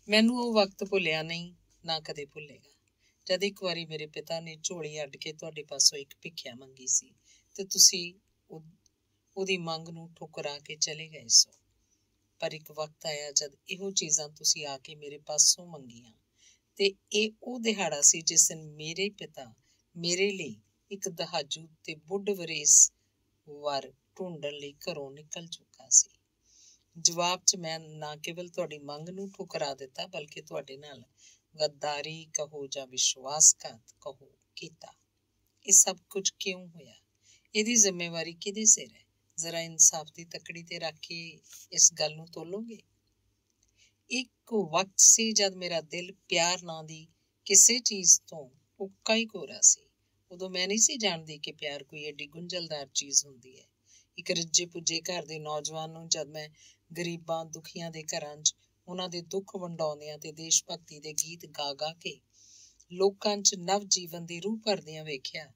ਮੈਨੂੰ ਉਹ ਵਕਤ ਭੁੱਲਿਆ ਨਹੀਂ, ਨਾ ਕਦੇ ਭੁੱਲੇਗਾ, ਜਦ ਇੱਕ ਵਾਰੀ ਮੇਰੇ ਪਿਤਾ ਨੇ ਝੋਲੀ ਅੱਡ ਕੇ ਤੁਹਾਡੇ ਪਾਸੋਂ ਇੱਕ ਭਿੱਖਿਆ ਮੰਗੀ ਸੀ ਤੇ ਤੁਸੀਂ ਉਹਦੀ ਮੰਗ ਨੂੰ ਠੁਕਰਾ ਕੇ ਚਲੇ ਗਏ ਸੋ। ਪਰ ਇੱਕ ਵਕਤ ਆਇਆ ਜਦ ਇਹੋ ਚੀਜ਼ਾਂ ਤੁਸੀਂ ਆ ਕੇ ਮੇਰੇ ਪਾਸੋਂ ਮੰਗੀਆਂ, ਤੇ ਇਹ ਉਹ ਦਿਹਾੜਾ ਸੀ ਜਿਸ ਦਿਨ ਮੇਰੇ ਪਿਤਾ ਮੇਰੇ ਲਈ ਇੱਕ ਦਹਾਜੂ ਤੇ ਬੁੱਢ ਵਰੇਸ ਵਰ ਢੂੰਡਣ ਲਈ ਘਰੋਂ ਨਿਕਲ ਚੁੱਕਾ ਸੀ। ਜਵਾਬ 'ਚ ਮੈਂ ਨਾ ਕੇਵਲ ਤੁਹਾਡੀ ਮੰਗ ਨੂੰ ਠੁਕਰਾ ਦਿੱਤਾ, ਬਲਕਿ ਤੁਹਾਡੇ ਨਾਲ ਗੱਦਾਰੀ ਕਹੋ ਜਾਂ ਵਿਸ਼ਵਾਸਘਾਤ ਕਹੋ ਕੀਤਾ। ਇਹ ਸਭ ਕੁਝ ਕਿਉਂ ਹੋਇਆ? ਇਹਦੀ ਜ਼ਿੰਮੇਵਾਰੀ ਕਿਹਦੇ ਸਿਰ ਹੈ? ਜ਼ਰਾ ਇਨਸਾਫ ਦੀ ਤੱਕੜੀ ਤੇ ਰੱਖ ਕੇ ਇਸ ਗੱਲ ਨੂੰ ਤੋਲੋਗੇ? ਇੱਕ ਵਕਤ ਸੀ ਜਦ ਮੇਰਾ ਦਿਲ ਪਿਆਰ ਨਾਂ ਦੀ ਕਿਸੇ ਚੀਜ਼ ਤੋਂ ਉੱਕਾ ਹੀ ਕੋਰਾ ਸੀ। ਉਦੋਂ ਮੈਂ ਨਹੀਂ ਸੀ ਜਾਣਦੀ ਕਿ ਪਿਆਰ ਕੋਈ ਏਡੀ ਗੁੰਝਲਦਾਰ ਚੀਜ਼ ਹੁੰਦੀ ਹੈ। ਇੱਕ ਰੱਜੇ ਪੁੱਜੇ ਘਰ ਦੇ ਨੌਜਵਾਨ ਨੂੰ ਜਦ ਮੈਂ ਗਰੀਬਾਂ ਦੁਖੀਆਂ ਦੇ ਘਰਾਂ 'ਚ ਉਹਨਾਂ ਦੇ ਦੁੱਖ ਵੰਡਾਉਂਦਿਆਂ ਤੇ ਦੇਸ਼ ਭਗਤੀ ਦੇ ਗੀਤ ਗਾ ਕੇ ਲੋਕਾਂ 'ਚ ਨਵ ਜੀਵਨ ਦੀ ਰੂਹ ਭਰਦਿਆਂ ਵੇਖਿਆ,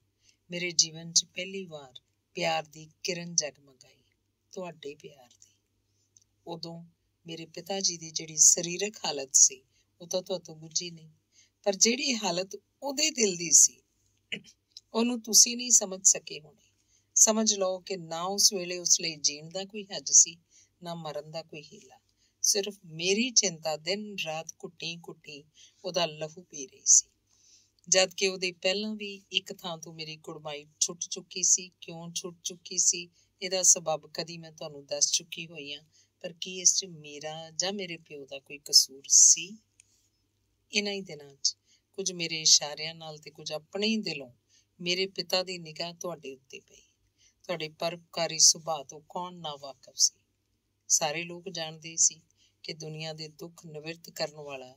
ਮੇਰੇ ਜੀਵਨ 'ਚ ਪਹਿਲੀ ਵਾਰ ਪਿਆਰ ਦੀ ਕਿਰਨ ਜਗਮਗਾਈ, ਤੁਹਾਡੇ ਪਿਆਰ ਦੀ। ਉਦੋਂ ਮੇਰੇ ਪਿਤਾ ਜੀ ਦੀ ਜਿਹੜੀ ਸਰੀਰਕ ਹਾਲਤ ਸੀ ਉਹ ਤਾਂ ਤੁਹਾਨੂੰ ਬੁੱਝੀ ਨਹੀਂ, ਪਰ ਜਿਹੜੀ ਹਾਲਤ ਉਹਦੇ ਦਿਲ ਦੀ ਸੀ ਉਹਨੂੰ ਤੁਸੀਂ ਨਹੀਂ ਸਮਝ ਸਕੇ ਹੋਣੇ। ਸਮਝ ਲਓ ਕਿ ਨਾ ਉਸ ਵੇਲੇ ਉਸ ਲਈ ਜੀਣ ਦਾ ਕੋਈ ਹੱਜ ਸੀ, ਨਾ ਮਰਨ ਦਾ ਕੋਈ ਹੀਲਾ। ਸਿਰਫ ਮੇਰੀ ਚਿੰਤਾ ਦਿਨ ਰਾਤ ਘੁੱਟੀ ਘੁੱਟੀ ਉਹਦਾ ਲਹੂ ਪੀ ਰਹੀ ਸੀ। ਜਦ ਕਿ ਉਹਦੇ ਪਹਿਲਾਂ ਵੀ ਇੱਕ ਥਾਂ ਤੋਂ ਮੇਰੀ ਕੁੜਮਾਈ ਛੁੱਟ ਚੁੱਕੀ ਸੀ। ਕਿਉਂ ਛੁੱਟ ਚੁੱਕੀ ਸੀ ਇਹਦਾ ਸਬਬ ਕਦੀ ਮੈਂ ਤੁਹਾਨੂੰ ਦੱਸ ਚੁੱਕੀ ਹੋਈ ਹਾਂ, ਪਰ ਕੀ ਇਸ 'ਚ ਮੇਰਾ ਜਾਂ ਮੇਰੇ ਪਿਓ ਦਾ ਕੋਈ ਕਸੂਰ ਸੀ? ਇਹਨਾਂ ਹੀ ਦਿਨਾਂ 'ਚ ਕੁਝ ਮੇਰੇ ਇਸ਼ਾਰਿਆਂ ਨਾਲ ਤੇ ਕੁਝ ਆਪਣੇ ਹੀ ਦਿਲੋਂ ਮੇਰੇ ਪਿਤਾ ਦੀ ਨਿਗਾਹ ਤੁਹਾਡੇ ਉੱਤੇ ਪਈ। ਤੁਹਾਡੇ ਪਰਉਪਕਾਰੀ ਸੁਭਾਅ ਤੋਂ ਕੌਣ ਨਾ ਵਾਕਫ ਸੀ? ਸਾਰੇ ਲੋਕ ਜਾਣਦੇ ਸੀ ਕਿ ਦੁਨੀਆ ਦੇ ਦੁੱਖ ਨਿਵਰਤ ਕਰਨ ਵਾਲਾ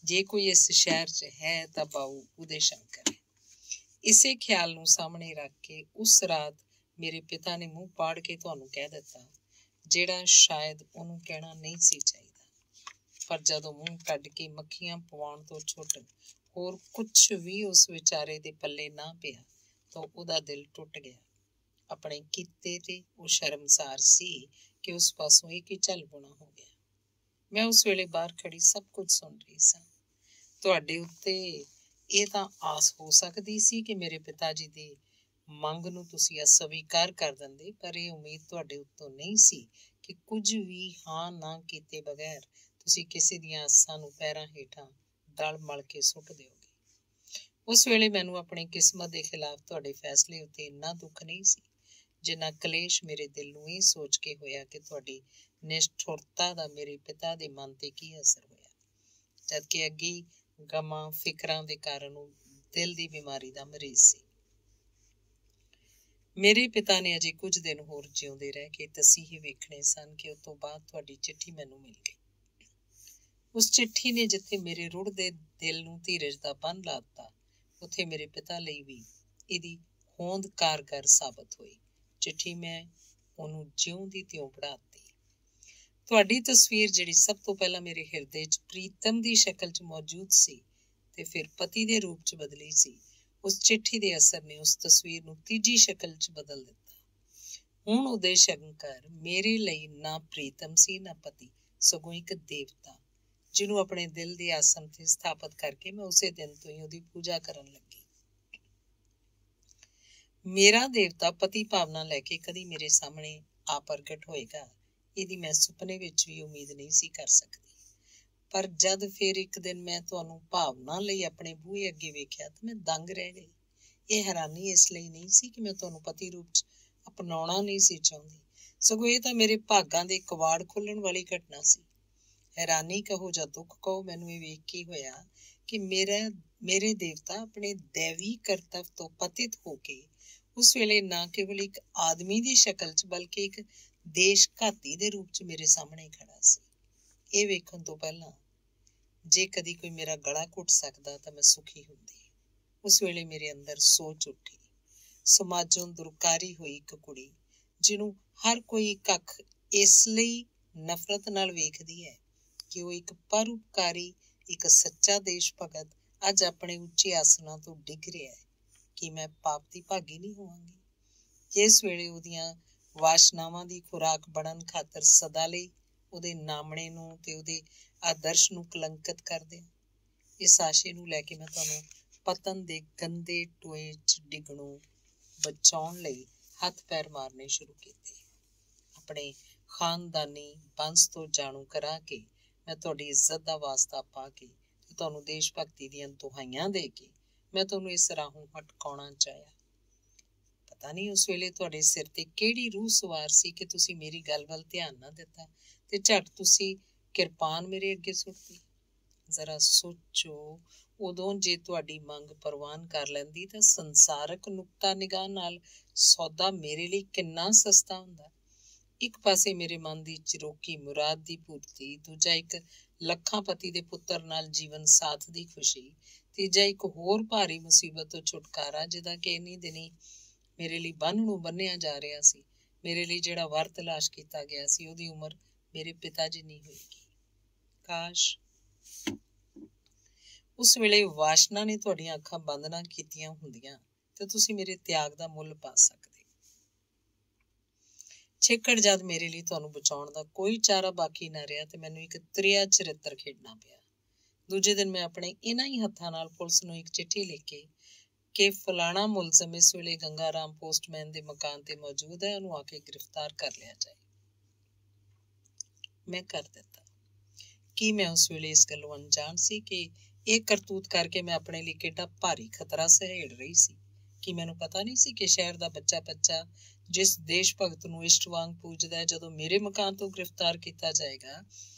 ਜੇ ਕੋਈ ਇਸ ਸ਼ਹਿਰ 'ਚ ਹੈ ਤਾਂ ਬਾਊ ਉਦੇ ਸ਼ੰਕਰ ਹੈ। ਇਸੇ ਖਿਆਲ ਨੂੰ ਸਾਹਮਣੇ ਰੱਖ ਕੇ ਉਸ ਰਾਤ ਮੇਰੇ ਪਿਤਾ ਨੇ ਮੂੰਹ ਪਾੜ ਕੇ ਤੁਹਾਨੂੰ ਕਹਿ ਦਿੱਤਾ, ਜਿਹੜਾ ਸ਼ਾਇਦ ਉਹਨੂੰ ਕਹਿਣਾ ਨਹੀਂ ਸੀ ਚਾਹੀਦਾ। ਪਰ ਜਦੋਂ ਮੂੰਹ ਕੱਢ ਕੇ ਮੱਖੀਆਂ ਪਵਾਉਣ ਤੋਂ ਛੁੱਟ ਹੋਰ ਕੁਛ ਵੀ ਉਸ ਵਿਚਾਰੇ ਦੇ ਪੱਲੇ ਨਾ ਪਿਆ ਤਾਂ ਉਹਦਾ ਦਿਲ ਟੁੱਟ ਗਿਆ। ਆਪਣੇ ਕੀਤੇ ਤੇ ਉਹ ਸ਼ਰਮਸਾਰ ਸੀ ਕਿ ਉਸ ਪਾਸੋਂ ਇੱਕ ਹੀ ਝੱਲ ਬੁਣਾ ਹੋ ਗਿਆ। ਮੈਂ ਉਸ ਵੇਲੇ ਬਾਹਰ ਖੜੀ ਸਭ ਕੁਝ ਸੁਣ ਰਹੀ ਸਾਂ। ਤੁਹਾਡੇ ਉੱਤੇ ਇਹ ਤਾਂ ਆਸ ਹੋ ਸਕਦੀ ਸੀ ਕਿ ਮੇਰੇ ਪਿਤਾ ਜੀ ਦੀ ਮੰਗ ਨੂੰ ਤੁਸੀਂ ਅਸਵੀਕਾਰ ਕਰ ਦਿੰਦੇ, ਪਰ ਇਹ ਉਮੀਦ ਤੁਹਾਡੇ ਉੱਤੋਂ ਨਹੀਂ ਸੀ ਕਿ ਕੁਝ ਵੀ ਹਾਂ ਨਾ ਕੀਤੇ ਬਗੈਰ ਤੁਸੀਂ ਕਿਸੇ ਦੀਆਂ ਆਸਾਂ ਨੂੰ ਪੈਰਾਂ ਹੇਠਾਂ ਦਲ ਮਲ ਕੇ ਸੁੱਟ ਦਿਓਗੇ। ਉਸ ਵੇਲੇ ਮੈਨੂੰ ਆਪਣੀ ਕਿਸਮਤ ਦੇ ਖਿਲਾਫ ਤੁਹਾਡੇ ਫੈਸਲੇ ਉੱਤੇ ਇੰਨਾ ਦੁੱਖ ਨਹੀਂ ਸੀ ਜਿੰਨਾ ਕਲੇਸ਼ ਮੇਰੇ ਦਿਲ ਨੂੰ ਇਹ ਸੋਚ ਕੇ ਹੋਇਆ ਕਿ ਤੁਹਾਡੀ ਨਿਸ਼ਠੁਰਤਾ ਦਾ ਮੇਰੇ ਪਿਤਾ ਦੇ ਮਨ ਤੇ ਕੀ ਅਸਰ ਹੋਇਆ, ਜਦਕਿ ਅੱਗੇ ਗਮਾਂ ਫਿਕਰਾਂ ਦੇ ਕਾਰਨ ਉਹ ਦਿਲ ਦੀ ਬਿਮਾਰੀ ਦਾ ਮਰੀਜ਼ ਸੀ। ਮੇਰੇ ਪਿਤਾ ਨੇ ਅਜੇ ਕੁਝ ਦਿਨ ਹੋਰ ਜਿਉਂਦੇ ਰਹਿ ਕੇ ਤਸੀਹੇ ਵੇਖਣੇ ਸਨ ਕਿ ਉਸ ਤੋਂ ਬਾਅਦ ਤੁਹਾਡੀ ਚਿੱਠੀ ਮੈਨੂੰ ਮਿਲ ਗਈ। ਉਸ ਚਿੱਠੀ ਨੇ ਜਿੱਥੇ ਮੇਰੇ ਰੁੜਦੇ ਦਿਲ ਨੂੰ ਧੀਰਜ ਦਾ ਬੰਨ ਲਾ ਦਿੱਤਾ, ਉੱਥੇ ਮੇਰੇ ਪਿਤਾ ਲਈ ਵੀ ਇਹਦੀ ਹੋਂਦ ਕਾਰਗਰ ਸਾਬਤ ਹੋਈ। ਚਿੱਠੀ ਮੈਂ ਉਹਨੂੰ ਜਿਉਂ ਦੀ ਤਿਉਂ ਪੜ੍ਹਾਤੀ। ਤੁਹਾਡੀ ਤਸਵੀਰ ਜਿਹੜੀ ਸਭ ਤੋਂ ਪਹਿਲਾਂ ਮੇਰੇ ਹਿਰਦੇ 'ਚ ਪ੍ਰੀਤਮ ਦੀ ਸ਼ਕਲ 'ਚ ਮੌਜੂਦ ਸੀ ਤੇ ਫਿਰ ਪਤੀ ਦੇ ਰੂਪ 'ਚ ਬਦਲੀ ਸੀ, ਉਸ ਚਿੱਠੀ ਦੇ ਅਸਰ ਨੇ ਉਸ ਤਸਵੀਰ ਨੂੰ ਤੀਜੀ ਸ਼ਕਲ 'ਚ ਬਦਲ ਦਿੱਤਾ। ਹੁਣ ਉਦੇ ਸ਼ੰਕਰ ਮੇਰੇ ਲਈ ਨਾ ਪ੍ਰੀਤਮ ਸੀ ਨਾ ਪਤੀ, ਸਗੋਂ ਇੱਕ ਦੇਵਤਾ, ਜਿਹਨੂੰ ਆਪਣੇ ਦਿਲ ਦੇ ਆਸਣ ਤੇ ਸਥਾਪਿਤ ਕਰਕੇ ਮੈਂ ਉਸੇ ਦਿਨ ਤੋਂ ਹੀ ਉਹਦੀ ਪੂਜਾ ਕਰਨ ਲੱਗੀ। ਮੇਰਾ ਦੇਵਤਾ ਪਤੀ ਭਾਵਨਾ ਲੈ ਕੇ ਕਦੀ ਮੇਰੇ ਸਾਹਮਣੇ ਆ ਪ੍ਰਗਟ ਹੋਏਗਾ, ਇਹਦੀ ਮੈਂ ਸੁਪਨੇ ਵਿੱਚ ਵੀ ਉਮੀਦ ਨਹੀਂ ਸੀ ਕਰ ਸਕਦੀ। ਪਰ ਜਦ ਫਿਰ ਇੱਕ ਦਿਨ ਮੈਂ ਤੁਹਾਨੂੰ ਭਾਵਨਾ ਲਈ ਆਪਣੇ ਬੂਹੇ ਅੱਗੇ ਵੇਖਿਆ ਤਾਂ ਮੈਂ ਦੰਗ ਰਹਿ ਗਈ। ਇਹ ਹੈਰਾਨੀ ਇਸ ਲਈ ਨਹੀਂ ਸੀ ਕਿ ਮੈਂ ਤੁਹਾਨੂੰ ਪਤੀ ਰੂਪ 'ਚ ਅਪਣਾਉਣਾ ਨਹੀਂ ਸੀ ਚਾਹੁੰਦੀ, ਸਗੋਂ ਇਹ ਤਾਂ ਮੇਰੇ ਭਾਗਾਂ ਦੇ ਕਵਾੜ ਖੁੱਲ੍ਹਣ ਵਾਲੀ ਘਟਨਾ ਸੀ। ਹੈਰਾਨੀ ਕਹੋ ਜਾਂ ਦੁੱਖ ਕਹੋ, ਮੈਨੂੰ ਇਹ ਵੇਖ ਕੇ ਹੋਇਆ ਕਿ ਮੇਰੇ ਦੇਵਤਾ ਆਪਣੇ ਦੈਵੀ ਕਰਤੱਵ ਤੋਂ ਪਤਿਤ ਹੋ ਕੇ ਉਸ ਵੇਲੇ ਨਾ ਕੇਵਲ ਇੱਕ ਆਦਮੀ ਦੀ ਸ਼ਕਲ 'ਚ ਬਲਕਿ ਇੱਕ ਦੇਸ਼ਘਾਤੀ ਦੇ ਰੂਪ 'ਚ ਮੇਰੇ ਸਾਹਮਣੇ ਖੜਾ ਸੀ। ਇਹ ਵੇਖਣ ਤੋਂ ਪਹਿਲਾਂ ਜੇ ਕਦੀ ਕੋਈ ਮੇਰਾ ਗਲਾ ਘੁੱਟ ਸਕਦਾ ਤਾਂ ਮੈਂ ਸੁਖੀ ਹੁੰਦੀ। ਉਸ ਵੇਲੇ ਮੇਰੇ ਅੰਦਰ ਸੋਚ ਉੱਠੀ, ਸਮਾਜੋਂ ਦੁਰਕਾਰੀ ਹੋਈ ਇੱਕ ਕੁੜੀ ਜਿਹਨੂੰ ਹਰ ਕੋਈ ਕੱਖ ਇਸ ਲਈ ਨਫ਼ਰਤ ਨਾਲ ਵੇਖਦੀ ਹੈ ਕਿ ਉਹ ਇੱਕ ਪਰਉਪਕਾਰੀ, ਇੱਕ ਸੱਚਾ ਦੇਸ਼ ਭਗਤ ਅੱਜ ਆਪਣੇ ਉੱਚੇ ਆਸਣਾਂ ਤੋਂ ਡਿੱਗ ਰਿਹਾ ਹੈ। ਕਿ ਮੈਂ ਪਾਪ ਦੀ ਭਾਗੀ ਨਹੀਂ ਹੋਵਾਂਗੀ? ਜਿਸ ਵੇਲੇ ਉਹਦੀਆਂ ਵਾਸ਼ਨਾਵਾਂ ਦੀ ਖੁਰਾਕ ਬਣਨ ਖਾਤਰ ਸਦਾ ਲਈ ਉਹਦੇ ਨਾਮਣੇ ਨੂੰ ਤੇ ਉਹਦੇ ਆਦਰਸ਼ ਨੂੰ ਕਲੰਕਿਤ ਕਰ ਦਿਆਂ। ਇਸ ਆਸ਼ੇ ਨੂੰ ਲੈ ਕੇ ਮੈਂ ਤੁਹਾਨੂੰ ਪਤਨ ਦੇ ਗੰਦੇ ਟੋਏ 'ਚ ਡਿੱਗਣੋਂ ਬਚਾਉਣ ਲਈ ਹੱਥ ਪੈਰ ਮਾਰਨੇ ਸ਼ੁਰੂ ਕੀਤੇ। ਆਪਣੇ ਖਾਨਦਾਨੀ ਬੰਸ ਤੋਂ ਜਾਣੂ ਕਰਾ ਕੇ ਮੈਂ ਤੁਹਾਡੀ ਇੱਜ਼ਤ ਦਾ ਵਾਸਤਾ ਪਾ ਕੇ ਤੇ ਤੁਹਾਨੂੰ ਦੇਸ਼ ਭਗਤੀ ਦੀਆਂ ਦੁਹਾਈਆਂ ਦੇ ਕੇ ਮੈਂ ਤੁਹਾਨੂੰ ਇਸ ਰਾਹੋਂ ਹਟਕਾਉਣਾ ਚਾਹਿਆ। ਪਤਾ ਨਹੀਂ ਉਸ ਵੇਲੇ ਤੁਹਾਡੇ ਸਿਰ ਤੇ ਕਿਹੜੀ ਰੂਹ ਸਵਾਰ ਸੀ ਕਿ ਤੁਸੀਂ ਮੇਰੀ ਗੱਲ ਵੱਲ ਧਿਆਨ ਨਾ ਦਿੱਤਾ ਤੇ ਝੱਟ ਤੁਸੀਂ ਕਿਰਪਾਨ ਮੇਰੇ ਅੱਗੇ ਸੁੱਟਦੀ। ਜ਼ਰਾ ਸੋਚੋ, ਉਦੋਂ ਜੇ ਤੁਹਾਡੀ ਮੰਗ ਪ੍ਰਵਾਨ ਕਰ ਲੈਂਦੀ ਤਾਂ ਸੰਸਾਰਕ ਨੁਕਤਾ ਨਿਗਾਹ ਨਾਲ ਸੌਦਾ ਮੇਰੇ ਲਈ ਕਿੰਨਾ ਸਸਤਾ ਹੁੰਦਾ। ਇੱਕ ਪਾਸੇ ਮੇਰੇ ਮਨ ਦੀ ਚਿਰੋਕੀ ਮੁਰਾਦ ਦੀ ਪੂਰਤੀ, ਦੂਜਾ ਇੱਕ ਲੱਖਾਂਪਤੀ ਦੇ ਪੁੱਤਰ ਨਾਲ ਜੀਵਨ ਸਾਥ ਦੀ ਖੁਸ਼ੀ, ਤੀਜਾ ਇੱਕ ਹੋਰ ਭਾਰੀ ਮੁਸੀਬਤ ਤੋਂ ਛੁਟਕਾਰਾ ਜਿਹਦਾ ਕਿ ਇੰਨੀ ਦਿਨੀ ਮੇਰੇ ਲਈ ਬੰਨ੍ਹ ਨੂੰ ਬੰਨਿਆ ਜਾ ਰਿਹਾ ਸੀ। ਮੇਰੇ ਲਈ ਜਿਹੜਾ ਵਰ ਤਲਾਸ਼ ਕੀਤਾ ਗਿਆ ਸੀ ਉਹਦੀ ਉਮਰ ਮੇਰੇ ਪਿਤਾ ਜਿੰਨੀ ਹੋਏਗੀ। ਕਾਸ਼ ਉਸ ਵੇਲੇ ਵਾਸ਼ਨਾ ਨੇ ਤੁਹਾਡੀਆਂ ਅੱਖਾਂ ਬੰਦ ਨਾ ਕੀਤੀਆਂ ਹੁੰਦੀਆਂ ਤੇ ਤੁਸੀਂ ਮੇਰੇ ਤਿਆਗ ਦਾ ਮੁੱਲ ਪਾ ਸਕਦੇ। ਛੇਕੜ ਜਦ ਮੇਰੇ ਲਈ ਤੁਹਾਨੂੰ ਬਚਾਉਣ ਦਾ ਕੋਈ ਚਾਰਾ ਬਾਕੀ ਨਾ ਰਿਹਾ ਤੇ ਮੈਨੂੰ ਇੱਕ ਤ੍ਰਿਆ ਚਰਿੱਤਰ ਖੇਡਣਾ ਪਿਆ। ਦੂਜੇ ਦਿਨ ਮੈਂ ਆਪਣੇ ਇਹਨਾਂ ਹੀ ਹੱਥਾਂ ਨਾਲ ਪੁਲਿਸ ਨੂੰ ਇੱਕ ਚਿੱਠੀ ਲਿਖ ਕੇ ਕਿ ਫਲਾਣਾ ਮੁਲਜ਼ਮ ਇਸ ਵੇਲੇ ਗੰਗਾ ਰਾਮ ਪੋਸਟਮੈਨ ਦੇ ਮਕਾਨ ਤੇ ਮੌਜੂਦ ਹੈ, ਉਹਨੂੰ ਆ ਕੇ ਗ੍ਰਿਫਤਾਰ ਕਰ ਲਿਆ ਜਾਏ। ਮੈਂ ਕਰ ਦਿੱਤਾ। ਕੀ ਮੈਂ ਉਸ ਵੇਲੇ ਇਸ ਗੱਲੋਂ ਅਣਜਾਣ ਸੀ ਕਿ ਇਹ ਕਰਤੂਤ ਕਰਕੇ ਮੈਂ ਆਪਣੇ ਲਈ ਕਿੱਡਾ ਭਾਰੀ ਖਤਰਾ ਸਹੇੜ ਰਹੀ ਸੀ? ਕੀ ਮੈਨੂੰ ਪਤਾ ਨਹੀਂ ਸੀ ਕਿ ਸ਼ਹਿਰ ਦਾ ਬੱਚਾ ਜਿਸ ਦੇਸ਼ ਭਗਤ ਨੂੰ ਇਸ਼ਟ ਵਾਂਗ ਪੂਜਦਾ ਹੈ, ਜਦੋਂ ਮੇਰੇ ਮਕਾਨ ਤੋਂ ਗ੍ਰਿਫਤਾਰ ਕੀਤਾ ਜਾਏਗਾ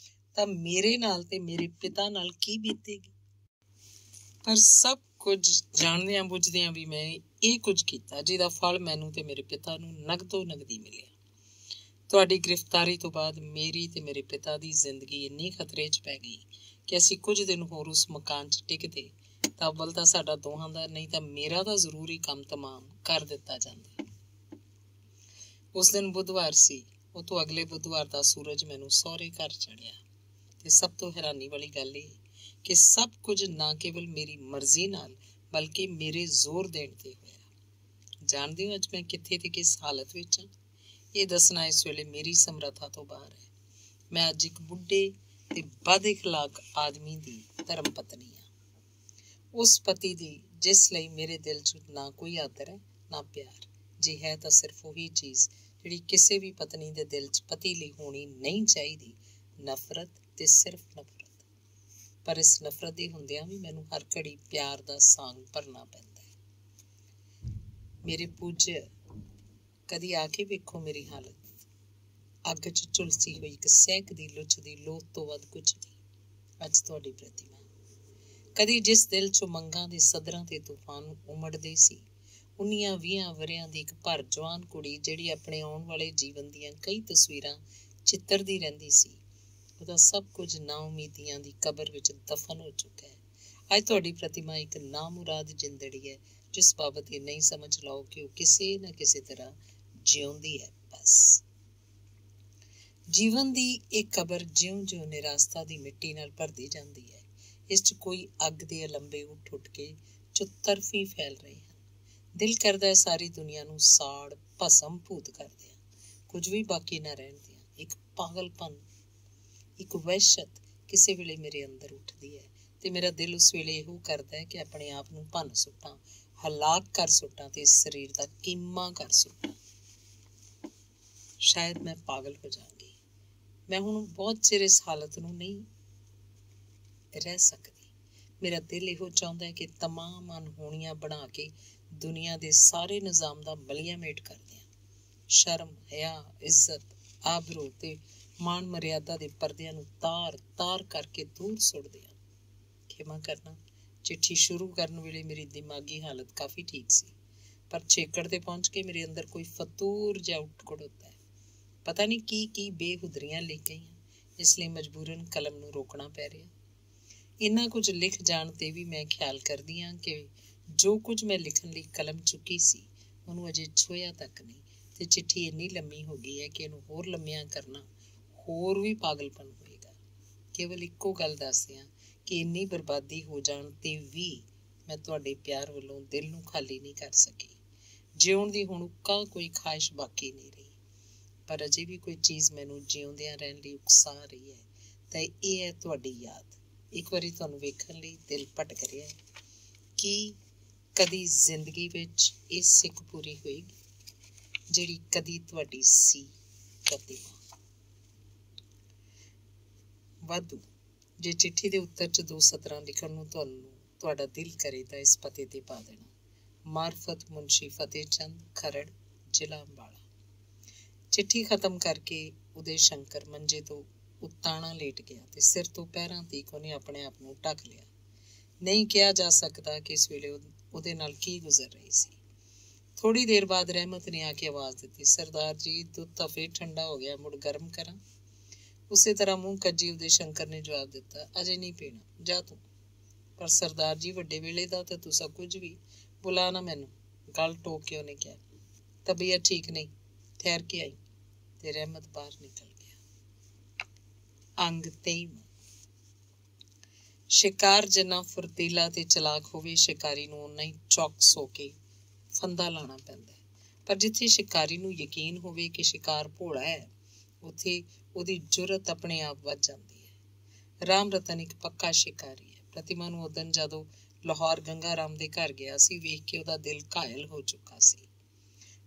ਤਾਂ ਮੇਰੇ ਨਾਲ ਤੇ ਮੇਰੇ ਪਿਤਾ ਨਾਲ ਕੀ ਬੀਤੇਗੀ? ਪਰ ਸਭ ਕੁਝ ਜਾਣਦਿਆਂ ਬੁੱਝਦਿਆਂ ਵੀ ਮੈਂ ਇਹ ਕੁਝ ਕੀਤਾ ਜਿਹਦਾ ਫਲ ਮੈਨੂੰ ਤੇ ਮੇਰੇ ਪਿਤਾ ਨੂੰ ਨਕਦੋ ਨਕਦੀ ਮਿਲਿਆ। ਤੁਹਾਡੀ ਗ੍ਰਿਫਤਾਰੀ ਤੋਂ ਬਾਅਦ ਮੇਰੀ ਤੇ ਮੇਰੇ ਪਿਤਾ ਦੀ ਜ਼ਿੰਦਗੀ ਇੰਨੀ ਖਤਰੇ 'ਚ ਪੈ ਗਈ ਕਿ ਅਸੀਂ ਕੁਝ ਦਿਨ ਹੋਰ ਉਸ ਮਕਾਨ 'ਚ ਟਿਕਦੇ ਤਾਂ ਅਵਲ ਤਾਂ ਸਾਡਾ ਦੋਹਾਂ ਦਾ, ਨਹੀਂ ਤਾਂ ਮੇਰਾ ਤਾਂ ਜ਼ਰੂਰੀ ਕੰਮ ਤਮਾਮ ਕਰ ਦਿੱਤਾ ਜਾਂਦਾ। ਉਸ ਦਿਨ ਬੁੱਧਵਾਰ ਸੀ। ਉਹ ਤੋਂ ਅਗਲੇ ਬੁੱਧਵਾਰ ਦਾ ਸੂਰਜ ਮੈਨੂੰ ਸਹੁਰੇ ਘਰ ਚੜ੍ਹਿਆ ਤੇ ਸਭ ਤੋਂ ਹੈਰਾਨੀ ਵਾਲੀ ਗੱਲ ਇਹ ਕਿ ਸਭ ਕੁਝ ਨਾ ਕੇਵਲ ਮੇਰੀ ਮਰਜ਼ੀ ਨਾਲ ਬਲਕਿ ਮੇਰੇ ਜ਼ੋਰ ਦੇਣ ਤੇ ਹੋਇਆ। ਜਾਣਦੇ ਹੋ ਅੱਜ ਮੈਂ ਕਿੱਥੇ ਤੇ ਕਿਸ ਹਾਲਤ ਵਿੱਚ ਹਾਂ? ਇਹ ਦੱਸਣਾ ਇਸ ਵੇਲੇ ਮੇਰੀ ਸਮਰੱਥਾ ਤੋਂ ਬਾਹਰ ਹੈ। ਮੈਂ ਅੱਜ ਇੱਕ ਬੁੱਢੇ ਤੇ ਬਦ ਇਖਲਾਕ ਆਦਮੀ ਦੀ ਧਰਮ ਪਤਨੀ ਹਾਂ। ਉਸ ਪਤੀ ਦੀ ਜਿਸ ਲਈ ਮੇਰੇ ਦਿਲ 'ਚ ਨਾ ਕੋਈ ਆਦਰ ਹੈ ਨਾ ਪਿਆਰ। ਜੇ ਹੈ ਤਾਂ ਸਿਰਫ ਉਹੀ ਚੀਜ਼ ਜਿਹੜੀ ਕਿਸੇ ਵੀ ਪਤਨੀ ਦੇ ਦਿਲ 'ਚ ਪਤੀ ਲਈ ਹੋਣੀ ਨਹੀਂ ਚਾਹੀਦੀ, ਨਫ਼ਰਤ ਤੇ ਸਿਰਫ ਨਫ਼ਰਤ। ਪਰ ਇਸ ਨਫ਼ਰਤ ਦੇ ਹੁੰਦਿਆਂ ਵੀ ਮੈਨੂੰ ਹਰ ਘੜੀ ਪਿਆਰ ਦਾ ਸਾਂਗ ਭਰਨਾ ਪੈਂਦਾ ਹੈ। ਮੇਰੇ ਪੂਜਯ, ਕਦੀ ਆ ਕੇ ਵੇਖੋ ਮੇਰੀ ਹਾਲਤ। ਅੱਗ 'ਚ ਝੁਲਸੀ ਹੋਈ ਇੱਕ ਸਹਿਕਦੀ ਲੁੱਚ ਦੀ ਲੋਥ ਤੋਂ ਵੱਧ ਕੁਝ ਨਹੀਂ। ਅੱਜ ਤੁਹਾਡੀ ਪ੍ਰਤਿਮਾ। ਕਦੀ ਜਿਸ ਦਿਲ 'ਚੋਂ ਮੰਗਾਂ ਦੇ ਸਦਰਾਂ ਤੇ ਤੂਫਾਨ ਉਮੜਦੇ ਸੀ, 19-20 ਵਰ੍ਹਿਆਂ ਦੀ ਇੱਕ ਭਰ ਜਵਾਨ ਕੁੜੀ ਜਿਹੜੀ ਆਪਣੇ ਆਉਣ ਵਾਲੇ ਜੀਵਨ ਦੀਆਂ ਕਈ ਤਸਵੀਰਾਂ ਚਿੱਤਰਦੀ ਰਹਿੰਦੀ ਸੀ, ਉਹਦਾ ਸਭ ਕੁਝ ਨਾਉਮੀਦੀਆਂ ਦੀ ਕਬਰ ਵਿੱਚ ਦਫਨ ਹੋ ਚੁੱਕਾ ਹੈ। ਅੱਜ ਤੁਹਾਡੀ ਪ੍ਰਤਿਮਾ ਇੱਕ ਨਾਮੁਰਾਦ ਜਿੰਦੜੀ ਹੈ ਜਿਸ ਬਾਬਤ ਇਹ ਨਹੀਂ ਸਮਝ ਲਓ ਕਿ ਉਹ ਕਿਸੇ ਨਾ ਕਿਸੇ ਤਰ੍ਹਾਂ ਜਿਉਂਦੀ ਹੈ। ਬਸ ਜੀਵਨ ਦੀ ਇਹ ਕਬਰ ਜਿਉਂ-ਜਿਉਂ ਨਿਰਾਸਤਾ ਦੀ ਮਿੱਟੀ ਨਾਲ ਭਰਦੀ ਜਾਂਦੀ ਹੈ, ਇਸ 'ਚ ਕੋਈ ਅੱਗ ਦੇ ਅਲੰਬੇ ਉੱਠ ਕੇ ਚੁਤਰਫੀ ਫੈਲ ਰਹੇ ਹਨ। ਦਿਲ ਕਰਦਾ ਹੈ ਸਾਰੀ ਦੁਨੀਆ ਨੂੰ ਸਾੜ ਭਸਮ ਭੂਤ ਕਰ ਦਿਆਂ, ਕੁਝ ਵੀ ਬਾਕੀ ਨਾ ਰਹਿਣ ਦਿਆਂ। ਇੱਕ ਪਾਗਲਪਨ, ਇੱਕ ਵਹਿਸ਼ਤ ਕਿਸੇ ਵੇਲੇ ਮੇਰੇ ਅੰਦਰ ਉੱਠਦੀ ਹੈ ਤੇ ਮੇਰਾ ਦਿਲ ਉਸ ਵੇਲੇ ਇਹੋ ਕਰਦਾ ਹੈ ਕਿ ਆਪਣੇ ਆਪ ਨੂੰ ਭੰਨ ਸੁੱਟਾਂ, ਹਲਾਕ ਕਰ ਸੁੱਟਾਂ ਤੇ ਇਸ ਸਰੀਰ ਦਾ ਕੀਮਾ ਕਰ ਸੁੱਟਾਂ। ਸ਼ਾਇਦ ਮੈਂ ਪਾਗਲ ਹੋ ਜਾਵਾਂਗੀ। ਮੈਂ ਹੁਣ ਬਹੁਤ ਚਿਰ ਇਸ ਹਾਲਤ ਨੂੰ ਨਹੀਂ ਰਹਿ ਸਕਦੀ। ਮੇਰਾ ਦਿਲ ਇਹੋ ਚਾਹੁੰਦਾ ਹੈ ਕਿ ਤਮਾਮ ਅਨਹੋਣੀਆਂ ਬਣਾ ਕੇ ਦੁਨੀਆ ਦੇ ਸਾਰੇ ਨਿਜ਼ਾਮ ਦਾ ਮਲੀਆ ਮੇਟ ਕਰ ਦਿਆਂ। ਸ਼ਰਮ, ਹਿਆ, ਇੱਜ਼ਤ, ਆਬਰੂ ਤੇ ਮਾਣ ਮਰਿਆਦਾ ਦੇ ਪਰਦਿਆਂ ਨੂੰ ਤਾਰ ਕਰਕੇ ਦੂਰ ਸੁੱਟ ਦਿਆਂ। ਖਿਮਾ ਕਰਨਾ, ਚਿੱਠੀ ਸ਼ੁਰੂ ਕਰਨ ਵੇਲੇ ਮੇਰੀ ਦਿਮਾਗੀ ਹਾਲਤ ਕਾਫੀ ਠੀਕ ਸੀ, ਪਰ ਛੇਕੜ ਤੇ ਪਹੁੰਚ ਕੇ ਮੇਰੇ ਅੰਦਰ ਕੋਈ ਫਤੂਰ ਜਿਹਾ ਉੱਠ ਖੜੋਤਾ ਹੈ। ਪਤਾ ਨਹੀਂ ਕੀ ਬੇਹੁਦਰੀਆਂ ਲਿਖ ਗਈਆਂ, ਇਸ ਲਈ ਮਜਬੂਰਨ ਕਲਮ ਨੂੰ ਰੋਕਣਾ ਪੈ ਰਿਹਾ। ਇੰਨਾ ਕੁਝ ਲਿਖ ਜਾਣ ਤੇ ਵੀ ਮੈਂ ਖਿਆਲ ਕਰਦੀ ਹਾਂ ਕਿ ਜੋ ਕੁਝ ਮੈਂ ਲਿਖਣ ਲਈ ਕਲਮ ਚੁੱਕੀ ਸੀ ਉਹਨੂੰ ਅਜੇ ਛੋਹਿਆ ਤੱਕ ਨਹੀਂ, ਤੇ ਚਿੱਠੀ ਇੰਨੀ ਲੰਮੀ ਹੋ ਗਈ ਹੈ ਕਿ ਇਹਨੂੰ ਹੋਰ ਲੰਮੀਆਂ ਕਰਨਾ ਹੋਰ ਵੀ ਪਾਗਲਪਨ ਹੋਏਗਾ। ਕੇਵਲ ਇੱਕੋ ਗੱਲ ਦੱਸਦੇ ਹਾਂ ਕਿ ਇੰਨੀ ਬਰਬਾਦੀ ਹੋ ਜਾਣ ਤੇ ਵੀ ਮੈਂ ਤੁਹਾਡੇ ਪਿਆਰ ਵੱਲੋਂ ਦਿਲ ਨੂੰ ਖਾਲੀ ਨਹੀਂ ਕਰ ਸਕੀ। ਜਿਉਣ ਦੀ ਹੁਣ ਉੱਕਾ ਕੋਈ ਖਾਹਿਸ਼ ਬਾਕੀ ਨਹੀਂ ਰਹੀ, ਪਰ ਅਜੇ ਵੀ ਕੋਈ ਚੀਜ਼ ਮੈਨੂੰ ਜਿਉਂਦਿਆਂ ਰਹਿਣ ਲਈ ਉਕਸਾ ਰਹੀ ਹੈ ਤਾਂ ਇਹ ਹੈ ਤੁਹਾਡੀ ਯਾਦ। ਇੱਕ ਵਾਰੀ ਤੁਹਾਨੂੰ ਵੇਖਣ ਲਈ ਦਿਲ ਭਟਕ ਰਿਹਾ ਹੈ। ਕੀ ਕਦੀ ਜ਼ਿੰਦਗੀ ਵਿੱਚ ਇਹ ਸਿੱਖ ਪੂਰੀ ਹੋਏਗੀ ਜਿਹੜੀ ਕਦੀ ਤੁਹਾਡੀ ਸੀ? ਪ੍ਰਤਿਮਾ। ਵਾਧੂ। ਜੇ ਚਿੱਠੀ ਦੇ ਉੱਤਰ 'ਚ 2 ਸਤਰਾਂ ਲਿਖਣ ਨੂੰ ਤੁਹਾਡਾ ਦਿਲ ਕਰੇ ਤਾਂ ਇਸ ਪਤੇ ਤੇ ਪਾ ਦੇਣਾ। ਮਾਰਫਤ ਮੁਨਸ਼ੀ ਫਤਿਹ ਚੰਦ, ਖਰੜ, ਜ਼ਿਲ੍ਹਾ ਅੰਬਾਲਾ। ਚਿੱਠੀ ਖਤਮ ਕਰਕੇ ਉਦੇ ਸ਼ੰਕਰ ਮੰਜੇ ਤੋਂ ਉਤਾਣਾ ਲੇਟ ਗਿਆ ਤੇ ਸਿਰ ਤੋਂ ਪੈਰਾਂ ਤੀਕ ਉਹਨੇ ਆਪਣੇ ਆਪ ਨੂੰ ਢੱਕ ਲਿਆ। ਨਹੀਂ ਕਿਹਾ ਜਾ ਸਕਦਾ ਕਿ ਇਸ ਵੇਲੇ ਉਹਦੇ ਨਾਲ ਕੀ ਗੁਜ਼ਰ ਰਹੀ ਸੀ। ਥੋੜੀ ਦੇਰ ਬਾਅਦ ਰਹਿਮਤ ਨੇ ਆ ਕੇ ਆਵਾਜ਼ ਦਿੱਤੀ, ਸਰਦਾਰ ਜੀ ਦੁੱਧ ਤਾਂ ਫੇਰ ਠੰਡਾ ਹੋ ਗਿਆ, ਮੁੜ ਗਰਮ ਕਰਾਂ? ਉਸੇ ਤਰ੍ਹਾਂ ਮੂੰਹ ਕੱਜੀ ਉਦੇ ਸ਼ੰਕਰ ਨੇ ਜਵਾਬ ਦਿੱਤਾ, ਅਜੇ ਨਹੀਂ ਪੀਣਾ, ਜਾ ਤੂੰ। ਪਰ ਸਰਦਾਰ ਜੀ ਵੱਡੇ ਵੇਲੇ ਦਾ ਤਾਂ ਤੁਸੀਂ ਕੁਝ ਵੀ ਬੁਲਾ ਨਾ ਮੈਨੂੰ, ਗੱਲ ਟੋਕ ਕੇ ਉਹਨੇ ਕਿਹਾ। ਤਬੀਅਤ ਠੀਕ ਨਹੀਂ, ਠਹਿਰ ਕੇ ਆਈ। ਤੇ ਰਹਿਮਤ ਬਾਹਰ ਨਿਕਲ ਗਿਆ। ਅੰਗ 23। ਸ਼ਿਕਾਰ ਜਿੰਨਾ ਫੁਰਤੀਲਾ ਤੇ ਚਲਾਕ ਹੋਵੇ, ਸ਼ਿਕਾਰੀ ਨੂੰ ਓਨਾ ਹੀ ਚੌਕਸ ਹੋ ਕੇ ਫੰਦਾ ਲਾਉਣਾ ਪੈਂਦਾ ਹੈ। ਪਰ ਜਿੱਥੇ ਸ਼ਿਕਾਰੀ ਨੂੰ ਯਕੀਨ ਹੋਵੇ ਕਿ ਸ਼ਿਕਾਰ ਭੋਲਾ ਹੈ, ਉੱਥੇ ਉਹਦੀ ਜੁਰਤ ਆਪਣੇ ਆਪ ਵੱਧ ਜਾਂਦੀ ਹੈ। ਰਾਮ ਰਤਨ ਇੱਕ ਪੱਕਾ ਸ਼ਿਕਾਰੀ ਹੈ। ਪ੍ਰਤਿਮਾ ਨੂੰ ਉਦਣ ਜਦੋਂ ਲਾਹੌਰ ਗੰਗਾ ਰਾਮ ਦੇ ਘਰ ਗਿਆ ਸੀ, ਵੇਖ ਕੇ ਉਹਦਾ ਦਿਲ ਘਾਇਲ ਹੋ ਚੁੱਕਾ ਸੀ।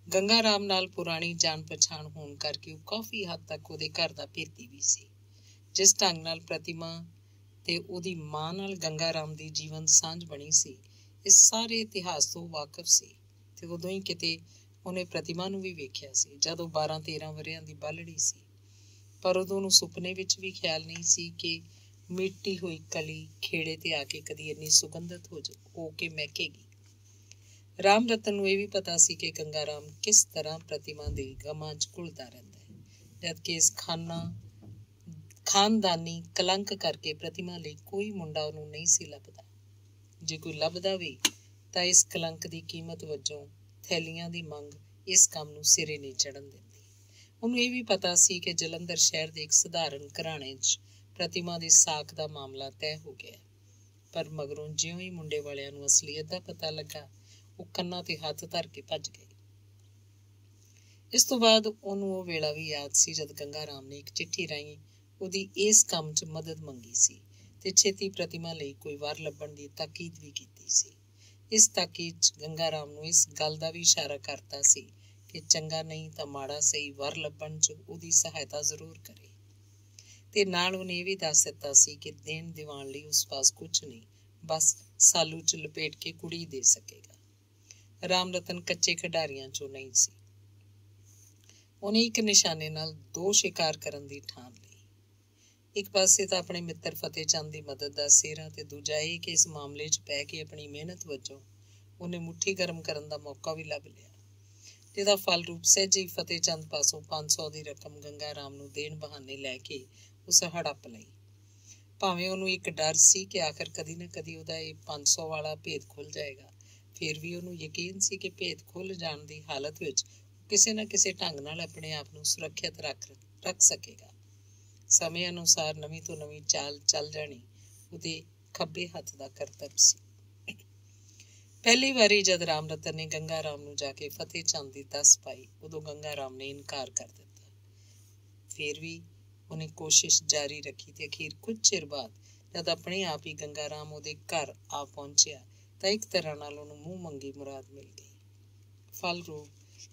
ਗੰਗਾ ਰਾਮ ਨਾਲ ਪੁਰਾਣੀ ਜਾਣ ਪਛਾਣ ਹੋਣ ਕਰਕੇ ਉਹ ਕਾਫੀ ਹੱਦ ਤੱਕ ਉਹਦੇ ਘਰ ਦਾ ਭੇਤੀ ਵੀ ਸੀ। ਜਿਸ ਢੰਗ ਨਾਲ ਪ੍ਰਤਿਮਾ ਤੇ ਉਹਦੀ ਮਾਂ ਨਾਲ ਗੰਗਾ ਰਾਮ ਦੀ ਜੀਵਨ ਸਾਂਝ ਬਣੀ ਸੀ, ਇਸ ਸਾਰੇ ਇਤਿਹਾਸ ਤੋਂ ਵਾਕਿਫ ਸੀ। ਤੇ ਉਦੋਂ ਹੀ ਕਿਤੇ ਉਹਨੇ ਪ੍ਰਤਿਮਾ ਨੂੰ ਵੀ ਵੇਖਿਆ ਸੀ, ਜਦੋਂ 12-13 ਵਰ੍ਹਿਆਂ ਦੀ ਬਾਲੜੀ ਸੀ। ਪਰ ਉਦੋਂ ਉਹਨੂੰ ਸੁਪਨੇ ਵਿੱਚ ਵੀ ਖਿਆਲ ਨਹੀਂ ਸੀ ਕਿ ਮਿੱਟੀ ਹੋਈ ਕਲੀ ਖੇੜੇ ਤੇ ਆ ਕੇ ਕਦੀ ਇੰਨੀ ਸੁਗੰਧਿਤ ਹੋ ਕੇ ਮਹਿਕੇਗੀ। ਰਾਮ ਰਤਨ ਨੂੰ ਇਹ ਵੀ ਪਤਾ ਸੀ ਕਿ ਗੰਗਾ ਰਾਮ ਕਿਸ ਤਰ੍ਹਾਂ ਪ੍ਰਤਿਮਾ ਦੇ ਗਮਾਂ 'ਚ ਘੁਲਦਾ ਰਹਿੰਦਾ ਹੈ, ਜਦਕਿ ਇਸ ਖਾਨਦਾਨੀ ਕਲੰਕ ਕਰਕੇ ਪ੍ਰਤਿਮਾ ਲਈ ਕੋਈ ਮੁੰਡਾ ਉਹਨੂੰ ਨਹੀਂ ਸੀ ਲੱਭਦਾ। ਜੇ ਕੋਈ ਲੱਭਦਾ ਵੀ ਤਾਂ ਇਸ ਕਲੰਕ ਦੀ ਕੀਮਤ ਵਜੋਂ ਥੈਲੀਆਂ ਦੀ ਮੰਗ ਇਸ ਕੰਮ ਨੂੰ ਸਿਰੇ ਨਹੀਂ ਚੜ੍ਹਨ ਦਿੰਦੀ। ਉਹਨੂੰ ਇਹ ਵੀ ਪਤਾ ਸੀ ਕਿ ਜਲੰਧਰ ਸ਼ਹਿਰ ਦੇ ਇੱਕ ਸਧਾਰਨ ਘਰਾਣੇ 'ਚ ਪ੍ਰਤਿਮਾ ਦੇ ਸਾਕ ਦਾ ਮਾਮਲਾ ਤੈਅ ਹੋ ਗਿਆ। ਪਰ ਮਗਰੋਂ ਜਿਉਂ ਹੀ ਮੁੰਡੇ ਵਾਲਿਆਂ ਨੂੰ ਅਸਲੀਅਤ ਦਾ ਪਤਾ ਲੱਗਾ, ਉਹ ਕੰਨਾਂ ਤੇ ਹੱਥ ਧਰ ਕੇ ਭੱਜ ਗਏ। ਇਸ ਤੋਂ ਬਾਅਦ ਉਹਨੂੰ ਉਹ ਵੇਲਾ ਵੀ ਯਾਦ ਸੀ ਜਦ ਗੰਗਾ ਰਾਮ ਨੇ ਇੱਕ ਚਿੱਠੀ ਰਾਹੀਂ ਉਹਦੀ ਇਸ ਕੰਮ 'ਚ ਮਦਦ ਮੰਗੀ ਸੀ ਤੇ ਛੇਤੀ ਪ੍ਰਤਿਮਾ ਲਈ ਕੋਈ ਵਰ ਲੱਭਣ ਦੀ ਤਾਕੀਦ ਵੀ ਕੀਤੀ ਸੀ। ਇਸ ਤਾਕੀਦ 'ਚ ਗੰਗਾ ਰਾਮ ਨੂੰ ਇਸ ਗੱਲ ਦਾ ਵੀ ਇਸ਼ਾਰਾ ਕਰਤਾ ਸੀ ਕਿ ਚੰਗਾ ਨਹੀਂ ਤਾਂ ਮਾੜਾ ਸਹੀ ਵਰ ਲੱਭਣ 'ਚ ਉਹਦੀ ਸਹਾਇਤਾ ਜ਼ਰੂਰ ਕਰੇ। ਤੇ ਨਾਲ ਉਹਨੇ ਇਹ ਵੀ ਦੱਸ ਦਿੱਤਾ ਸੀ ਕਿ ਦੇਣ ਦਿਵਾਣ ਲਈ ਉਸ ਪਾਸ ਕੁਝ ਨਹੀਂ, ਬਸ ਸਾਲੂ 'ਚ ਲਪੇਟ ਕੇ ਕੁੜੀ ਦੇ ਸਕੇਗਾ। ਰਾਮ ਰਤਨ ਕੱਚੇ ਖਿਡਾਰੀਆਂ 'ਚੋਂ ਨਹੀਂ ਸੀ। ਉਹਨੇ ਇੱਕ ਨਿਸ਼ਾਨੇ ਨਾਲ 2 ਸ਼ਿਕਾਰ ਕਰਨ ਦੀ ਠਾਣ ਲਈ। ਇੱਕ ਪਾਸੇ ਤਾਂ ਆਪਣੇ ਮਿੱਤਰ ਫਤਿਹ ਚੰਦ ਦੀ ਮਦਦ ਦਾ ਸਿਹਰਾ ਤੇ ਦੂਜਾ ਇਹ ਕਿ ਇਸ ਮਾਮਲੇ 'ਚ ਪੈ ਕੇ ਆਪਣੀ ਮਿਹਨਤ ਵਜੋਂ ਉਹਨੇ ਮੁੱਠੀ ਗਰਮ ਕਰਨ ਦਾ ਮੌਕਾ ਵੀ ਲੱਭ ਲਿਆ, ਜਿਹਦਾ ਫਲ ਰੂਪ ਸਹਿਜੇ ਹੀ ਫਤਿਹ ਚੰਦ ਪਾਸੋਂ 500 ਦੀ ਰਕਮ ਗੰਗਾ ਰਾਮ ਨੂੰ ਦੇਣ ਬਹਾਨੇ ਲੈ ਕੇ ਉਸ ਹੜੱਪ ਲਈ। ਭਾਵੇਂ ਉਹਨੂੰ ਇੱਕ ਡਰ ਸੀ ਕਿ ਆਖਰ ਕਦੀ ਨਾ ਕਦੀ ਉਹਦਾ ਇਹ 500 ਵਾਲਾ ਭੇਦ ਖੁੱਲ ਜਾਏਗਾ, ਫਿਰ ਵੀ ਉਹਨੂੰ ਯਕੀਨ ਸੀ ਕਿ ਭੇਦ ਖੁੱਲ ਜਾਣ ਦੀ ਹਾਲਤ ਵਿੱਚ ਕਿਸੇ ਨਾ ਕਿਸੇ ਢੰਗ ਨਾਲ ਆਪਣੇ ਆਪ ਨੂੰ ਸੁਰੱਖਿਅਤ ਰੱਖ ਸਕੇਗਾ। ਸਮੇਂ ਅਨੁਸਾਰ ਨਵੀਂ ਤੋਂ ਨਵੀਂ ਚਾਲ ਚੱਲ ਜਾਣੀ ਉਹਦੇ ਖੱਬੇ ਹੱਥ ਦਾ ਕਰਤੱਵ ਸੀ। ਪਹਿਲੀ ਵਾਰੀ ਜਦ ਰਾਮ ਰਤਨ ਨੇ ਗੰਗਾ ਰਾਮ ਨੂੰ ਜਾ ਕੇ ਫਤਿਹ ਚੰਦ ਦੀ ਦੱਸ ਪਾਈ, ਉਦੋਂ ਗੰਗਾ ਰਾਮ ਨੇ ਇਨਕਾਰ ਕਰ ਦਿੱਤਾ। ਫਿਰ ਵੀ ਉਹਨੇ ਕੋਸ਼ਿਸ਼ ਜਾਰੀ ਰੱਖੀ ਤੇ ਅਖੀਰ ਕੁਝ ਚਿਰ ਬਾਅਦ ਜਦ ਆਪਣੇ ਆਪ ਹੀ ਗੰਗਾ ਰਾਮ ਉਹਦੇ ਘਰ ਆ ਪਹੁੰਚਿਆ ਤਾਂ ਇੱਕ ਤਰ੍ਹਾਂ ਨਾਲ ਉਹਨੂੰ ਮੂੰਹ ਮੰਗੀ ਮੁਰਾਦ ਮਿਲ ਗਈ। ਫਲ ਰੂਪ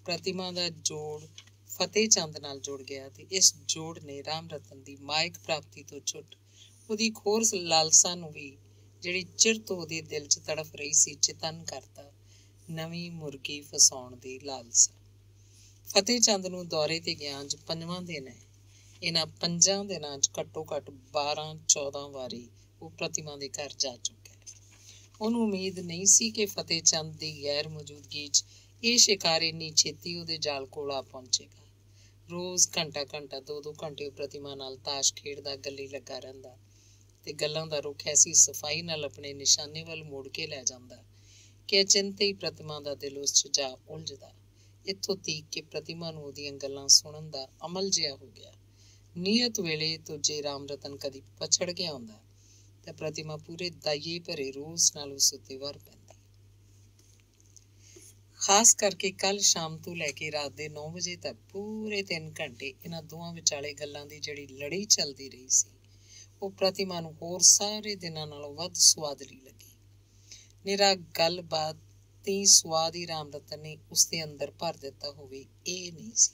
ਪ੍ਰਤਿਮਾ ਦਾ ਜੋੜ ਫਤਿਹ ਚੰਦ ਨਾਲ ਜੁੜ ਗਿਆ ਤੇ ਇਸ ਜੋੜ ਨੇ ਰਾਮ ਰਤਨ ਦੀ ਮਾਇਕ ਪ੍ਰਾਪਤੀ ਤੋਂ ਛੁੱਟ ਉਹਦੀ ਖੋਰ ਲਾਲਸਾ ਨੂੰ ਵੀ, ਜਿਹੜੀ ਚਿਰ ਤੋਂ ਉਹਦੇ ਦਿਲ 'ਚ ਤੜਫ ਰਹੀ ਸੀ, ਚਿਤਨ ਕਰਤਾ। ਨਵੀਂ ਮੁਰਗੀ ਫਸਾਉਣ ਦੀ ਲਾਲਸਾ। ਫਤਿਹ ਚੰਦ ਨੂੰ ਦੌਰੇ ਤੇ ਗਿਆ ਅੱਜ 5ਵਾਂ ਦਿਨ ਹੈ। ਇਹਨਾਂ 5 ਦਿਨਾਂ 'ਚ ਘੱਟੋ ਘੱਟ 12-14 ਵਾਰੀ ਉਹ ਪ੍ਰਤਿਮਾ ਦੇ ਘਰ ਜਾ ਚੁੱਕਾ ਹੈ। ਉਹਨੂੰ ਉਮੀਦ ਨਹੀਂ ਸੀ ਕਿ ਫਤਿਹ ਚੰਦ ਦੀ ਗੈਰ ਮੌਜੂਦਗੀ 'ਚ ਇਹ ਸ਼ਿਕਾਰ ਇੰਨੀ ਛੇਤੀ ਉਹਦੇ ਜਾਲ ਕੋਲ ਆ ਪਹੁੰਚੇਗਾ। ਰੋਜ਼ ਘੰਟਾ 2-2 ਘੰਟੇ ਉਹ ਪ੍ਰਤਿਮਾ ਨਾਲ ਤਾਸ਼ ਖੇਡਦਾ, ਗੱਲੀ ਲੱਗਾ ਰਹਿੰਦਾ ਤੇ ਗੱਲਾਂ ਦਾ ਰੁੱਖ ਐਸੀ ਸਫਾਈ ਨਾਲ ਆਪਣੇ ਨਿਸ਼ਾਨੇ ਵੱਲ ਮੋੜ ਕੇ ਲੈ ਜਾਂਦਾ ਕਿ ਅਚਿੰਤੇ ਹੀ ਪ੍ਰਤਿਮਾ ਦਾ ਦਿਲ ਉਸ 'ਚ ਜਾ ਉਲਝਦਾ। ਇੱਥੋਂ ਤੀਕ ਕਿ ਪ੍ਰਤਿਮਾ ਨੂੰ ਉਹਦੀਆਂ ਗੱਲਾਂ ਸੁਣਨ ਦਾ ਅਮਲ ਜਿਹਾ ਹੋ ਗਿਆ। ਨੀਅਤ ਵੇਲੇ ਤੋਂ ਜੇ ਰਾਮ ਰਤਨ ਕਦੀ ਪਛੜ ਗਿਆ ਹੁੰਦਾ ਤਾਂ ਪ੍ਰਤਿਮਾ ਪੂਰੇ ਦਾਈਏ ਭਰੇ ਰੋਜ਼ ਨਾਲ ਉਸ ਉੱਤੇ ਵਰ ਪੈਂਦੀ। ਖਾਸ ਕਰਕੇ ਕੱਲ ਸ਼ਾਮ ਤੋਂ ਲੈ ਕੇ ਰਾਤ ਦੇ 9 ਵਜੇ ਤੱਕ ਪੂਰੇ 3 ਘੰਟੇ ਇਹਨਾਂ ਦੋਵਾਂ ਵਿਚਾਲੇ ਗੱਲਾਂ ਦੀ ਜਿਹੜੀ ਲੜੀ ਚੱਲਦੀ ਰਹੀ ਸੀ, ਉਹ ਪ੍ਰਤਿਮਾ ਨੂੰ ਹੋਰ ਸਾਰੇ ਦਿਨਾਂ ਨਾਲੋਂ ਵੱਧ ਸੁਆਦਲੀ ਲੱਗੀ। ਨਿਰਾ ਗੱਲਬਾਤ ਤੇ ਸਵਾਦ ਹੀ ਰਾਮ ਰਤਨ ਨੇ ਉਸਦੇ ਅੰਦਰ ਭਰ ਦਿੱਤਾ ਹੋਵੇ, ਇਹ ਨਹੀਂ ਸੀ।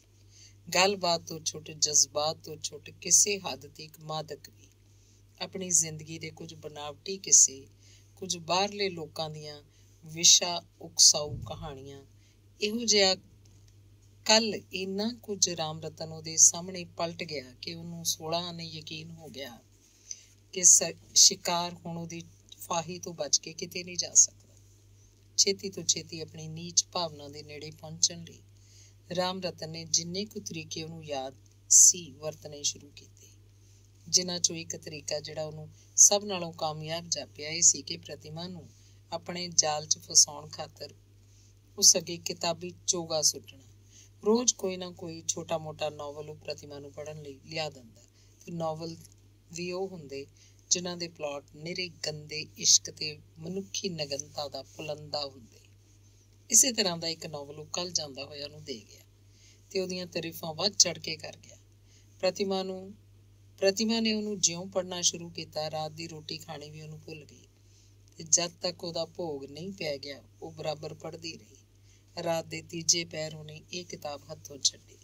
ਗੱਲਬਾਤ ਤੋਂ ਛੁੱਟ, ਜਜ਼ਬਾਤ ਤੋਂ ਛੁੱਟ, ਕਿਸੇ ਹੱਦ ਤੱਕ ਮਾਦਕ ਵੀ। ਆਪਣੀ ਜ਼ਿੰਦਗੀ ਦੇ ਕੁਝ ਬਨਾਵਟੀ ਕਿੱਸੇ, ਕੁਝ ਬਾਹਰਲੇ ਲੋਕਾਂ ਦੀਆਂ ਵਿਸ਼ਾ ਉਕਸਾਊ ਕਹਾਣੀਆਂ, ਇਹੋ ਜਿਹਾ ਕੱਲ ਇੰਨਾ ਕੁਝ ਰਾਮ ਰਤਨ ਉਹਦੇ ਸਾਹਮਣੇ ਪਲਟ ਗਿਆ ਕਿ ਉਹਨੂੰ 16 ਆਨੇ ਯਕੀਨ ਹੋ ਗਿਆ ਕਿ ਸ਼ਿਕਾਰ ਹੁਣ ਉਹਦੀ ਫਾਹੀ ਤੋਂ ਬਚ ਕੇ ਕਿਤੇ ਨਹੀਂ ਜਾ ਸਕਦਾ। ਛੇਤੀ ਤੋਂ ਛੇਤੀ ਆਪਣੀ ਨੀਚ ਭਾਵਨਾ ਦੇ ਨੇੜੇ ਪਹੁੰਚਣ ਲਈ ਰਾਮ ਰਤਨ ਨੇ ਜਿੰਨੇ ਕੁ ਤਰੀਕੇ ਉਹਨੂੰ ਯਾਦ ਸੀ ਵਰਤਣੇ ਸ਼ੁਰੂ ਕੀਤੇ, ਜਿਨ੍ਹਾਂ 'ਚੋਂ ਇੱਕ ਤਰੀਕਾ ਜਿਹੜਾ ਉਹਨੂੰ ਸਭ ਨਾਲੋਂ ਕਾਮਯਾਬ ਜਾਪਿਆ ਇਹ ਸੀ ਕਿ ਪ੍ਰਤਿਮਾ ਨੂੰ ਆਪਣੇ ਜਾਲ 'ਚ ਫਸਾਉਣ ਖਾਤਰ ਉਸ ਅੱਗੇ ਕਿਤਾਬੀ ਚੋਗਾ ਸੁੱਟਣਾ। ਰੋਜ਼ ਕੋਈ ਨਾ ਕੋਈ ਛੋਟਾ ਮੋਟਾ ਨਾਵਲ ਉਹ ਪ੍ਰਤਿਮਾ ਨੂੰ ਪੜ੍ਹਨ ਲਈ ਲਿਆ ਦਿੰਦਾ ਤੇ ਨਾਵਲ ਵੀ ਉਹ ਹੁੰਦੇ ਜਿਨ੍ਹਾਂ ਦੇ ਪਲਾਟ ਨਿਰੇ ਗੰਦੇ ਇਸ਼ਕ ਤੇ ਮਨੁੱਖੀ ਨਗਨਤਾ ਦਾ ਪੁਲੰਦਾ ਹੁੰਦੇ। ਇਸੇ ਤਰ੍ਹਾਂ ਦਾ ਇੱਕ ਨਾਵਲ ਉਹ ਕੱਲ ਜਾਂਦਾ ਹੋਇਆ ਉਹਨੂੰ ਦੇ ਗਿਆ ਤੇ ਉਹਦੀਆਂ ਤਾਰੀਫਾਂ ਵੱਧ ਚੜ ਕੇ ਕਰ ਗਿਆ। ਪ੍ਰਤਿਮਾ ਨੇ ਉਹਨੂੰ ਜਿਉਂ ਪੜ੍ਹਨਾ ਸ਼ੁਰੂ ਕੀਤਾ, ਰਾਤ ਦੀ ਰੋਟੀ ਖਾਣੀ ਵੀ ਉਹਨੂੰ ਭੁੱਲ ਗਈ ਤੇ ਜਦ ਤੱਕ ਉਹਦਾ ਭੋਗ ਨਹੀਂ ਪੈ ਗਿਆ ਉਹ ਬਰਾਬਰ ਪੜ੍ਹਦੀ ਰਹੀ। ਰਾਤ ਦੇ ਤੀਜੇ ਪਹਿਰ ਉਹਨੇ ਇਹ ਕਿਤਾਬ ਹੱਥੋਂ ਛੱਡੀ।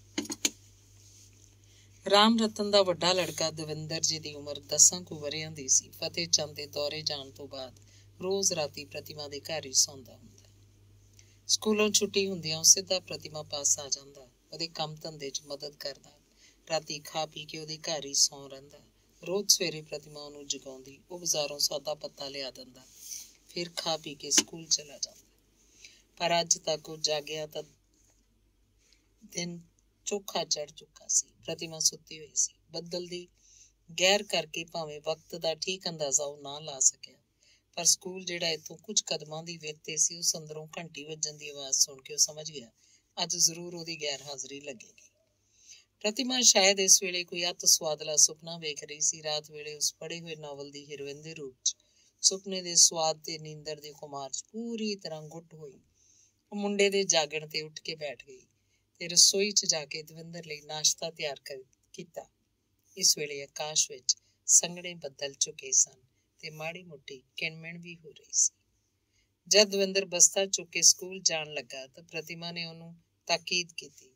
ਰਾਮ ਰਤਨ ਦਾ ਵੱਡਾ ਲੜਕਾ ਦਵਿੰਦਰ ਜੀ ਦੀ ਉਮਰ 10 ਕੁ ਵਰ੍ਹਿਆਂ ਦੀ ਸੀ। ਫਤਿਹ ਚੰਦ ਦੇ ਦੌਰੇ ਜਾਣ ਤੋਂ ਬਾਅਦ ਰੋਜ਼ ਰਾਤੀ ਪ੍ਰਤਿਮਾ ਦੇ ਘਰ ਹੀ ਸੌਂਦਾ ਹੁੰਦਾ। ਸਕੂਲੋਂ ਛੁੱਟੀ ਹੁੰਦਿਆਂ ਉਹ ਸਿੱਧਾ ਪ੍ਰਤਿਮਾ ਪਾਸ ਆ ਜਾਂਦਾ, ਉਹਦੇ ਕੰਮ ਧੰਦੇ 'ਚ ਮਦਦ ਕਰਦਾ। ਰਾਤੀ ਖਾ ਪੀ ਕੇ ਉਹਦੇ ਘਰ ਹੀ ਸੌਂ ਰਹਿੰਦਾ। ਰੋਜ਼ ਸਵੇਰੇ ਪ੍ਰਤਿਮਾ ਉਹਨੂੰ ਜਗਾਉਂਦੀ, ਉਹ ਬਾਜ਼ਾਰੋਂ ਸੌਦਾ ਪੱਤਾ ਲਿਆ ਦਿੰਦਾ, ਫਿਰ ਖਾ ਪੀ ਕੇ ਸਕੂਲ ਚਲਾ ਜਾਂਦਾ। ਪਰ ਅੱਜ ਤੱਕ ਉਹ ਜਾਗਿਆ ਤਾਂ ਦਿਨ ਚੋਖਾ ਚੜ ਚੁੱਕਾ ਸੀ। ਪ੍ਰਤਿਮਾ ਸੁੱਤੀ ਹੋਈ ਸੀ। ਬੱਦਲ ਦੀ ਗੈਰ ਕਰਕੇ ਭਾਵੇਂ ਵਕਤ ਦਾ ਠੀਕ ਅੰਦਾਜ਼ਾ ਉਹ ਨਾ ਲਾ ਸਕਿਆ, ਪਰ ਸਕੂਲ ਜਿਹੜਾ ਇੱਥੋਂ ਕੁਝ ਕਦਮਾਂ ਦੀ ਵਿੱਥ ਤੇ ਸੀ, ਉਸ ਅੰਦਰੋਂ ਘੰਟੀ ਵੱਜਣ ਦੀ ਆਵਾਜ਼ ਸੁਣ ਕੇ ਉਹ ਸਮਝ ਗਿਆ ਅੱਜ ਜ਼ਰੂਰ ਉਹਦੀ ਗੈਰ ਹਾਜ਼ਰੀ ਲੱਗੇਗੀ। ਪ੍ਰਤਿਮਾ ਸ਼ਾਇਦ ਇਸ ਵੇਲੇ ਕੋਈ ਅਤ ਸੁਆਦਲਾ ਸੁਪਨਾ ਵੇਖ ਰਹੀ ਸੀ। ਰਾਤ ਵੇਲੇ ਉਸ ਪੜ੍ਹੇ ਹੋਏ ਨਾਵਲ ਦੀ ਹੀਰੋਇਨ ਦੇ ਰੂਪ 'ਚ ਸੁਪਨੇ ਦੇ ਸਵਾਦ ਤੇ ਨੀਂਦਰ ਦੇ ਖੁਮਾਰ 'ਚ ਪੂਰੀ ਤਰ੍ਹਾਂ ਗੁੱਟ ਹੋਈ। ਉਹ ਮੁੰਡੇ ਦੇ ਜਾਗਣ ਤੇ ਉੱਠ ਕੇ ਬੈਠ ਗਈ ਤੇ ਰਸੋਈ 'ਚ ਜਾ ਕੇ ਦਵਿੰਦਰ ਲਈ ਨਾਸ਼ਤਾ ਤਿਆਰ ਕੀਤਾ। ਇਸ ਵੇਲੇ ਆਕਾਸ਼ ਵਿੱਚ ਸੰਘਣੇ ਬੱਦਲ ਝੁਕੇ ਸਨ ਤੇ ਮਾੜੀ ਮੋਟੀ ਕਿਣਮਿਣ ਵੀ ਹੋ ਰਹੀ ਸੀ। ਜਦ ਦਵਿੰਦਰ ਬਸਤਾ ਚੁੱਕ ਕੇ ਸਕੂਲ ਜਾਣ ਲੱਗਾ ਤਾਂ ਪ੍ਰਤਿਮਾ ਨੇ ਉਹਨੂੰ ਤਾਕੀਦ ਕੀਤੀ,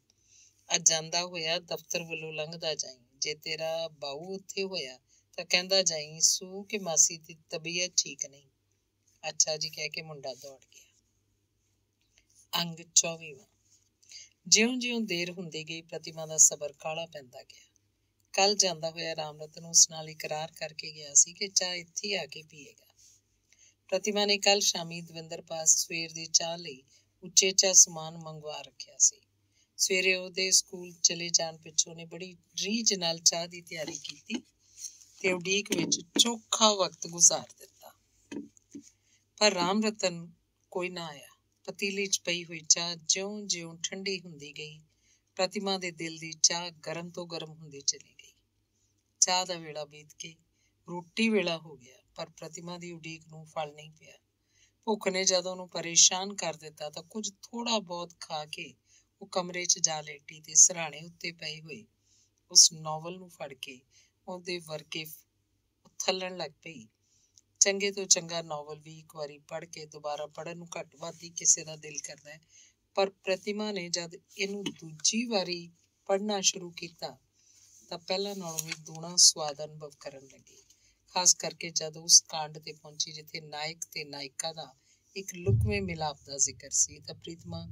ਅੱਜ ਜਾਂਦਾ ਹੋਇਆ ਦਫ਼ਤਰ ਵੱਲੋਂ ਲੰਘਦਾ ਜਾਈਂ। ਜੇ ਤੇਰਾ ਬਾਊ ਉੱਥੇ ਹੋਇਆ ਤਾਂ ਕਹਿੰਦਾ ਜਾਈਂ ਸੂ ਕਿ ਮਾਸੀ ਦੀ ਤਬੀਅਤ ਠੀਕ ਨਹੀਂ। ਅੱਛਾ ਜੀ ਕਹਿ ਕੇ ਮੁੰਡਾ ਦੌੜ ਗਿਆ। ਅੰਗ 24ਵਾਂ। ਜਿਉਂ-ਜਿਉਂ ਦੇਰ ਹੁੰਦੀ ਗਈ ਪ੍ਰਤਿਮਾ ਦਾ ਸਬਰ ਕਾਹਲਾ ਪੈਂਦਾ ਗਿਆ। ਕੱਲ ਜਾਂਦਾ ਹੋਇਆ ਰਾਮ ਰਤਨ ਉਸ ਨਾਲ ਇਕਰਾਰ ਕਰਕੇ ਗਿਆ ਸੀ ਕਿ ਚਾਹ ਇੱਥੇ ਆ ਕੇ ਪੀਏਗਾ। ਪ੍ਰਤਿਮਾ ਨੇ ਕੱਲ ਸ਼ਾਮੀ ਦਵਿੰਦਰ ਪਾਸ ਸਵੇਰ ਦੀ ਚਾਹ ਲਈ ਉਚੇਚਾ ਸਮਾਨ ਮੰਗਵਾ ਰੱਖਿਆ ਸੀ। ਸਵੇਰੇ ਉਹਦੇ ਸਕੂਲ ਚਲੇ ਜਾਣ ਪਿੱਛੋਂ ਉਹਨੇ ਬੜੀ ਰੀਝ ਨਾਲ ਚਾਹ ਦੀ ਤਿਆਰੀ ਕੀਤੀ ਤੇ ਉਡੀਕ ਵਿੱਚ ਚੋਖਾ ਵਕਤ ਗੁਜ਼ਾਰ ਦਿੱਤਾ। ਪਰ ਰਾਮ ਰਤਨ ਕੋਈ ਨਾ ਆਇਆ। ਪਤੀਲੀ 'ਚ ਪਈ ਹੋਈ ਚਾਹ ਜਿਉਂ-ਜਿਉਂ ਠੰਡੀ ਹੁੰਦੀ ਗਈ, ਪ੍ਰਤਿਮਾ ਦੇ ਦਿਲ ਦੀ ਚਾਹ ਗਰਮ ਤੋਂ ਗਰਮ ਹੁੰਦੀ ਚਲੀ ਗਈ। ਚਾਹ ਦਾ ਵੇਲਾ ਬੀਤ ਕੇ ਰੋਟੀ ਵੇਲਾ ਹੋ ਗਿਆ, ਪਰ ਪ੍ਰਤਿਮਾ ਦੀ ਉਡੀਕ ਨੂੰ ਫਲ ਨਹੀਂ ਪਿਆ। ਭੁੱਖ ਨੇ ਜਦੋਂ ਉਹਨੂੰ ਪਰੇਸ਼ਾਨ ਕਰ ਦਿੱਤਾ ਤਾਂ ਕੁਝ ਥੋੜਾ ਬਹੁਤ ਖਾ ਕੇ ਉਹ ਕਮਰੇ 'ਚ ਜਾ ਲੇਟੀ ਤੇ ਸਿਰਹਾਣੇ ਉੱਤੇ ਪਏ ਹੋਏ ਉਸ ਨਾਵਲ ਨੂੰ ਫੜ ਕੇ ਉਹਦੇ ਵਰਕੇ ਉਥਲਣ ਲੱਗ ਪਈ। ਚੰਗੇ ਤੋਂ ਚੰਗਾ ਨਾਵਲ ਵੀ ਇੱਕ ਵਾਰੀ ਪੜ੍ਹ ਕੇ ਦੁਬਾਰਾ ਪੜ੍ਹਨ ਨੂੰ ਘੱਟ ਵੱਧ ਹੀ ਕਿਸੇ ਦਾ ਦਿਲ ਕਰਦਾ ਹੈ, ਪਰ ਪ੍ਰਤਿਮਾ ਨੇ ਜਦ ਇਹਨੂੰ ਦੂਜੀ ਵਾਰੀ ਪੜ੍ਹਨਾ ਸ਼ੁਰੂ ਕੀਤਾ ਤਾਂ ਪਹਿਲਾਂ ਨਾਲੋਂ ਵੀ ਦੂਣਾ ਸਵਾਦ ਅਨੁਭਵ ਕਰਨ ਲੱਗੀ। ਖਾਸ ਕਰਕੇ ਜਦ ਉਸ ਕਾਂਡ ਤੇ ਪਹੁੰਚੀ ਜਿੱਥੇ ਨਾਇਕ ਤੇ ਨਾਇਕਾ ਦਾ ਇੱਕ ਲੁਕਵੇਂ ਮਿਲਾਪ ਦਾ ਜ਼ਿਕਰ ਸੀ ਤਾਂ ਪ੍ਰੀਤਮਾ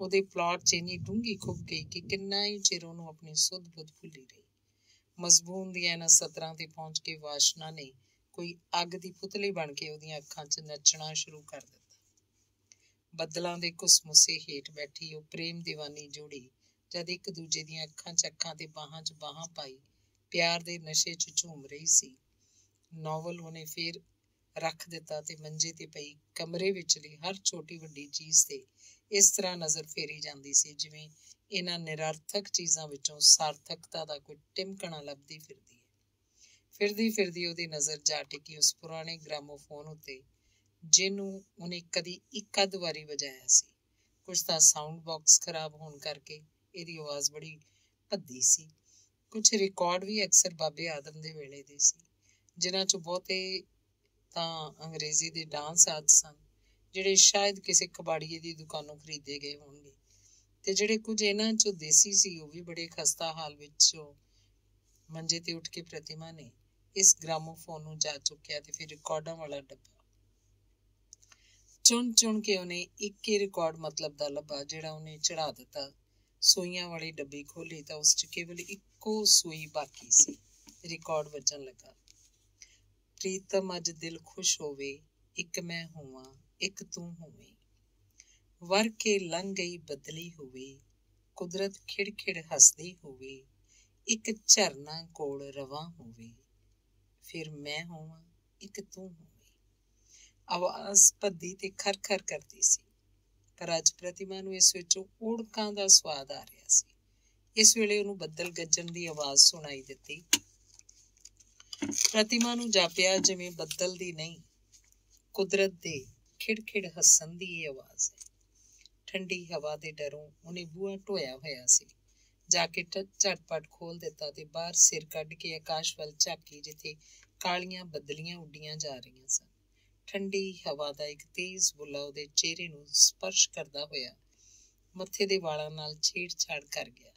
ਉਹਦੇ ਪਲਾਟ 'ਚ ਇੰਨੀ ਡੂੰਘੀ ਖੁੱਭ ਗਈ ਕਿ ਕਿੰਨਾ ਹੀ ਚਿਰ ਉਹਨੂੰ ਆਪਣੀ ਸੁੱਧ ਬੁੱਧ ਭੁੱਲੀ ਰਹੀ। ਮਜ਼ਬੂਨ ਦੀਆਂ ਇਹਨਾਂ ਸਤਰਾਂ ਤੇ ਪਹੁੰਚ ਕੇ ਵਾਸ਼ਨਾ ਨੇ ਕੋਈ ਅੱਗ ਦੀ ਪੁਤਲੀ ਬਣ ਕੇ ਉਹਦੀਆਂ ਅੱਖਾਂ 'ਚ ਨੱਚਣਾ ਸ਼ੁਰੂ ਕਰ ਦਿੱਤਾ। ਬੱਦਲਾਂ ਦੇ ਘੁਸਮੁਸੇ ਹੇਠ ਬੈਠੀ ਉਹ ਪ੍ਰੇਮ ਦੀਵਾਨੀ ਜੋੜੀ ਜਦ ਇੱਕ ਦੂਜੇ ਦੀਆਂ ਅੱਖਾਂ 'ਚ ਅੱਖਾਂ ਤੇ ਬਾਹਾਂ 'ਚ ਬਾਹਾਂ ਪਾਈ ਪਿਆਰ ਦੇ ਨਸ਼ੇ 'ਚ ਝੂਮ ਰਹੀ ਸੀ। ਨਾਵਲ ਉਹਨੇ ਫੇਰ ਰੱਖ ਦਿੱਤਾ ਤੇ ਮੰਜੇ ਤੇ ਪਈ ਕਮਰੇ ਵਿਚਲੀ ਹਰ ਛੋਟੀ ਵੱਡੀ ਚੀਜ਼ ਤੇ ਇਸ ਤਰ੍ਹਾਂ ਨਜ਼ਰ ਫੇਰੀ ਜਾਂਦੀ ਸੀ ਜਿਵੇਂ ਇਹਨਾਂ ਨਿਰਰਥਕ ਚੀਜ਼ਾਂ ਵਿੱਚੋਂ ਸਾਰਥਕਤਾ ਦਾ ਕੋਈ ਟਿਮਕਣਾ ਲੱਭਦੀ ਫਿਰਦੀ ਹੈ। ਫਿਰਦੀ ਫਿਰਦੀ ਉਹਦੀ ਨਜ਼ਰ ਜਾ ਟਿਕੀ ਉਸ ਪੁਰਾਣੇ ਗ੍ਰਾਮੋਫੋਨ ਉੱਤੇ ਜਿਹਨੂੰ ਉਹਨੇ ਕਦੀ ਇੱਕ ਅੱਧ ਵਾਰੀ ਵਜਾਇਆ ਸੀ। ਕੁਝ ਤਾਂ ਸਾਊਂਡ ਬਾਕਸ ਖਰਾਬ ਹੋਣ ਕਰਕੇ ਇਹਦੀ ਆਵਾਜ਼ ਬੜੀ ਭੱਦੀ ਸੀ। ਕੁਝ ਰਿਕਾਰਡ ਵੀ ਅਕਸਰ ਬਾਬੇ ਆਦਮ ਦੇ ਵੇਲੇ ਦੇ ਸੀ, ਜਿਨ੍ਹਾਂ 'ਚੋਂ ਬਹੁਤੇ ਤਾਂ ਅੰਗਰੇਜ਼ੀ ਦੇ ਡਾਂਸ ਆਦਿ ਸਨ, ਜਿਹੜੇ ਸ਼ਾਇਦ ਕਿਸੇ ਕਬਾੜੀਏ ਦੀ ਦੁਕਾਨੋਂ ਖਰੀਦੇ ਗਏ ਹੋਣਗੇ, ਤੇ ਜਿਹੜੇ ਕੁਝ ਇਹਨਾਂ 'ਚੋਂ ਦੇਸੀ ਸੀ ਉਹ ਵੀ ਬੜੇ ਖਸਤਾ ਹਾਲ ਵਿੱਚੋਂ। ਮੰਜੇ ਤੇ ਉੱਠ ਕੇ ਪ੍ਰਤਿਮਾ ਨੇ ਇਸ ਗ੍ਰਾਮੋਫੋਨ ਨੂੰ ਜਾ ਚੁੱਕਿਆ ਤੇ ਫਿਰ ਰਿਕਾਰਡਾਂ ਵਾਲਾ ਡੱਬਾ ਚੁਣ ਕੇ ਉਹਨੇ ਇੱਕ ਹੀ ਰਿਕਾਰਡ ਮਤਲਬ ਦਾ ਲੱਭਾ ਜਿਹੜਾ ਉਹਨੇ ਚੜਾ ਦਿੱਤਾ। ਸੂਈਆਂ ਵਾਲੀ ਡੱਬੀ ਖੋਲੀ ਤਾਂ ਉਸ 'ਚ ਕੇਵਲ ਇੱਕੋ ਸੂਈ ਬਾਕੀ ਸੀ। ਰਿਕਾਰਡ ਵੱਜਣ ਲੱਗਾ। ਪ੍ਰੀਤਮ ਅੱਜ ਦਿਲ ਖੁਸ਼ ਹੋਵੇ, ਇੱਕ ਮੈਂ ਹੋਵਾਂ ਇੱਕ ਤੂੰ ਹੋਵੇਂ, ਵਰ ਕੇ ਲੰਘ ਗਈ ਬਦਲੀ ਹੋਵੇ, ਕੁਦਰਤ ਖਿੜ-ਖਿੜ ਹੱਸਦੀ ਹੋਵੇ, ਇੱਕ ਝਰਨਾ ਕੋਲ ਰਵਾਂ ਹੋਵੇ, ਫਿਰ ਮੈਂ ਹੋਵਾਂ ਇੱਕ ਤੂੰ ਹੋਵੇਂ। ਆਵਾਜ਼ ਭੱਦੀ ਤੇ ਖਰ-ਖਰ ਕਰਦੀ ਸੀ, ਪਰ ਅੱਜ ਪ੍ਰਤਿਮਾ ਨੂੰ ਇਸ ਵਿੱਚੋਂ ਓੜਕਾਂ ਦਾ ਸਵਾਦ ਆ ਰਿਹਾ ਸੀ। ਇਸ ਵੇਲੇ ਉਹਨੂੰ ਬੱਦਲ ਗੱਜਣ ਦੀ ਆਵਾਜ਼ ਸੁਣਾਈ ਦਿੱਤੀ। ਪ੍ਰਤਿਮਾ ਨੂੰ ਜਾਪਿਆ ਜਿਵੇਂ ਬੱਦਲ ਦੀ ਨਹੀਂ, ਕੁਦਰਤ ਦੇ ਖਿੜ-ਖਿੜ ਹੱਸਣ ਦੀ ਇਹ ਆਵਾਜ਼ ਹੈ। ਠੰਡੀ ਹਵਾ ਦੇ ਡਰੋਂ ਉਹਨੇ ਬੂਹਾ ਢੋਇਆ ਹੋਇਆ ਸੀ। ਜਾ ਕੇ ਝਟਪਟ ਖੋਲ ਦਿੱਤਾ ਤੇ ਬਾਹਰ ਸਿਰ ਕੱਢ ਕੇ ਆਕਾਸ਼ ਵੱਲ ਝਾਕੀ ਜਿੱਥੇ ਕਾਲੀਆਂ ਬੱਦਲੀਆਂ ਉੱਡੀਆਂ ਜਾ ਰਹੀਆਂ ਸਨ। ਠੰਡੀ ਹਵਾ ਦਾ ਇੱਕ ਤੇਜ਼ ਬੁੱਲਾ ਉਹਦੇ ਚਿਹਰੇ ਨੂੰ ਸਪਰਸ਼ ਕਰਦਾ ਹੋਇਆ ਮੱਥੇ ਦੇ ਵਾਲਾਂ ਨਾਲ ਛੇੜਛਾੜ ਕਰ ਗਿਆ।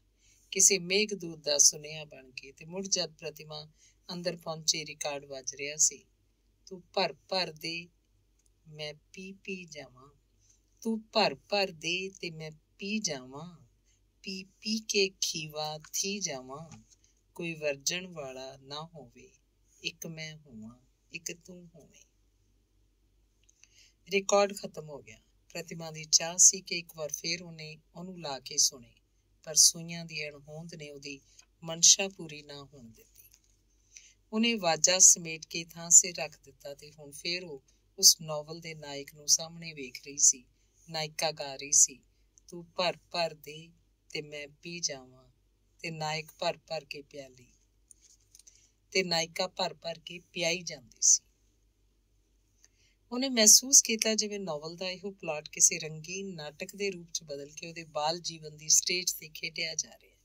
ਕਿਸੇ ਮੇਘਦੂਤ ਦਾ ਸੁਨੇਹਾ ਬਣ ਕੇ। ਤੇ ਮੁੜ ਜਦ ਪ੍ਰਤਿਮਾ ਅੰਦਰ ਪਹੁੰਚੀ, ਰਿਕਾਰਡ ਵੱਜ ਰਿਹਾ ਸੀ। ਤੂੰ ਭਰ ਭਰ ਦੇ, ਮੈਂ ਪੀ ਪੀ ਜਾਵਾਂ। ਤੂੰ ਭਰ ਭਰ ਦੇ ਤੇ ਮੈਂ ਪੀ ਜਾਵਾਂ। ਪੀ ਪੀ ਕੇ ਖੀਵਾ ਥੀ ਜਾਵਾਂ। ਕੋਈ ਵਰਜਣ ਵਾਲਾ ਨਾ ਹੋਵੇ, ਇੱਕ ਮੈਂ ਹੋਵਾਂ, ਇੱਕ ਤੂੰ ਹੋਵੇਂ। ਰਿਕਾਰਡ ਖਤਮ ਹੋ ਗਿਆ। ਪ੍ਰਤਿਮਾ ਦੀ ਚਾਹ ਸੀ ਕਿ ਇੱਕ ਵਾਰ ਫੇਰ ਉਹਨੂੰ ਲਾ ਕੇ ਸੁਣੇ, ਪਰ ਸੂਈਆਂ ਦੀ ਅਣਹੋਂਦ ਨੇ ਉਹਦੀ ਮਨਸ਼ਾ ਪੂਰੀ ਨਾ ਹੋਣ ਦਿੱਤੀ। ਉਹਨੇ ਵਾਜਾ ਸਮੇਟ ਕੇ ਥਾਂ ਸਿਰ ਰੱਖ ਦਿੱਤਾ ਤੇ ਹੁਣ ਫੇਰ ਉਹ ਉਸ ਨੋਵਲ ਦੇ ਨਾਇਕ ਨੂੰ ਸਾਹਮਣੇ ਵੇਖ ਰਹੀ ਸੀ। ਨਾਇਕਾ ਗਾ ਰਹੀ ਸੀ, ਤੂੰ ਭਰ ਭਰ ਦੇ ਤੇ ਮੈਂ ਪੀ ਜਾਵਾਂ। ਤੇ ਨਾਇਕ ਭਰ ਭਰ ਕੇ ਪਿਆਲੀ ਤੇ ਨਾਇਕਾ ਭਰ ਭਰ ਕੇ ਪਿਆਈ ਜਾਂਦੀ ਸੀ। ਉਹਨੇ ਮਹਿਸੂਸ ਕੀਤਾ ਜਿਵੇਂ ਨੋਵਲ ਦਾ ਇਹੋ ਪਲਾਟ ਕਿਸੇ ਰੰਗੀਨ ਨਾਟਕ ਦੇ ਰੂਪ ਚ ਬਦਲ ਕੇ ਉਹਦੇ ਬਾਲ ਜੀਵਨ ਦੀ ਸਟੇਜ ਤੇ ਖੇਡਿਆ ਜਾ ਰਿਹਾ।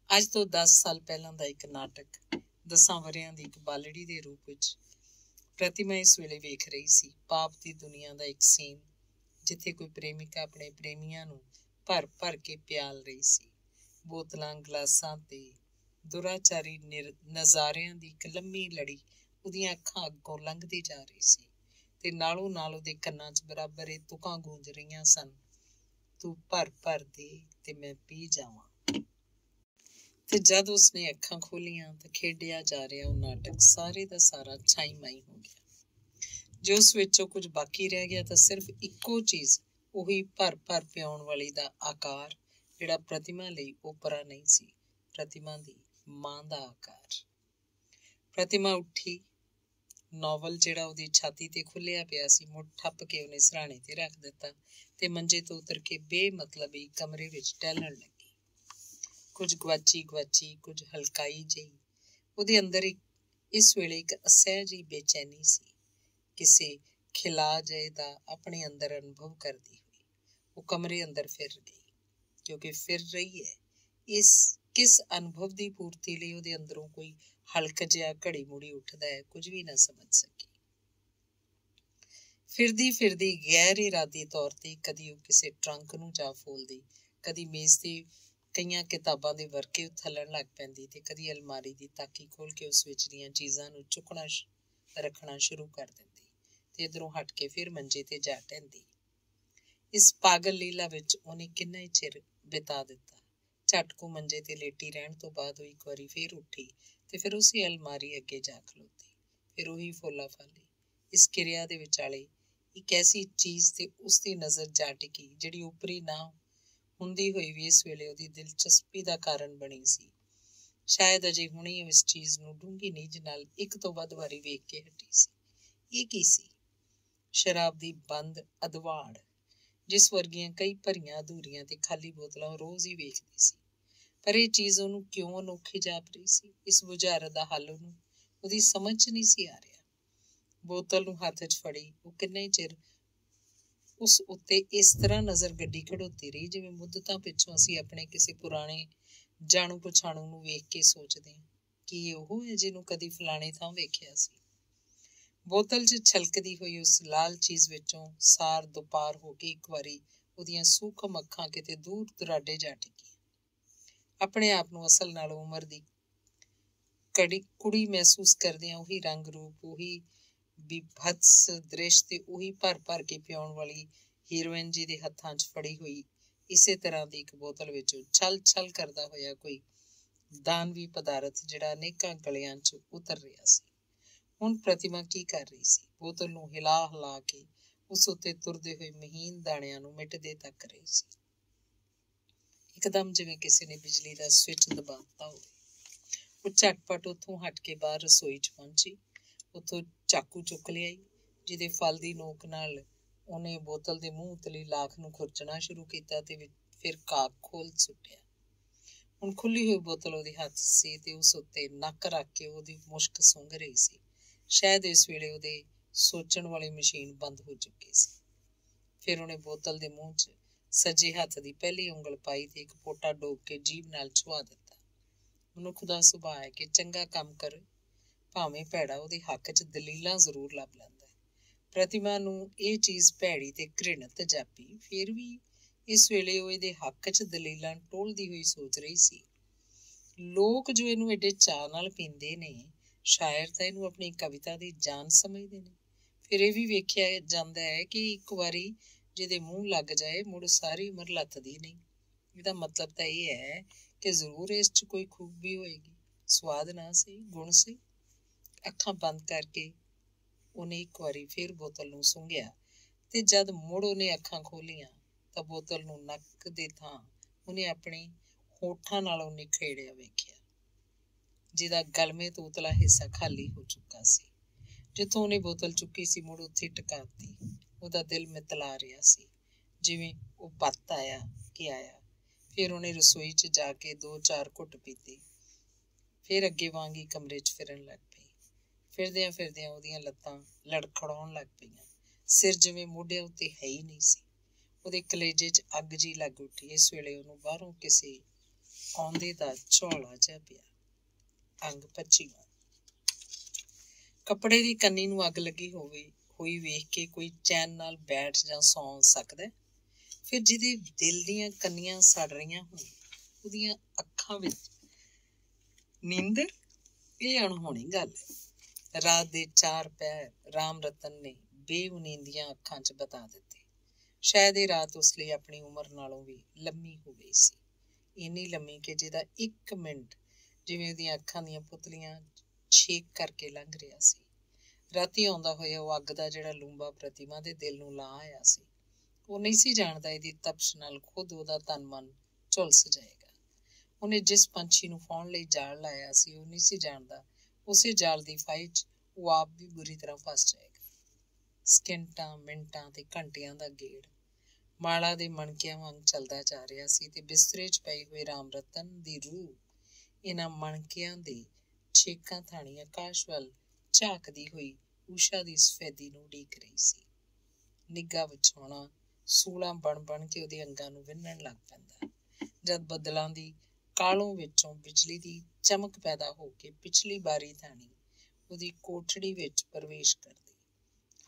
ਅੱਜ ਤੋਂ 10 ਸਾਲ ਪਹਿਲਾਂ ਦਾ ਇੱਕ ਨਾਟਕ, 10 ਵਰ੍ਹਿਆਂ ਦੀ ਇੱਕ ਬਾਲੜੀ ਦੇ ਰੂਪ ਵਿੱਚ ਪ੍ਰਤਿਮਾ ਇਸ ਵੇਲੇ ਵੇਖ ਰਹੀ ਸੀ। ਪਾਪ ਦੀ ਦੁਨੀਆ ਦਾ ਇੱਕ ਸੀਨ, ਜਿੱਥੇ ਕੋਈ ਪ੍ਰੇਮਿਕਾ ਆਪਣੇ ਪ੍ਰੇਮੀਆਂ ਨੂੰ ਭਰ ਭਰ ਕੇ ਪਿਆਲ ਰਹੀ ਸੀ। ਬੋਤਲਾਂ, ਗਲਾਸਾਂ ਤੇ ਦੁਰਾਚਾਰੀ ਨਜ਼ਾਰਿਆਂ ਦੀ ਇੱਕ ਲੰਮੀ ਲੜੀ ਉਹਦੀਆਂ ਅੱਖਾਂ ਅੱਗੋਂ ਲੰਘਦੀ ਜਾ ਰਹੀ ਸੀ ਤੇ ਨਾਲੋਂ ਨਾਲ ਉਹਦੇ ਕੰਨਾਂ 'ਚ ਬਰਾਬਰ ਇਹ ਤੁਕਾਂ ਗੂੰਜ ਰਹੀਆਂ ਸਨ, ਤੂੰ ਭਰ ਭਰ ਦੇ ਤੇ ਮੈਂ ਪੀ ਜਾਵਾਂ। ਤੇ ਜਦ ਉਸਨੇ ਅੱਖਾਂ ਖੋਲੀਆਂ ਤਾਂ ਖੇਡਿਆ ਜਾ ਰਿਹਾ ਉਹ ਨਾਟਕ ਸਾਰੇ ਦਾ ਸਾਰਾ ਛਾਈ ਮਾਈ ਹੋ ਗਿਆ। ਜੇ ਉਸ ਵਿੱਚੋਂ ਕੁਝ ਬਾਕੀ ਰਹਿ ਗਿਆ ਤਾਂ ਸਿਰਫ ਇੱਕੋ ਚੀਜ਼, ਉਹੀ ਭਰ ਭਰ ਪਿਆਉਣ ਵਾਲੀ ਦਾ ਆਕਾਰ, ਜਿਹੜਾ ਪ੍ਰਤਿਮਾ ਲਈ ਓਪਰਾ ਨਹੀਂ ਸੀ, ਪ੍ਰਤਿਮਾ ਦੀ ਮਾਂ ਦਾ ਆਕਾਰ। ਪ੍ਰਤਿਮਾ ਉੱਠੀ। ਨੋਵਲ ਜਿਹੜਾ ਉਹਦੀ ਛਾਤੀ ਤੇ ਖੁੱਲਿਆ ਪਿਆ ਸੀ, ਮੁੜ ਠੱਪ ਕੇ ਉਹਨੇ ਸਿਰਹਾਣੇ ਤੇ ਰੱਖ ਦਿੱਤਾ ਤੇ ਮੰਜੇ ਤੋਂ ਉਤਰ ਕੇ ਬੇਮਤਲਬੀ ਕਮਰੇ ਵਿੱਚ ਟਹਿਲਣ ਲੱਗੀ। ਕੁਝ ਗਵਾਚੀ, ਕੁਝ ਹਲਕਾਈ ਜਿਹੀ ਉਹਦੇ ਅੰਦਰ ਇਸ ਵੇਲੇ ਇੱਕ ਅਸਹਿ ਜਿਹੀ ਬੇਚੈਨੀ ਸੀ, ਕਿਸੇ ਖਿਲਾ ਜਿਹੇ ਦਾ ਆਪਣੇ ਅੰਦਰ ਅਨੁਭਵ ਕਰਦੀ ਹੋਈ। ਉਹ ਕਮਰੇ ਅੰਦਰ ਫਿਰ ਗਈ, ਕਿਉਂਕਿ ਫਿਰ ਰਹੀ ਹੈ। ਇਸ ਕਿਸ ਅਨੁਭਵ ਦੀ ਪੂਰਤੀ ਲਈ ਉਹਦੇ ਅੰਦਰੋਂ ਕੋਈ ਹਲਕ ਜਿਹਾ ਘੜੀ ਮੁੜੀ ਉੱਠਦਾ ਹੈ, ਕੁਝ ਵੀ ਨਾ ਸਮਝ ਸਕੀ। ਫਿਰਦੀ ਗੈਰ ਇਰਾਦੀ ਤੌਰ ਤੇ ਕਦੀ ਉਹ ਕਿਸੇ ਟਰੰਕ ਨੂੰ ਜਾ ਫੋਲਦੀ, ਕਦੀ ਮੇਜ਼ ਤੇ ਕਈਆਂ ਕਿਤਾਬਾਂ ਦੇ ਵਰਕੇ ਉਥਲਣ ਲੱਗ ਪੈਂਦੀ ਤੇ ਕਦੀ ਅਲਮਾਰੀ ਦੀ ਤਾਕੀ ਖੋਲ ਕੇ ਉਸ ਵਿੱਚ ਦੀਆਂ ਚੀਜ਼ਾਂ ਨੂੰ ਚੁੱਕਣਾ ਰੱਖਣਾ ਸ਼ੁਰੂ ਕਰ ਦਿੰਦੀ ਤੇ ਇੱਧਰੋਂ ਹਟ ਕੇ ਫਿਰ ਮੰਜੇ ਤੇ ਜਾ ਟਹਿੰਦੀ। ਇਸ ਪਾਗਲ ਲੀਲਾ ਵਿੱਚ ਉਹਨੇ ਕਿੰਨਾ ਹੀ ਚਿਰ ਬਿਤਾ ਦਿੱਤਾ। ਝਟ ਕੁ ਮੰਜੇ ਤੇ ਲੇਟੀ ਰਹਿਣ ਤੋਂ ਬਾਅਦ ਉਹ ਇੱਕ ਵਾਰੀ ਫੇਰ ਉੱਠੀ ਤੇ ਫਿਰ ਉਸੇ ਅਲਮਾਰੀ ਅੱਗੇ ਜਾ ਖਲੋਤੀ। ਫਿਰ ਉਹੀ ਫੋਲਾ ਫਾਲੀ। ਇਸ ਕਿਰਿਆ ਦੇ ਵਿਚਾਲੇ ਇੱਕ ਐਸੀ ਚੀਜ਼ ਤੇ ਉਸਦੀ ਨਜ਼ਰ ਜਾ ਟਿਕੀ ਜਿਹੜੀ ਉਪਰੀ ਨਾ ਹੁੰਦੀ ਹੋਈ ਵੀ ਇਸ ਵੇਲੇ ਉਹਦੀ ਦਿਲਚਸਪੀ ਦਾ ਕਾਰਨ ਬਣੀ ਸੀ। ਸ਼ਾਇਦ ਅਜੇ ਹੁਣੇ ਉਹ ਇਸ ਚੀਜ਼ ਨੂੰ ਡੂੰਘੀ ਨੀਝ ਨਾਲ ਇੱਕ ਤੋਂ ਵੱਧ ਵਾਰੀ ਵੇਖ ਕੇ ਹਟੀ ਸੀ। ਇਹ ਕੀ ਸੀ? ਸ਼ਰਾਬ ਦੀ ਬੰਦ ਅਦਵਾੜ, ਜਿਸ ਵਰਗੀਆਂ ਕਈ ਭਰੀਆਂ ਅਧੂਰੀਆਂ ਤੇ ਖਾਲੀ ਬੋਤਲਾਂ ਉਹ ਰੋਜ਼ ਹੀ ਵੇਖਦੀ ਸੀ। ਪਰ ਇਹ ਚੀਜ਼ ਉਹਨੂੰ ਕਿਉਂ ਅਨੋਖੀ ਜਾਪ ਰਹੀ ਸੀ? ਇਸ ਬੁਝਾਰਤ ਦਾ ਹੱਲ ਉਹਦੀ ਸਮਝ 'ਚ ਨਹੀਂ ਸੀ ਆ ਰਿਹਾ। ਬੋਤਲ ਨੂੰ ਹੱਥ 'ਚ ਫੜੀ ਉਹ ਕਿੰਨਾ ਹੀ ਚਿਰ ਉਸ ਉੱਤੇ ਇਸ ਤਰ੍ਹਾਂ ਨਜ਼ਰ ਗੱਡੀ ਖੜੋਤੀ ਰਹੀ, ਜਿਵੇਂ ਮੁੱਦਤਾਂ ਪਿੱਛੋਂ ਅਸੀਂ ਆਪਣੇ ਕਿਸੇ ਪੁਰਾਣੇ ਜਾਣੂ ਪਛਾਣੂ ਨੂੰ ਵੇਖ ਕੇ ਸੋਚਦੇ ਹਾਂ ਕਿ ਇਹ ਉਹ ਹੈ ਜਿਹਨੂੰ ਕਦੀ ਫਲਾਣੇ ਥਾਂ ਵੇਖਿਆ ਸੀ। ਬੋਤਲ 'ਚ ਛਲਕਦੀ ਹੋਈ ਉਸ ਲਾਲ ਚੀਜ਼ ਵਿੱਚੋਂ ਸਾਰ ਦੁਪਾਰ ਹੋ ਕੇ ਇੱਕ ਵਾਰੀ ਉਹਦੀਆਂ ਸੂਖਮ ਅੱਖਾਂ ਕਿਤੇ ਦੂਰ ਦੁਰਾਡੇ ਜਾ ਟਿਕੀਆਂ। ਆਪਣੇ ਆਪ ਨੂੰ ਅਸਲ ਨਾਲੋਂ ਉਮਰ ਦੀ ਕੁੜੀ ਮਹਿਸੂਸ ਕਰਦਿਆਂ ਉਹੀ ਰੰਗ ਰੂਪ, ਉਹੀ ਬੀਭਤਸ ਦ੍ਰਿਸ਼ ਤੇ ਉਹੀ ਭਰ ਭਰ ਕੇ ਪਿਆਉਣ ਵਾਲੀ ਹੀਰੋਇਨ ਜੀ ਦੇ ਹੱਥਾਂ 'ਚ ਫੜੀ ਹੋਈ ਇਸੇ ਤਰ੍ਹਾਂ ਦੀ ਇੱਕ ਬੋਤਲ ਵਿੱਚੋਂ ਛਲ ਕਰਦਾ ਹੋਇਆ ਕੋਈ ਦਾਨਵੀ ਪਦਾਰਥ ਜਿਹੜਾ ਅਨੇਕਾਂ ਗਲਿਆਂ 'ਚ ਉਤਰ ਰਿਹਾ ਸੀ। ਹੁਣ ਪ੍ਰਤਿਮਾ ਕੀ ਕਰ ਰਹੀ ਸੀ? ਬੋਤਲ ਨੂੰ ਹਿਲਾ ਕੇ ਉਸ ਉੱਤੇ ਤੁਰਦੇ ਹੋਏ ਮਹੀਨ ਦਾਣਿਆਂ ਨੂੰ ਮਿਟਦੇ ਤੱਕ ਰਹੀ ਸੀ। ਇੱਕਦਮ ਜਿਵੇਂ ਕਿਸੇ ਨੇ ਬਿਜਲੀ ਦਾ ਸਵਿੱਚ ਦਬਾ ਦਿੱਤਾ ਹੋਵੇ। ਉਹ ਝਟਪਟ ਉੱਥੋਂ ਹਟ ਕੇ ਬਾਹਰ ਰਸੋਈ 'ਚ ਪਹੁੰਚੀ। ਉੱਥੋਂ ਚਾਕੂ ਚੁੱਕ ਲਿਆਈ, ਜਿਹਦੇ ਫਲ ਦੀ ਨੋਕ ਨਾਲ ਉਹਨੇ ਬੋਤਲ ਦੇ ਮੂੰਹ ਉਤਲੀ ਲਾਖ ਨੂੰ ਖੁਰਚਣਾ ਸ਼ੁਰੂ ਕੀਤਾ ਤੇ ਫਿਰ ਕਾਕ ਖੋਲ ਸੁੱਟਿਆ। ਹੁਣ ਖੁੱਲੀ ਹੋਈ ਬੋਤਲ ਉਹਦੇ ਹੱਥ ਸੀ ਤੇ ਉਸ ਉੱਤੇ ਨੱਕ ਰੱਖ ਕੇ ਉਹਦੀ ਮੁਸ਼ਕ ਸੁੰਘ ਰਹੀ ਸੀ। ਸ਼ਾਇਦ ਇਸ ਵੇਲੇ ਉਹਦੇ ਸੋਚਣ ਵਾਲੀ ਮਸ਼ੀਨ ਬੰਦ ਹੋ ਚੁੱਕੀ ਸੀ। ਫਿਰ ਉਹਨੇ ਬੋਤਲ ਦੇ ਮੂੰਹ 'ਚ ਸੱਜੇ ਹੱਥ ਦੀ ਪਹਿਲੀ ਉਂਗਲ ਪਾਈ ਤੇ ਇੱਕ ਪੋਟਾ ਡੋਬ ਕੇ ਜੀਭ ਨਾਲ ਛੁਆ ਦਿੱਤਾ। ਮਨੁੱਖ ਦਾ ਸੁਭਾਅ ਹੈ ਕਿ ਚੰਗਾ ਕੰਮ ਕਰ ਭਾਵੇਂ ਭੈੜਾ, ਉਹਦੇ ਹੱਕ 'ਚ ਦਲੀਲਾਂ ਜ਼ਰੂਰ ਲੱਭ ਲੈਂਦਾ ਹੈ। ਪ੍ਰਤਿਮਾ ਨੂੰ ਇਹ ਚੀਜ਼ ਭੈੜੀ ਤੇ ਘ੍ਰਿਣਤ ਜਾਪੀ। ਫਿਰ ਵੀ ਇਸ ਵੇਲੇ ਉਹ ਇਹਦੇ ਹੱਕ 'ਚ ਦਲੀਲਾਂ ਟੋਲਦੀ ਹੋਈ ਸੋਚ ਰਹੀ ਸੀ। ਲੋਕ ਜੋ ਇਹਨੂੰ ਐਡੇ ਚਾਅ ਨਾਲ ਪੀਂਦੇ ਨੇ, ਸ਼ਾਇਰ ਤਾਂ ਇਹਨੂੰ ਆਪਣੀ ਕਵਿਤਾ ਦੀ ਜਾਨ ਸਮਝਦੇ ਨੇ। ਫਿਰ ਇਹ ਵੀ ਵੇਖਿਆ ਜਾਂਦਾ ਹੈ ਕਿ ਇੱਕ ਵਾਰੀ ਜਿਹਦੇ ਮੂੰਹ ਲੱਗ ਜਾਏ ਮੁੜ ਸਾਰੀ ਉਮਰ ਲੱਥਦੀ ਨਹੀਂ। ਇਹਦਾ ਮਤਲਬ ਤਾਂ ਇਹ ਹੈ ਕਿ ਜ਼ਰੂਰ ਇਸ 'ਚ ਕੋਈ ਖੂਬੀ ਹੋਏਗੀ, ਸਵਾਦ ਨਾ ਸੀ, ਗੁਣ ਸੀ। ਅੱਖਾਂ ਬੰਦ ਕਰਕੇ ਉਹਨੇ ਇੱਕ ਵਾਰੀ ਫਿਰ ਬੋਤਲ ਨੂੰ ਸੁੰਘਿਆ ਤੇ ਜਦ ਮੁੜ ਉਹਨੇ ਅੱਖਾਂ ਖੋਲੀਆਂ ਤਾਂ ਬੋਤਲ ਨੂੰ ਨੱਕ ਦੇ ਥਾਂ ਉਹਨੇ ਆਪਣੇ ਹੋਠਾਂ ਨਾਲ ਉਹਨੇ ਖੇੜਿਆ ਵੇਖਿਆ, ਜਿਹਦਾ ਗਲਮੇ ਤੋਂ ਉਤਲਾ ਹਿੱਸਾ ਖਾਲੀ ਹੋ ਚੁੱਕਾ ਸੀ। ਜਿੱਥੋਂ ਉਹਨੇ ਬੋਤਲ ਚੁੱਕੀ ਸੀ ਮੁੜ ਉੱਥੇ ਟਿਕਾਤੀ। ਉਹਦਾ ਦਿਲ ਮਿਤਲਾ ਰਿਹਾ ਸੀ, ਜਿਵੇਂ ਉਹ ਬੱਤ ਆਇਆ ਕਿ ਆਇਆ। ਫਿਰ ਉਹਨੇ ਰਸੋਈ 'ਚ ਜਾ ਕੇ 2-4 ਘੁੱਟ ਪੀਤੇ। ਫਿਰ ਅੱਗੇ ਵਾਂਗ ਹੀ ਕਮਰੇ 'ਚ ਫਿਰਨ ਲੱਗ ਪਈ। ਫਿਰਦਿਆਂ ਫਿਰਦਿਆਂ ਉਹਦੀਆਂ ਲੱਤਾਂ ਲੜਖੜਾਉਣ ਲੱਗ ਪਈਆਂ। ਸਿਰ ਜਿਵੇਂ ਮੋਢਿਆਂ ਉੱਤੇ ਹੈ ਹੀ ਨਹੀਂ ਸੀ। ਉਹਦੇ ਕਲੇਜੇ 'ਚ ਅੱਗ ਜੀ ਲੱਗ ਉੱਠੀ। ਇਸ ਵੇਲੇ ਉਹਨੂੰ ਬਾਹਰੋਂ ਕਿਸੇ ਆਉਂਦੇ ਦਾ ਝੋਲਾ ਜਿਹਾ ਪਿਆ। ਅੰਗ 25। ਕੱਪੜੇ ਦੀ ਕੰਨੀ ਨੂੰ ਅੱਗ ਲੱਗੀ ਹੋਈ ਵੇਖ ਕੇ ਕੋਈ ਚੈਨ ਨਾਲ ਬੈਠ ਜਾਂ ਸੌਂ ਸਕਦਾ? ਫਿਰ ਜਿਹਦੇ ਦਿਲ ਦੀਆਂ ਕੰਨੀਆਂ ਸੜ ਰਹੀਆਂ ਹੋਣ, ਉਹਦੀਆਂ ਅੱਖਾਂ ਵਿੱਚ ਨੀਂਦਰ? ਇਹ ਅਣਹੋਣੀ ਗੱਲ ਹੈ। ਰਾਤ ਦੇ 4 ਪਹਿਰ ਰਾਮ ਰਤਨ ਨੇ ਬੇਉਨੀਂਦੀਆਂ ਅੱਖਾਂ 'ਚ ਬਿਤਾ ਦਿੱਤੇ। ਸ਼ਾਇਦ ਇਹ ਰਾਤ ਉਸ ਲਈ ਆਪਣੀ ਉਮਰ ਨਾਲੋਂ ਵੀ ਲੰਮੀ ਹੋ ਗਈ ਸੀ, ਇੰਨੀ ਲੰਮੀ ਕਿ ਜਿਹਦਾ 1 ਮਿੰਟ ਜਿਵੇਂ ਉਹਦੀਆਂ ਅੱਖਾਂ ਦੀਆਂ ਪੁਤਲੀਆਂ ਛੇਕ ਕਰਕੇ ਲੰਘ ਰਿਹਾ ਸੀ। ਰਾਤੀ ਆਉਂਦਾ ਹੋਇਆ ਉਹ ਅੱਗ ਦਾ ਜਿਹੜਾ ਲੂੰਬਾ ਪ੍ਰਤਿਮਾ ਦੇ ਦਿਲ ਨੂੰ ਲਾ ਆਇਆ ਸੀ। ਉਹ ਨਹੀਂ ਸੀ ਜਾਣਦਾ ਇਹਦੀ ਤਪਸ਼ ਨਾਲ ਖੁਦ ਉਹਦਾ ਤਨ ਮਨ ਝੁਲਸ ਜਾਏਗਾ। ਉਹਨੇ ਜਿਸ ਪੰਛੀ ਨੂੰ ਫਾਉਣ ਲਈ ਜਾਲ ਲਾਇਆ ਸੀ, ਉਹ ਨਹੀਂ ਸੀ ਜਾਣਦਾ ਉਸੇ ਜਾਲ ਦੀ ਫਾਹੀ 'ਚ ਉਹ ਆਪ ਵੀ ਬੁਰੀ ਤਰ੍ਹਾਂ ਫਸ ਜਾਏਗਾ। ਸਕਿੰਟਾਂ, ਮਿੰਟਾਂ ਤੇ ਘੰਟਿਆਂ ਦਾ ਗੇੜ ਮਾਲਾ ਦੇ ਮਣਕਿਆਂ ਵਾਂਗ ਚੱਲਦਾ ਜਾ ਰਿਹਾ ਸੀ ਤੇ ਬਿਸਤਰੇ 'ਚ ਪਏ ਹੋਏ ਰਾਮ ਰਤਨ ਦੀ ਰੂਹ ਇਹਨਾਂ ਮਣਕਿਆਂ ਦੇ ਛੇਕਾਂ ਥਾਣੀ ਆਕਾਸ਼ ਵੱਲ ਝਾਕਦੀ ਹੋਈ ਊਸ਼ਾ ਦੀ ਸਫੈਦੀ ਨੂੰ ਉਡੀਕ ਰਹੀ ਸੀ। ਨਿੱਘਾ ਵਿਛਾਉਣਾ ਸੂਲਾਂ ਬਣ ਕੇ ਉਹਦੇ ਅੰਗਾਂ ਨੂੰ ਵਿੰਨਣ ਲੱਗ ਪੈਂਦਾ। ਜਦ ਬੱਦਲਾਂ ਦੀ ਕਾਲੋਂ ਵਿੱਚੋਂ ਬਿਜਲੀ ਦੀ ਚਮਕ ਪੈਦਾ ਹੋ ਕੇ ਪਿਛਲੀ ਬਾਰੀ ਥਾਣੀ ਉਹਦੀ ਕੋਠੜੀ ਵਿੱਚ ਪ੍ਰਵੇਸ਼ ਕਰਦੀ।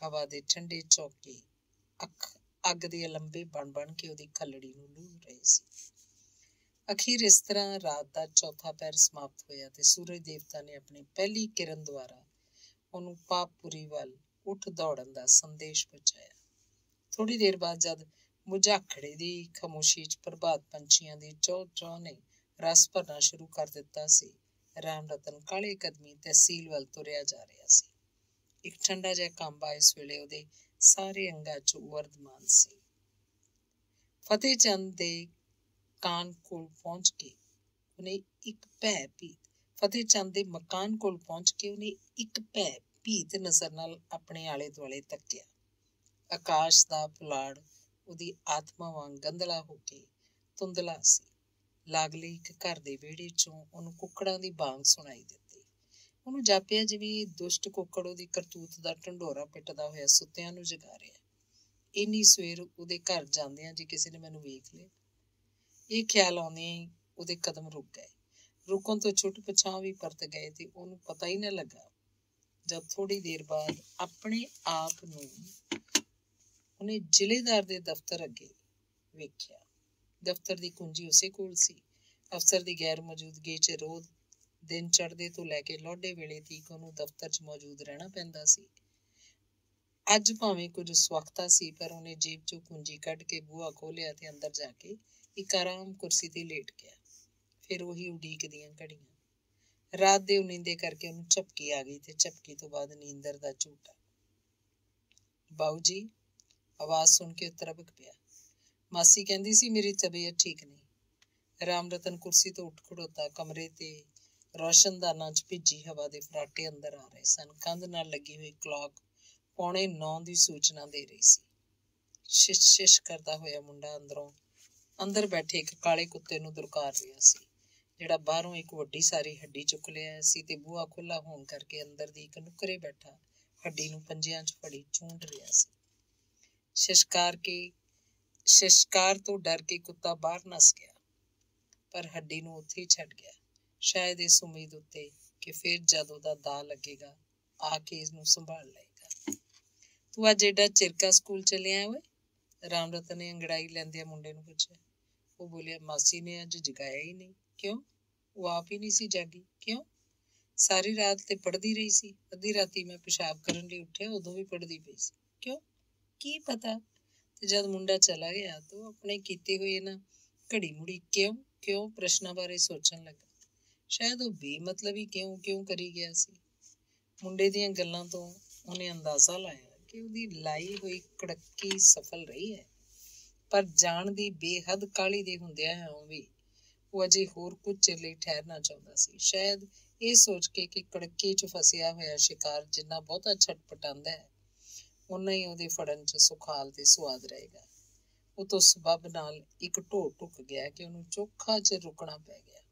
ਹਵਾ ਦੇ ਠੰਡੇ ਝੋਂਕੇ ਅੱਗ ਦੇ ਅਲੰਬੇ ਬਣ ਕੇ ਉਹਦੀ ਖੱਲੜੀ ਨੂੰ ਲੂਹ ਰਹੇ ਸੀ। ਅਖੀਰ ਇਸ ਤਰ੍ਹਾਂ ਰਾਤ ਦਾ ਚੌਥਾ ਪਹਿਰ ਸਮਾਪਤ ਹੋਇਆ ਤੇ ਸੂਰਜ ਦੇਵਤਾ ਨੇ ਆਪਣੀ ਪਹਿਲੀ ਕਿਰਨ ਦੁਆਰਾ ਉਹਨੂੰ ਪਾਪਪੁਰੀ ਵੱਲ ਉੱਠ ਦੌੜਨ ਦਾ ਸੰਦੇਸ਼ ਪਹੁੰਚਾਇਆ। ਥੋੜੀ ਦੇਰ ਬਾਅਦ ਜਦ ਮੁਝਾਖੜੇ ਦੀ ਖਾਮੋਸ਼ੀ 'ਚ ਪ੍ਰਭਾਤ ਪੰਛੀਆਂ ਦੀ ਚੋਂ ਨੇ ਰਸ ਭਰਨਾ ਸ਼ੁਰੂ ਕਰ ਦਿੱਤਾ ਸੀ, ਰਾਮ ਰਤਨ ਕਾਲੇ ਕਦਮੀ ਤਹਿਸੀਲ ਵੱਲ ਤੁਰਿਆ ਜਾ ਰਿਹਾ ਸੀ। ਇੱਕ ਠੰਡਾ ਜਿਹਾ ਕੰਬਾ ਇਸ ਵੇਲੇ ਉਹਦੇ ਸਾਰੇ ਅੰਗਾਂ 'ਚ ਵਰਦਮਾਨ ਸੀ। ਫਤਿਹ ਚੰਦ ਦੇ ਕਾਨ ਕੋਲ ਪਹੁੰਚ ਕੇ ਉਹਨੇ ਇੱਕ ਭੈ ਭੀਤ ਨਜ਼ਰ ਨਾਲ ਆਪਣੇ ਆਲੇ ਦੁਆਲੇ ਤੱਕਿਆ। ਆਕਾਸ਼ ਦਾ ਪੁਲਾੜ ਉਹਦੀ ਆਤਮਾ ਵਾਂਗ ਗੰਧਲਾ ਹੋ ਕੇ ਧੁੰਦਲਾ ਸੀ। ਲਾਗਲੇ ਇੱਕ ਘਰ ਦੇ ਵਿਹੜੇ 'ਚੋਂ ਉਹਨੂੰ ਕੁੱਕੜਾਂ ਦੀ ਬਾਂਗ ਸੁਣਾਈ ਦਿੱਤੀ। ਉਹਨੂੰ ਜਾਪਿਆ ਜਿਵੇਂ ਦੁਸ਼ਟ ਕੁੱਕੜ ਉਹਦੀ ਕਰਤੂਤ ਦਾ ਢੰਡੋਰਾ ਪਿੱਟਦਾ ਹੋਇਆ ਸੁੱਤਿਆਂ ਨੂੰ ਜਗਾ ਰਿਹਾ। ਇੰਨੀ ਸਵੇਰ ਉਹਦੇ ਘਰ ਜਾਂਦਿਆਂ ਜੇ ਕਿਸੇ ਨੇ ਮੈਨੂੰ ਵੇਖ ਲਿਆ, ਇਹ ਖਿਆਲ ਆਉਂਦਿਆਂ ਹੀ ਉਹਦੇ ਕਦਮ ਰੁਕ ਗਏ। ਰੁਕਣ ਤੋਂ ਛੁੱਟ ਪਿਛਾਂਹ ਵੀ ਪਰਤ ਗਏ ਤੇ ਉਹਨੂੰ ਪਤਾ ਹੀ ਨਾ ਲੱਗਾ ਜਦ ਥੋੜੀ ਦੇਰ ਬਾਅਦ ਆਪਣੇ ਆਪ ਨੂੰ ਉਹਨੇ ਜ਼ਿਲ੍ਹੇਦਾਰ ਦੇ ਦਫ਼ਤਰ ਅੱਗੇ ਵੇਖਿਆ। ਦਫ਼ਤਰ ਦੀ ਕੁੰਜੀ ਉਸੇ ਕੋਲ ਸੀ। ਅਫਸਰ ਦੀ ਗੈਰ ਮੌਜੂਦਗੀ 'ਚ ਰੋਜ਼ ਦਿਨ ਚੜ੍ਹਦੇ ਤੋਂ ਲੈ ਕੇ ਲੌਡੇ ਵੇਲੇ ਤੀਕ ਉਹਨੂੰ ਦਫ਼ਤਰ 'ਚ ਮੌਜੂਦ ਰਹਿਣਾ ਪੈਂਦਾ ਸੀ। ਅੱਜ ਭਾਵੇਂ ਕੁਝ ਸਵਖਤਾ ਸੀ, ਪਰ ਉਹਨੇ ਜੇਬ 'ਚੋਂ ਕੁੰਜੀ ਕੱਢ ਕੇ ਬੂਹਾ ਖੋਲ੍ਹਿਆ ਤੇ ਅੰਦਰ ਜਾ ਕੇ ਇੱਕ ਆਰਾਮ ਕੁਰਸੀ ਤੇ ਲੇਟ ਗਿਆ। ਫਿਰ ਉਹੀ ਉਡੀਕ ਦੀਆਂ ਘੜੀਆਂ। ਰਾਤ ਦੇ ਉਨੀਂਦੇ ਕਰਕੇ ਉਹਨੂੰ ਝਪਕੀ ਆ ਗਈ ਤੇ ਝਪਕੀ ਤੋਂ ਬਾਅਦ ਨੀਂਦਰ ਦਾ ਝੂਟਾ। ਬਾਊ ਜੀ, ਆਵਾਜ਼ ਸੁਣ ਕੇ ਤਰਬਕ ਪਿਆ। ਮਾਸੀ ਕਹਿੰਦੀ ਸੀ ਮੇਰੀ ਤਬੀਅਤ ਠੀਕ ਨਹੀਂ। ਰਾਮ ਰਤਨ ਕੁਰਸੀ ਤੋਂ ਉੱਠ ਖੜੋਤਾ। ਕਮਰੇ ਤੇ ਰੌਸ਼ਨਦਾਨਾਂ 'ਚ ਭਿੱਜੀ ਹਵਾ ਦੇ ਫਰਾਟੇ ਅੰਦਰ ਆ ਰਹੇ ਸਨ। ਕੰਧ ਨਾਲ ਲੱਗੀ ਹੋਈ ਕਲੌਕ 9:15 ਦੀ ਸੂਚਨਾ ਦੇ ਰਹੀ ਸੀ। ਸ਼ਿਸ਼ ਕਰਦਾ ਹੋਇਆ ਮੁੰਡਾ ਅੰਦਰ ਬੈਠੇ ਇੱਕ ਕਾਲੇ ਕੁੱਤੇ ਨੂੰ ਦੁਰਕਾਰ ਰਿਹਾ ਸੀ, ਜਿਹੜਾ ਬਾਹਰੋਂ ਇੱਕ ਵੱਡੀ ਸਾਰੀ ਹੱਡੀ ਚੁੱਕ ਲਿਆ ਸੀ ਤੇ ਬੂਹਾ ਖੁੱਲ੍ਹਾ ਹੋਣ ਕਰਕੇ ਅੰਦਰ ਦੀ ਇੱਕ ਨੁੱਕਰੇ ਬੈਠਾ ਹੱਡੀ ਨੂੰ ਪੰਜਿਆਂ 'ਚ ਫੜੀ ਚੂੰਡ ਰਿਹਾ ਸੀ। ਸ਼ਿਸ਼ਕਾਰ ਤੋਂ ਡਰ ਕੇ ਕੁੱਤਾ ਬਾਹਰ ਨੱਸ ਗਿਆ, ਪਰ ਹੱਡੀ ਨੂੰ ਉੱਥੇ ਹੀ ਛੱਡ ਗਿਆ, ਸ਼ਾਇਦ ਇਸ ਉਮੀਦ ਉੱਤੇ ਕਿ ਫਿਰ ਜਦ ਉਹਦਾ ਦਾਅ ਲੱਗੇਗਾ ਆ ਕੇ ਇਸਨੂੰ ਸੰਭਾਲ ਲਏਗਾ। ਤੂੰ ਅੱਜ ਏਡਾ ਚਿਰਕਾ ਸਕੂਲ ਚੱਲਿਆ ਓਏ? ਰਾਮ ਰਤਨ ਨੇ ਅੰਗੜਾਈ ਲੈਂਦਿਆਂ ਮੁੰਡੇ ਨੂੰ ਪੁੱਛਿਆ। ਉਹ ਬੋਲਿਆ, ਮਾਸੀ ਨੇ ਅੱਜ ਜਗਾਇਆ ਹੀ ਨਹੀਂ। ਕਿਉਂ? ਉਹ ਆਪ ਹੀ ਨਹੀਂ ਸੀ ਜਾਗੀ। ਕਿਉਂ? ਸਾਰੀ ਰਾਤ ਤੇ ਪੜ੍ਹਦੀ ਰਹੀ ਸੀ। ਅੱਧੀ ਰਾਤੀ ਮੈਂ ਪਿਸ਼ਾਬ ਕਰਨ ਲਈ ਉੱਠਿਆ, ਉਦੋਂ ਵੀ ਪੜ੍ਹਦੀ ਪਈ ਸੀ। ਕਿਉਂ? ਕੀ ਪਤਾ। ਤੇ ਜਦ ਮੁੰਡਾ ਚਲਾ ਗਿਆ ਤਾਂ ਉਹ ਆਪਣੇ ਕੀਤੇ ਹੋਏ ਨਾ ਘੜੀ ਮੁੜੀ ਕਿਉਂ ਪ੍ਰਸ਼ਨਾਂ ਬਾਰੇ ਸੋਚਣ ਲੱਗਾ। ਸ਼ਾਇਦ ਉਹ ਬੇਮਤਲਬੀ ਕਿਉਂ ਕਰੀ ਗਿਆ ਸੀ। ਮੁੰਡੇ ਦੀਆਂ ਗੱਲਾਂ ਤੋਂ ਉਹਨੇ ਅੰਦਾਜ਼ਾ ਲਾਇਆ ਕਿ ਉਹਦੀ ਲਾਈ ਹੋਈ ਕੜਕੀ ਸਫਲ ਰਹੀ ਹੈ, ਪਰ ਜਾਣ ਦੀ ਬੇਹੱਦ ਕਾਹਲੀ ਦੇ ਹੁੰਦਿਆਂ ਵੀ ਉਹ ਅਜੇ ਹੋਰ ਕੁਝ ਚਿਰ ਲਈ ਠਹਿਰਨਾ ਚਾਹੁੰਦਾ ਸੀ। ਸ਼ਾਇਦ ਇਹ ਸੋਚ ਕੇ ਕਿ ਕੜਕੇ 'ਚ ਫਸਿਆ ਹੋਇਆ ਸ਼ਿਕਾਰ ਜਿੰਨਾ ਬਹੁਤਾ ਛਟਪਟਾਉਂਦਾ ਹੈ, ਓਨਾ ਹੀ ਉਹਦੇ ਫੜਨ 'ਚ ਸੁਖਾਲ ਤੇ ਸੁਆਦ ਰਹੇਗਾ। ਉਹ ਤੋਂ ਸਬੱਬ ਨਾਲ ਇੱਕ ਢੋਹ ਢੁੱਕ ਗਿਆ ਕਿ ਉਹਨੂੰ ਚੋਖਾ ਚਿਰ ਰੁਕਣਾ ਪੈ ਗਿਆ।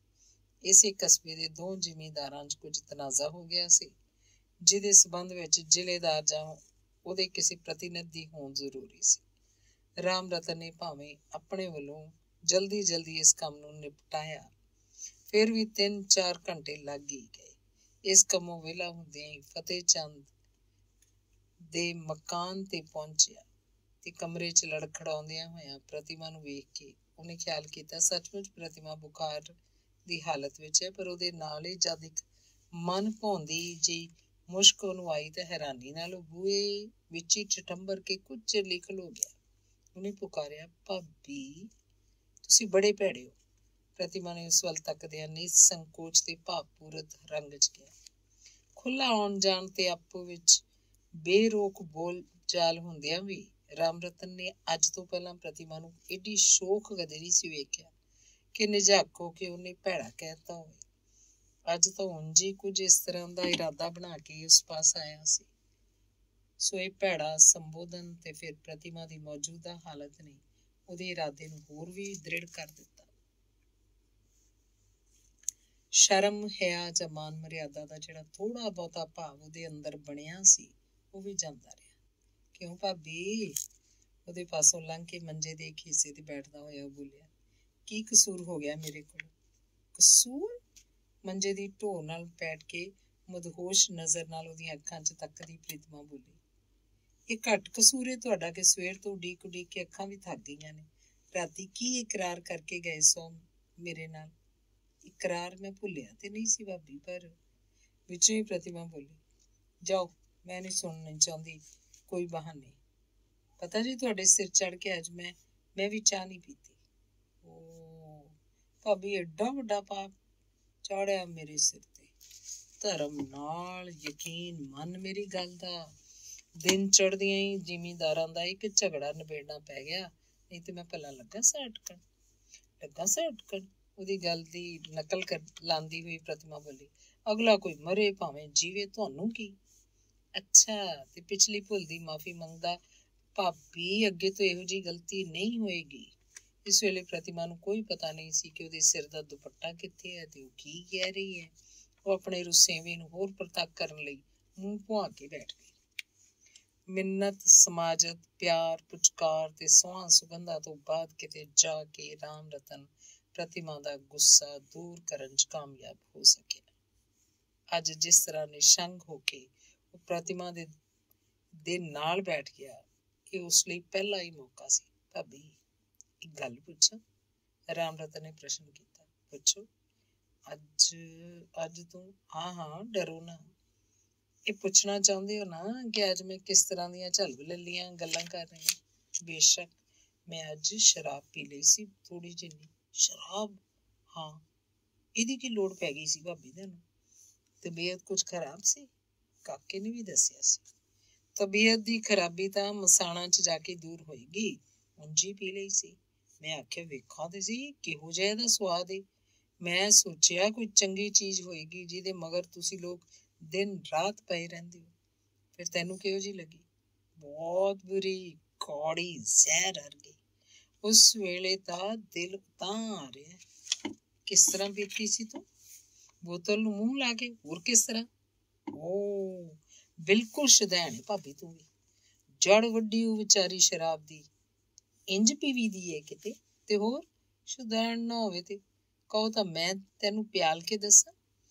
ਇਸੇ ਕਸਬੇ ਦੇ 2 ਜ਼ਿਮੀਂਦਾਰਾਂ 'ਚ ਕੁਝ ਤਨਾਜ਼ਾ ਹੋ ਗਿਆ ਸੀ, ਜਿਹਦੇ ਸਬੰਧ ਵਿੱਚ ਜ਼ਿਲ੍ਹੇਦਾਰ ਜਾਂ ਉਹਦੇ ਕਿਸੇ ਪ੍ਰਤੀਨਿਧ ਦੀ ਹੋਂਦ ਜ਼ਰੂਰੀ ਸੀ। ਰਾਮ ਰਤਨ ਨੇ ਭਾਵੇਂ ਆਪਣੇ ਵੱਲੋਂ ਜਲਦੀ ਇਸ ਕੰਮ ਨੂੰ ਨਿਪਟਾਇਆ, ਫਿਰ ਵੀ 3-4 ਘੰਟੇ ਲੱਗ ਹੀ ਗਏ। ਇਸ ਕੰਮੋਂ ਵਿਹਲਾ ਹੁੰਦਿਆਂ ਹੀ ਫਤਿਹ ਚੰਦ ਦੇ ਮਕਾਨ ਤੇ ਪਹੁੰਚਿਆ ਤੇ ਕਮਰੇ 'ਚ ਲੜਖੜਾਉਂਦਿਆਂ ਹੋਇਆਂ ਪ੍ਰਤਿਮਾ ਨੂੰ ਵੇਖ ਕੇ ਉਹਨੇ ਖਿਆਲ ਕੀਤਾ, ਸੱਚਮੁੱਚ ਪ੍ਰਤਿਮਾ ਬੁਖਾਰ ਦੀ ਹਾਲਤ ਵਿੱਚ ਹੈ। ਪਰ ਉਹਦੇ ਨਾਲ ਹੀ ਜਦ ਇੱਕ ਮਨ ਭਾਉਂਦੀ ਜਿਹੀ ਮੁਸ਼ਕ ਉਹਨੂੰ ਆਈ ਤਾਂ ਹੈਰਾਨੀ ਨਾਲ ਉਹ ਬੂਹੇ ਵਿੱਚ ਹੀ ਠਠੰਬਰ ਕੇ ਕੁਝ ਚਿਰ ਲਈ ਖਲੋ ਗਿਆ। ਉਹਨੇ ਪੁਕਾਰਿਆ, ਭਾਬੀ ਤੁਸੀਂ ਬੜੇ ਭੈੜੇ ਹੋ। ਪ੍ਰਤਿਮਾ ਨੇ ਉਸ ਵੱਲ ਤੱਕਦਿਆਂ ਨਿਸੰਕੋਚ ਤੇ ਭਾਵਪੂਰਤ ਰੰਗ 'ਚ ਕਿਹਾ। ਖੁੱਲ੍ਹਾ ਆਉਣ ਜਾਣ ਤੇ ਆਪੋ ਵਿੱਚ ਬੇਰੋਕ ਬੋਲ ਚਾਲ ਹੁੰਦਿਆਂ ਵੀ ਰਾਮ ਰਤਨ ਨੇ ਅੱਜ ਤੋਂ ਪਹਿਲਾਂ ਪ੍ਰਤਿਮਾ ਨੂੰ ਏਡੀ ਸ਼ੋਖ ਕਦੇ ਨਹੀਂ ਸੀ ਵੇਖਿਆ ਕਿ ਨਿਝੱਕ ਹੋ ਕੇ ਉਹਨੇ ਭੈੜਾ ਕਹਿਤਾ ਹੋਵੇ। ਅੱਜ ਤਾਂ ਉਂਝ ਹੀ ਕੁਝ ਇਸ ਤਰ੍ਹਾਂ ਦਾ ਇਰਾਦਾ ਬਣਾ ਕੇ ਉਸ ਪਾਸ ਆਇਆ ਸੀ। ਸੋ ਇਹ ਭੈੜਾ ਸੰਬੋਧਨ ਤੇ ਫਿਰ ਪ੍ਰਤਿਮਾ ਦੀ ਮੌਜੂਦਾ ਹਾਲਤ ਨੇ ਉਹਦੇ ਇਰਾਦੇ ਨੂੰ ਹੋਰ ਵੀ ਦ੍ਰਿੜ ਕਰ ਦਿੱਤਾ। ਸ਼ਰਮ, ਹਿਆ ਜਾਂ ਮਾਨ ਮਰਿਆਦਾ ਦਾ ਜਿਹੜਾ ਥੋੜਾ ਬਹੁਤਾ ਭਾਵ ਉਹਦੇ ਅੰਦਰ ਬਣਿਆ ਸੀ, ਉਹ ਵੀ ਜਾਂਦਾ ਰਿਹਾ। ਕਿਉਂ ਭਾਬੀ? ਉਹਦੇ ਪਾਸੋਂ ਲੰਘ ਕੇ ਮੰਜੇ ਦੇ ਇੱਕ ਹਿੱਸੇ ਤੇ ਬੈਠਦਾ ਹੋਇਆ ਉਹ ਬੋਲਿਆ, ਕੀ ਕਸੂਰ ਹੋ ਗਿਆ ਮੇਰੇ ਕੋਲ? ਕਸੂਰ? ਮੰਜੇ ਦੀ ਢੋਹ ਨਾਲ ਬੈਠ ਕੇ ਮਦਹੋਸ਼ ਨਜ਼ਰ ਨਾਲ ਉਹਦੀਆਂ ਅੱਖਾਂ 'ਚ ਤੱਕਦੀ ਪ੍ਰੀਤਮਾ ਬੋਲੀ, ਇਹ ਘੱਟ ਕਸੂਰ ਹੈ ਤੁਹਾਡਾ ਕਿ ਸਵੇਰ ਤੋਂ ਉਡੀਕ ਕੇ ਅੱਖਾਂ ਵੀ ਥੱਕ ਗਈਆਂ ਨੇ। ਰਾਤੀ ਕੀ ਇਕਰਾਰ ਕਰਕੇ ਗਏ ਸੋ ਮੇਰੇ ਨਾਲ? ਇਕਰਾਰ ਮੈਂ ਭੁੱਲਿਆ ਤੇ ਨਹੀਂ ਸੀ ਭਾਬੀ, ਪਰ ਵਿੱਚੋਂ ਹੀ ਪ੍ਰਤਿਮਾ ਬੋਲੀ, ਜਾਓ, ਮੈਂ ਨਹੀਂ ਸੁਣਨੀ ਚਾਹੁੰਦੀ ਕੋਈ ਬਹਾਨੇ। ਪਤਾ ਜੀ ਤੁਹਾਡੇ ਸਿਰ ਚੜ ਕੇ ਅੱਜ ਮੈਂ ਵੀ ਚਾਹ ਨਹੀਂ ਪੀਤੀ। ਓ ਭਾਬੀ, ਐਡਾ ਵੱਡਾ ਪਾਪ ਚਾੜਿਆ ਮੇਰੇ ਸਿਰ ਤੇ। ਧਰਮ ਨਾਲ ਯਕੀਨ ਮੰਨ ਮੇਰੀ ਗੱਲ ਦਾ। ਦਿਨ ਚੜ੍ਹਦਿਆਂ ਹੀ ਜ਼ਿਮੀਂਦਾਰਾਂ ਦਾ ਇੱਕ ਝਗੜਾ ਨਿਬੇੜਨਾ ਪੈ ਗਿਆ, ਨਹੀਂ ਤੇ ਮੈਂ ਭਲਾ ਲੱਗਾ ਸਾਂ ਅਟਕਣ। ਉਹਦੀ ਗੱਲ ਦੀ ਨਕਲ ਲਾਂਦੀ ਹੋਈ ਪ੍ਰਤਿਮਾ ਬੋਲੀ, ਅਗਲਾ ਕੋਈ ਮਰੇ ਭਾਵੇਂ ਜੀਵੇ, ਤੁਹਾਨੂੰ ਕੀ? ਅੱਛਾ, ਤੇ ਪਿਛਲੀ ਭੁੱਲ ਦੀ ਮਾਫੀ ਮੰਗਦਾ ਭਾਬੀ, ਅੱਗੇ ਤੋਂ ਇਹੋ ਜਿਹੀ ਗਲਤੀ ਨਹੀਂ ਹੋਏਗੀ। ਇਸ ਵੇਲੇ ਪ੍ਰਤਿਮਾ ਨੂੰ ਕੋਈ ਪਤਾ ਨਹੀਂ ਸੀ ਕਿ ਉਹਦੇ ਸਿਰ ਦਾ ਦੁਪੱਟਾ ਕਿੱਥੇ ਹੈ ਤੇ ਉਹ ਕੀ ਕਹਿ ਰਹੀ ਹੈ। ਉਹ ਆਪਣੇ ਰੁੱਸੇਵੇਂ ਨੂੰ ਹੋਰ ਪ੍ਰਤੱਖ ਕਰਨ ਲਈ ਮੂੰਹ ਭੁਆ ਕੇ ਬੈਠ ਗਈ। ਮਿੰਨਤ, ਸਮਾਜਤ, ਪਿਆਰ, ਪੁਚਕਾਰ ਤੇ ਸੋਹਾਂ ਸੁਗੰਧਾਂ ਤੋਂ ਬਾਅਦ ਕਿਤੇ ਜਾ ਕੇ ਰਾਮ ਰਤਨ ਪ੍ਰਤਿਮਾ ਦਾ ਗੁੱਸਾ ਦੂਰ ਕਰਨ 'ਚ ਕਾਮਯਾਬ ਹੋ ਸਕਿਆ। ਅੱਜ ਜਿਸ ਤਰ੍ਹਾਂ ਨਿਸ਼ੰਗ ਹੋ ਕੇ ਉਹ ਪ੍ਰਤਿਮਾ ਦੇ ਨਾਲ ਬੈਠ ਗਿਆ, ਇਹ ਉਸ ਲਈ ਪਹਿਲਾ ਹੀ ਮੌਕਾ ਸੀ। ਭਾਬੀ, ਇੱਕ ਗੱਲ ਪੁੱਛਾਂ? ਰਾਮ ਰਤਨ ਨੇ ਪ੍ਰਸ਼ਨ ਕੀਤਾ। ਪੁੱਛੋ। ਅੱਜ ਤੂੰ? ਹਾਂ, ਡਰੋ ਨਾ। ਇਹ ਪੁੱਛਣਾ ਚਾਹੁੰਦੇ ਹੋ ਨਾ ਕਿ ਅੱਜ ਮੈਂ ਕਿਸ ਤਰ੍ਹਾਂ ਦੀਆਂ ਝਲਵਲੱਲੀਆਂ ਗੱਲਾਂ ਕਰ ਰਹੀ ਹਾਂ? ਬੇਸ਼ੱਕ ਮੈਂ ਅੱਜ ਸ਼ਰਾਬ ਪੀ ਲਈ ਸੀ, ਥੋੜੀ ਜਿੰਨੀ। ਸ਼ਰਾਬ? ਹਾਂ, ਇਹਦੀ ਕੀ ਲੋੜ ਪੈ ਗਈ ਸੀ ਭਾਬੀ ਤੁਹਾਨੂੰ? ਤਬੀਅਤ ਕੁਝ ਖਰਾਬ ਸੀ? ਕਾਕੇ ਨੇ ਵੀ ਦੱਸਿਆ ਸੀ। ਤਬੀਅਤ ਦੀ ਖਰਾਬੀ ਤਾਂ ਮਸਾਣਾ 'ਚ ਜਾ ਕੇ ਦੂਰ ਹੋਏਗੀ, ਉਂਝ ਹੀ ਪੀ ਲਈ ਸੀ। ਮੈਂ ਆਖਿਆ ਵੇਖਾਂ ਤੇ ਸੀ ਕਿਹੋ ਜਿਹਾ ਇਹਦਾ ਸਵਾਦ ਏ। ਮੈਂ ਸੋਚਿਆ ਕੋਈ ਚੰਗੀ ਚੀਜ਼ ਹੋਏਗੀ ਜਿਹਦੇ ਮਗਰ ਤੁਸੀਂ ਲੋਕ ਦਿਨ ਰਾਤ ਪਏ ਰਹਿੰਦੇ ਹੋ। ਫਿਰ ਤੈਨੂੰ ਕਿਹੋ ਜਿਹੀ ਲੱਗੀ? ਬਹੁਤ ਬੁਰੀ, ਕੌੜੀ, ਜ਼ਹਿਰ ਵਰਗੀ। ਉਸ ਵੇਲੇ ਤਾਂ ਦਿਲ ਤਾਂ ਆ ਰਿਹਾ। ਕਿਸ ਤਰ੍ਹਾਂ ਪੀਤੀ ਸੀ ਤੂੰ? ਬੋਤਲ ਨੂੰ ਮੂੰਹ ਲਾ ਕੇ, ਹੋਰ ਕਿਸ ਤਰ੍ਹਾਂ? ਓ ਬਿਲਕੁਲ ਸ਼ੁਦੈਣ ਭਾਬੀ ਤੂੰ ਵੀ। ਜੜ ਵੱਡੀ ਉਹ ਵਿਚਾਰੀ ਸ਼ਰਾਬ ਦੀ, ਇੰਜ ਪੀਵੀ ਦੀ ਹੈ ਕਿਤੇ। ਤੇ ਹੋਰ ਸ਼ੁਦੈਣ ਨਾ ਹੋਵੇ ਤੇ ਕਹੋ ਤਾਂ ਮੈਂ ਤੈਨੂੰ ਪਿਆਲ ਕੇ ਦੱਸਾਂ?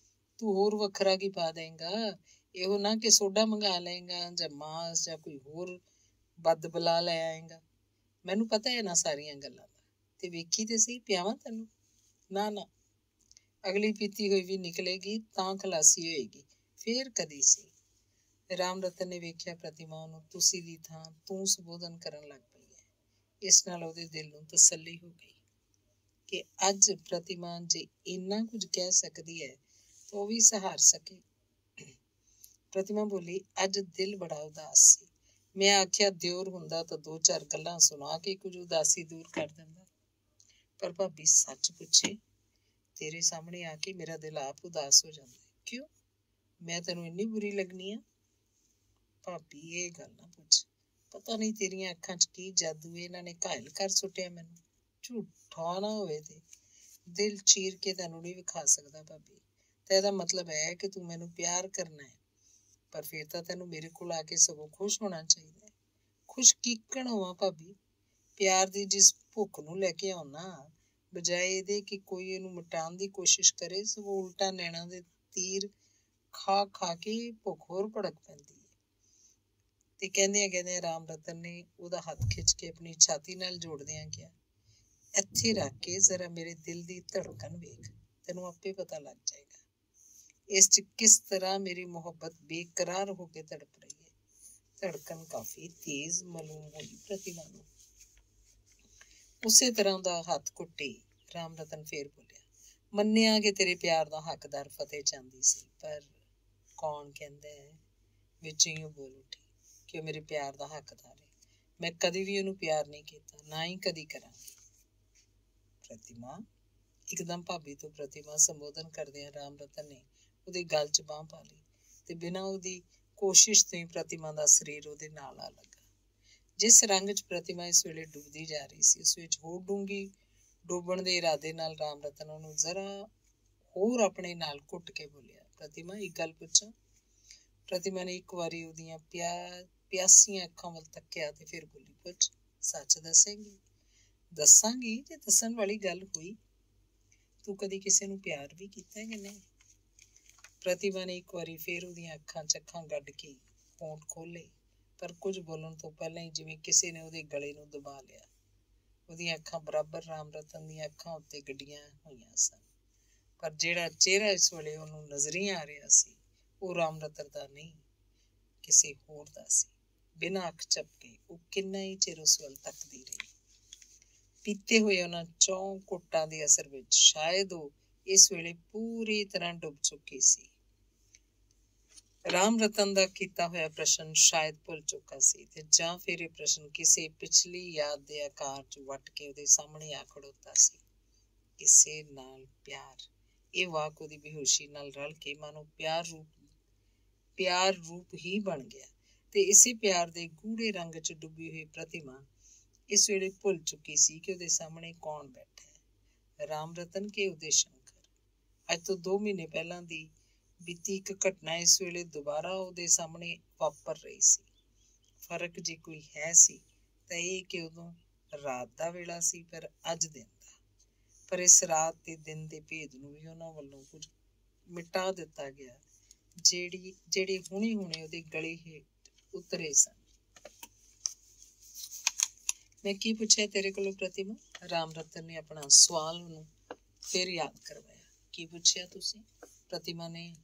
ਤੂੰ ਹੋਰ ਵੱਖਰਾ ਕੀ ਪਾ ਦੇਂਗਾ? ਇਹੋ ਨਾ ਕਿ ਸੋਡਾ ਮੰਗਾ ਲਏਗਾ ਜਾਂ ਮਾਸ ਜਾਂ ਕੋਈ ਹੋਰ ਬਦ ਬਲਾ ਲੈ ਆਏਗਾ। ਮੈਨੂੰ ਪਤਾ ਹੈ ਇਹਨਾਂ ਸਾਰੀਆਂ ਗੱਲਾਂ ਦਾ, ਤੇ ਵੇਖੀ ਤੇ ਸਹੀ ਪਿਆਵਾਂ ਤੈਨੂੰ। ਨਾ ਨਾ, ਅਗਲੀ ਪੀਤੀ ਹੋਈ ਵੀ ਨਿਕਲੇਗੀ ਤਾਂ ਖਲਾਸੀ ਹੋਏਗੀ, ਫੇਰ ਕਦੀ ਸੀ। ਰਾਮ ਰਤਨ ਨੇ ਵੇਖਿਆ ਪ੍ਰਤਿਮਾ ਉਹਨੂੰ ਤੁਸੀਂ ਦੀ ਥਾਂ ਤੂੰ ਸੰਬੋਧਨ ਕਰਨ ਲੱਗ ਪਈ ਹੈ। ਇਸ ਨਾਲ ਉਹਦੇ ਦਿਲ ਨੂੰ ਤਸੱਲੀ ਹੋ ਗਈ ਕਿ ਅੱਜ ਪ੍ਰਤਿਮਾ ਜੇ ਇੰਨਾ ਕੁਝ ਕਹਿ ਸਕਦੀ ਹੈ ਤਾਂ ਉਹ ਵੀ ਸਹਾਰ ਸਕੇ। ਪ੍ਰਤਿਮਾ ਬੋਲੀ, ਅੱਜ ਦਿਲ ਬੜਾ ਉਦਾਸ ਸੀ। ਮੈਂ ਆਖਿਆ ਦਿਓਰ ਹੁੰਦਾ ਤਾਂ 2-4 ਗੱਲਾਂ ਸੁਣਾ ਕੇ ਕੁਝ ਉਦਾਸੀ ਦੂਰ ਕਰ ਦਿੰਦਾ, ਪਰ ਭਾਬੀ ਸੱਚ ਪੁੱਛੇ ਤੇਰੇ ਸਾਹਮਣੇ ਆ ਕੇ ਮੇਰਾ ਦਿਲ ਆਪ ਉਦਾਸ ਹੋ ਜਾਂਦਾ। ਕਿਉਂ, ਮੈਂ ਤੈਨੂੰ ਇੰਨੀ ਬੁਰੀ ਲੱਗਣੀ ਆ? ਭਾਬੀ ਇਹ ਗੱਲ ਨਾ ਪੁੱਛ, ਪਤਾ ਨਹੀਂ ਤੇਰੀਆਂ ਅੱਖਾਂ 'ਚ ਕੀ ਜਾਦੂ ਹੈ, ਇਹਨਾਂ ਨੇ ਘਾਇਲ ਕਰ ਸੁੱਟਿਆ ਮੈਨੂੰ। ਝੂਠਾ ਨਾ ਹੋਵੇ ਤੇ ਦਿਲ ਚੀਰ ਕੇ ਤੈਨੂੰ ਨਹੀਂ ਵਿਖਾ ਸਕਦਾ ਭਾਬੀ। ਤਾਂ ਇਹਦਾ ਮਤਲਬ ਹੈ ਕਿ ਤੂੰ ਮੈਨੂੰ ਪਿਆਰ ਕਰਨਾ ਹੈ, ਪਰ ਫਿਰ ਤਾਂ ਤੈਨੂੰ ਮੇਰੇ ਕੋਲ ਆ ਕੇ ਸਗੋਂ ਖੁਸ਼ ਹੋਣਾ ਚਾਹੀਦਾ ਹੈ। ਖੁਸ਼ ਕਿੱਕਣ ਹੋਵਾਂ ਭਾਬੀ? ਪਿਆਰ ਦੀ ਜਿਸ ਭੁੱਖ ਨੂੰ ਲੈ ਕੇ ਆਉਣਾ, ਬਜਾਏ ਇਹਦੇ ਕਿ ਕੋਈ ਇਹਨੂੰ ਮਿਟਾਉਣ ਦੀ ਕੋਸ਼ਿਸ਼ ਕਰੇ, ਸਗੋਂ ਉਲਟਾ ਨੈਣਾ ਦੇ ਤੀਰ ਖਾ ਖਾ ਕੇ ਭੁੱਖ ਹੋਰ ਭੜਕ ਪੈਂਦੀ ਹੈ। ਤੇ ਕਹਿੰਦਿਆਂ ਰਾਮ ਰਤਨ ਨੇ ਉਹਦਾ ਹੱਥ ਖਿੱਚ ਕੇ ਆਪਣੀ ਛਾਤੀ ਨਾਲ ਜੋੜਦਿਆਂ ਕਿਹਾ, ਇੱਥੇ ਰੱਖ ਕੇ ਜ਼ਰਾ ਮੇਰੇ ਦਿਲ ਦੀ ਧੜਕਣ ਵੇਖ, ਤੈਨੂੰ ਆਪੇ ਪਤਾ ਲੱਗ ਜਾਏਗਾ ਇਸ 'ਚ ਕਿਸ ਤਰ੍ਹਾਂ ਮੇਰੀ ਮੁਹੱਬਤ ਬੇਕਰਾਰ ਹੋ ਕੇ ਤੜਪ ਰਹੀ ਹੈ। ਧੜਕਣ ਕਾਫੀ ਤੇਜ਼ ਮਾਲੂਮ ਹੋਈ ਪ੍ਰਤਿਮਾ ਨੂੰ। ਉਸੇ ਤਰ੍ਹਾਂ ਦਾ ਹੱਥ ਘੁੱਟੀ ਰਾਮ ਰਤਨ ਫੇਰ ਬੋਲਿਆ, ਮੰਨਿਆ ਕਿ ਤੇਰੇ ਪਿਆਰ ਦਾ ਹੱਕਦਾਰ ਫਤਿਹ ਚਾਹੁੰਦੀ ਸੀ, ਪਰ ਕੌਣ ਕਹਿੰਦਾ ਹੈ, ਵਿੱਚ ਹੀ ਉਹ ਬੋਲ ਉੱਠੀ, ਕਿ ਉਹ ਮੇਰੇ ਪਿਆਰ ਦਾ ਹੱਕਦਾਰ ਹੈ। ਮੈਂ ਕਦੇ ਵੀ ਉਹਨੂੰ ਪਿਆਰ ਨਹੀਂ ਕੀਤਾ, ਨਾ ਹੀ ਕਦੀ ਕਰਾਂਗੀ। ਪ੍ਰਤਿਮਾ, ਇੱਕਦਮ ਭਾਬੀ ਤੋਂ ਪ੍ਰਤਿਮਾ ਸੰਬੋਧਨ ਕਰਦਿਆਂ ਰਾਮ ਰਤਨ ਨੇ ਉਹਦੀ ਗਲ 'ਚ ਬਾਂਹ ਪਾ ਲਈ ਤੇ ਬਿਨਾਂ ਉਹਦੀ ਕੋਸ਼ਿਸ਼ ਤੋਂ ਹੀ ਪ੍ਰਤਿਮਾ ਦਾ ਸਰੀਰ ਉਹਦੇ ਨਾਲ ਆ ਲੱਗਾ। ਜਿਸ ਰੰਗ 'ਚ ਪ੍ਰਤਿਮਾ ਇਸ ਵੇਲੇ ਡੁੱਬਦੀ ਜਾ ਰਹੀ ਸੀ, ਉਸ ਵਿੱਚ ਹੋਰ ਡੂੰਘੀ ਡੁੱਬਣ ਦੇ ਇਰਾਦੇ ਨਾਲ ਰਾਮ ਰਤਨ ਉਹਨੂੰ ਜ਼ਰਾ ਹੋਰ ਆਪਣੇ ਨਾਲ ਘੁੱਟ ਕੇ ਬੋਲਿਆ, ਪ੍ਰਤਿਮਾ ਇੱਕ ਗੱਲ ਪੁੱਛਾਂ? ਪ੍ਰਤਿਮਾ ਨੇ ਇੱਕ ਵਾਰੀ ਉਹਦੀਆਂ ਪਿਆਸੀਆਂ ਅੱਖਾਂ ਵੱਲ ਤੱਕਿਆ ਤੇ ਫਿਰ ਬੋਲੀ, ਪੁੱਛ, ਸੱਚ ਦੱਸੇਂਗੀ? ਦੱਸਾਂਗੀ ਜੇ ਦੱਸਣ ਵਾਲੀ ਗੱਲ ਹੋਈ। ਤੂੰ ਕਦੀ ਕਿਸੇ ਨੂੰ ਪਿਆਰ ਵੀ ਕੀਤਾ ਕਿ ਨਹੀਂ? ਪ੍ਰਤਿਮਾ ਨੇ ਇੱਕ ਵਾਰੀ ਫੇਰ ਉਹਦੀਆਂ ਅੱਖਾਂ 'ਚ ਅੱਖਾਂ ਗੱਡ ਕੇ ਹੋਂਠ ਖੋਲ੍ਹੇ, ਪਰ ਕੁਝ ਬੋਲਣ ਤੋਂ ਪਹਿਲਾਂ ਹੀ ਜਿਵੇਂ ਕਿਸੇ ਨੇ ਉਹਦੇ ਗਲੇ ਨੂੰ ਦਬਾ ਲਿਆ। ਉਹਦੀਆਂ ਅੱਖਾਂ ਬਰਾਬਰ ਰਾਮ ਰਤਨ ਦੀਆਂ ਅੱਖਾਂ ਉੱਤੇ ਗੱਡੀਆਂ ਹੋਈਆਂ ਸਨ, ਪਰ ਜਿਹੜਾ ਚਿਹਰਾ ਇਸ ਵੇਲੇ ਉਹਨੂੰ ਨਜ਼ਰੀ ਆ ਰਿਹਾ ਸੀ ਉਹ ਰਾਮ ਰਤਨ ਦਾ ਨਹੀਂ, ਕਿਸੇ ਹੋਰ ਦਾ ਸੀ। ਬਿਨਾਂ ਅੱਖ ਝਪਕੇ ਉਹ ਕਿੰਨਾ ਹੀ ਚਿਰ ਉਸ ਵੱਲ ਤੱਕਦੀ ਰਹੀ। ਪੀਤੇ ਹੋਏ ਉਹਨਾਂ 4 ਘੁੱਟਾਂ ਦੇ ਅਸਰ ਵਿੱਚ ਸ਼ਾਇਦ ਉਹ ਇਸ ਵੇਲੇ ਪੂਰੀ ਤਰ੍ਹਾਂ ਡੁੱਬ ਚੁੱਕੀ ਸੀ। ਰਾਮ ਰਤਨ ਦਾ ਕੀਤਾ ਹੋਇਆ ਪ੍ਰਸ਼ਨ ਸ਼ਾਇਦ ਭੁੱਲ ਚੁੱਕਾ ਸੀ, ਤੇ ਜਾਂ ਫਿਰ ਇਹ ਪ੍ਰਸ਼ਨ ਕਿਸੇ ਪਿਛਲੀ ਯਾਦ ਦੇ ਆਕਾਰ 'ਚ ਵੱਟ ਕੇ ਉਹਦੇ ਸਾਹਮਣੇ ਆ ਖੜੋਤਾ ਸੀ। ਕਿਸੇ ਨਾਲ ਪਿਆਰ, ਇਹ ਵਾਕ ਉਹਦੀ ਬੇਹੋਸ਼ੀ ਨਾਲ ਰਲ ਕੇ ਮਾਨੋ ਪਿਆਰ ਰੂਪ ਹੀ ਬਣ ਗਿਆ, ਤੇ ਇਸੇ ਪਿਆਰ ਦੇ ਗੂੜੇ ਰੰਗ 'ਚ ਡੁੱਬੀ ਹੋਈ ਪ੍ਰਤਿਮਾ ਇਸ ਵੇਲੇ ਭੁੱਲ ਚੁੱਕੀ ਸੀ ਕਿ ਉਹਦੇ ਸਾਹਮਣੇ ਕੌਣ ਬੈਠਾ ਹੈ, ਰਾਮ ਰਤਨ ਕੇ ਉਦੈ ਸ਼ੰਕਰ। ਅੱਜ ਤੋਂ 2 ਮਹੀਨੇ ਪਹਿਲਾਂ ਦੀ ਬੀਤੀ ਇੱਕ ਘਟਨਾ ਇਸ ਵੇਲੇ ਦੁਬਾਰਾ ਉਹਦੇ ਸਾਹਮਣੇ ਵਾਪਰ ਰਹੀ ਸੀ। ਫਰਕ ਜੇ ਕੋਈ ਹੈ ਸੀ ਤਾਂ ਇਹ ਕਿ ਉਦੋਂ ਰਾਤ ਦਾ ਵੇਲਾ ਸੀ, ਪਰ ਅੱਜ ਦਿਨ ਦਾ। ਪਰ ਇਸ ਰਾਤ ਤੇ ਦਿਨ ਦੇ ਭੇਦ ਨੂੰ ਵੀ ਉਹਨਾਂ ਵੱਲੋਂ ਕੁਝ ਮਿਟਾ ਦਿੱਤਾ ਗਿਆ, ਜਿਹੜੇ ਹੁਣੇ ਉਹਦੇ ਗਲੇ ਹੇਠ ਉਤਰੇ ਸਨ। ਮੈਂ ਕੀ ਪੁੱਛਿਆ ਤੇਰੇ ਕੋਲੋਂ ਪ੍ਰਤਿਮਾ? ਰਾਮ ਰਤਨ ਨੇ ਆਪਣਾ ਸਵਾਲ ਉਹਨੂੰ ਫਿਰ ਯਾਦ ਕਰਵਾਇਆ। ਕੀ ਪੁੱਛਿਆ ਤੁਸੀਂ? ਪ੍ਰਤਿਮਾ ਨੇ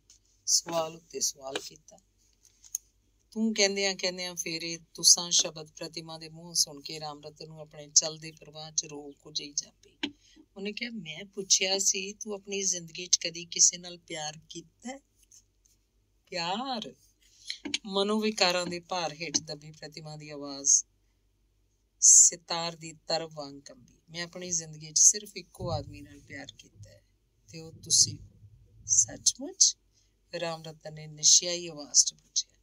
ਸਵਾਲ ਉੱਤੇ ਸਵਾਲ ਕੀਤਾ। ਤੂੰ ਕਹਿੰਦਿਆਂ ਫਿਰ ਇਹ ਤੁਸਾਂ ਸ਼ਬਦ ਪ੍ਰਤਿਮਾ ਦੇ ਮੂੰਹ ਸੁਣ ਕੇ ਰਾਮ ਰਤਨ ਨੂੰ ਆਪਣੇ ਚਲਦੇ ਪ੍ਰਵਾਹ 'ਚ ਰੋਕ ਜਿਹੀ ਜਾਪੀ। ਉਹਨੇ ਕਿਹਾ, ਮੈਂ ਪੁੱਛਿਆ ਸੀ ਤੂੰ ਆਪਣੀ ਜ਼ਿੰਦਗੀ 'ਚ ਕਦੀ ਕਿਸੇ ਨਾਲ ਪਿਆਰ ਕੀਤਾ? ਪਿਆਰ? ਮਨੋਵਿਕਾਰਾਂ ਦੇ ਭਾਰ ਹੇਠ ਦੱਬੀ ਪ੍ਰਤਿਮਾ ਦੀ ਆਵਾਜ਼ ਸਿਤਾਰ ਦੀ ਤਰਬ ਵਾਂਗ ਕੰਬੀ। ਮੈਂ ਆਪਣੀ ਜ਼ਿੰਦਗੀ 'ਚ ਸਿਰਫ ਇੱਕੋ ਆਦਮੀ ਨਾਲ ਪਿਆਰ ਕੀਤਾ ਹੈ, ਤੇ ਉਹ ਤੁਸੀਂ। ਸੱਚਮੁੱਚ? ਰਾਮ ਰਤਨ ਨੇ ਨਸ਼ਿਆਈ ਆਵਾਜ਼ 'ਚ ਪੁੱਛਿਆ।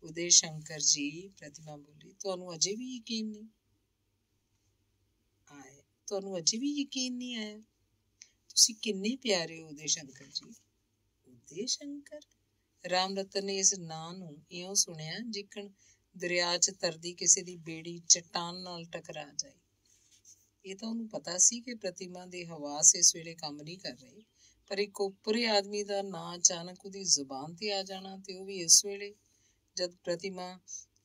ਉਦੈ ਸ਼ੰਕਰ ਜੀ, ਪ੍ਰਤਿਮਾ ਬੋਲੀ, ਤੁਹਾਨੂੰ ਅਜੇ ਵੀ ਯਕੀਨ ਨਹੀਂ ਆਇਆ? ਤੁਸੀਂ ਕਿੰਨੇ ਪਿਆਰੇ ਹੋ ਉਦੈ ਸ਼ੰਕਰ ਜੀ। ਉਦੈ ਸ਼ੰਕਰ? ਰਾਮ ਰਤਨ ਨੇ ਇਸ ਨਾਂ ਨੂੰ ਇਉਂ ਸੁਣਿਆ ਜਿਕਣ ਦਰਿਆ 'ਚ ਤਰਦੀ ਕਿਸੇ ਦੀ ਬੇੜੀ ਚੱਟਾਨ ਨਾਲ ਟਕਰਾ ਜਾਏ। ਇਹ ਤਾਂ ਉਹਨੂੰ ਪਤਾ ਸੀ ਕਿ ਪ੍ਰਤਿਮਾ ਦੇ ਹਵਾਸ ਇਸ ਵੇਲੇ ਕੰਮ ਨਹੀਂ ਕਰ ਰਹੇ, ਪਰ ਇੱਕ ਉੱਪਰੇ ਆਦਮੀ ਦਾ ਨਾਂ ਅਚਾਨਕ ਉਹਦੀ ਜ਼ੁਬਾਨ ਤੇ ਆ ਜਾਣਾ, ਤੇ ਉਹ ਵੀ ਇਸ ਵੇਲੇ ਜਦ ਪ੍ਰਤਿਮਾ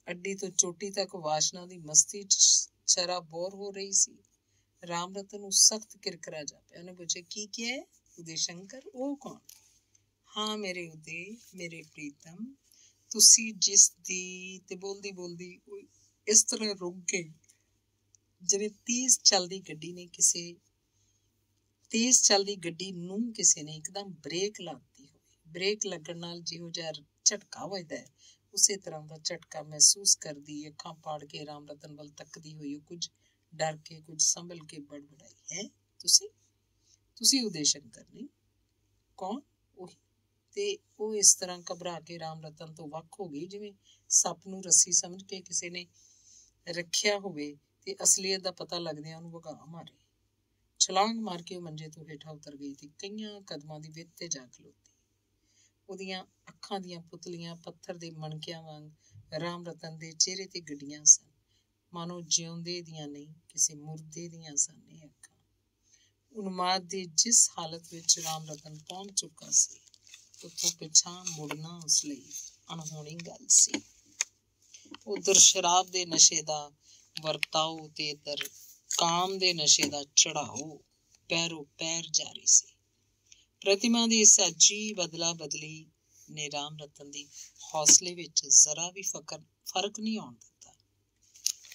ਅੱਡੀ ਤੋਂ ਚੋਟੀ ਤੱਕ ਵਾਸ਼ਨਾ ਦੀ ਮਸਤੀ 'ਚ ਸ਼ਰਾਬ ਬੋਰ ਹੋ ਰਹੀ ਸੀ। ਰਾਮ ਰਤਨ ਨੂੰ ਸਖਤ ਕਿਰਕਰਾ ਜਾ ਪਿਆ। ਉਹਨੇ ਪੁੱਛਿਆ, ਕੀ ਕਿਹਾ ਹੈ ਉਦੇ ਸ਼ੰਕਰ? ਉਹ ਕੌਣ? ਹਾਂ ਮੇਰੇ ਉਦੇ, ਮੇਰੇ ਪ੍ਰੀਤਮ, ਤੁਸੀਂ ਜਿਸ ਦੀ। ਤੇ ਬੋਲਦੀ ਬੋਲਦੀ ਉਹ ਇਸ ਤਰ੍ਹਾਂ ਰੁਕ ਗਈ ਜਿਵੇਂ ਤੇਜ਼ ਚੱਲਦੀ ਗੱਡੀ ਨੂੰ ਕਿਸੇ ਨੇ ਇੱਕਦਮ ਬ੍ਰੇਕ ਲਾਤੀ ਹੋਵੇ। ਬ੍ਰੇਕ ਲੱਗਣ ਨਾਲ ਜਿਹੋ ਜਿਹਾ ਝਟਕਾ ਵੱਜਦਾ ਹੈ, ਉਸੇ ਤਰ੍ਹਾਂ ਦਾ ਝਟਕਾ ਮਹਿਸੂਸ ਕਰਦੀ, ਅੱਖਾਂ ਪਾੜ ਕੇ ਰਾਮ ਰਤਨ ਵੱਲ ਤੱਕਦੀ ਹੋਈ ਉਹ ਕੁਝ ਡਰ ਕੇ, ਕੁਝ ਸੰਭਲ ਕੇ ਬੜਬੜਾਈ, ਹੈ ਤੁਸੀਂ ਉਦੇ ਸ਼ੰਕਰ ਨਹੀਂ? ਕੌਣ? ਉਹੀ। ਤੇ ਉਹ ਇਸ ਤਰ੍ਹਾਂ ਘਬਰਾ ਕੇ ਰਾਮ ਰਤਨ ਤੋਂ ਵੱਖ ਹੋ ਗਈ ਜਿਵੇਂ ਸੱਪ ਨੂੰ ਰੱਸੀ ਸਮਝ ਕੇ ਕਿਸੇ ਨੇ ਰੱਖਿਆ ਹੋਵੇ ਤੇ ਅਸਲੀਅਤ ਦਾ ਪਤਾ ਲੱਗਦਿਆਂ ਉਹਨੂੰ ਵਗਾ ਮਾਰੇ। ਛਲਾਂਗ ਮਾਰ ਕੇ ਉਹ ਮੰਜੇ ਤੋਂ ਹੇਠਾਂ ਉਤਰ ਗਈ ਤੇ ਕਈਆਂ ਕਦਮਾਂ ਦੀ ਵਿੱਥ ਤੇ ਜਾ ਖਲੋਤੀ। ਉਹਦੀਆਂ ਅੱਖਾਂ ਦੀਆਂ ਪੁਤਲੀਆਂ ਪੱਥਰ ਦੇ ਮਣਕਿਆਂ ਵਾਂਗ ਰਾਮ ਰਤਨ ਦੇ ਚਿਹਰੇ ਤੇ ਗੱਡੀਆਂ ਸਨ, ਮਾਨੋ ਜਿਉਂਦੇ ਦੀਆਂ ਨਹੀਂ, ਕਿਸੇ ਮੁਰਦੇ ਦੀਆਂ ਸਨ ਇਹ ਅੱਖਾਂ। ਉਨਮਾਦ ਦੀ ਜਿਸ ਹਾਲਤ ਵਿੱਚ ਰਾਮ ਰਤਨ ਪਹੁੰਚ ਚੁੱਕਾ ਸੀ, ਉੱਥੋਂ ਪਿਛਾਂ ਮੁੜਨਾ ਉਸ ਲਈ ਅਣਹੋਣੀ ਗੱਲ ਸੀ। ਉਧਰ ਸ਼ਰਾਬ ਦੇ ਨਸ਼ੇ ਦਾ ਵਰਤਾਓ ਤੇ ਇੱਧਰ ਕਾਮ ਦੇ ਨਸ਼ੇ ਦਾ ਚੜਾਓ ਪੈਰੋ ਪੈਰ ਜਾਰੀ ਸੀ। ਪ੍ਰਤਿਮਾ ਦੀ ਇਸ ਅਜੀਬ ਬਦਲਾ ਬਦਲੀ ਨੇ ਰਾਮ ਰਤਨ ਦੀ ਹੌਸਲੇ ਵਿੱਚ ਜ਼ਰਾ ਵੀ ਫਰਕ ਨਹੀਂ ਆਉਣ ਦਿੱਤਾ।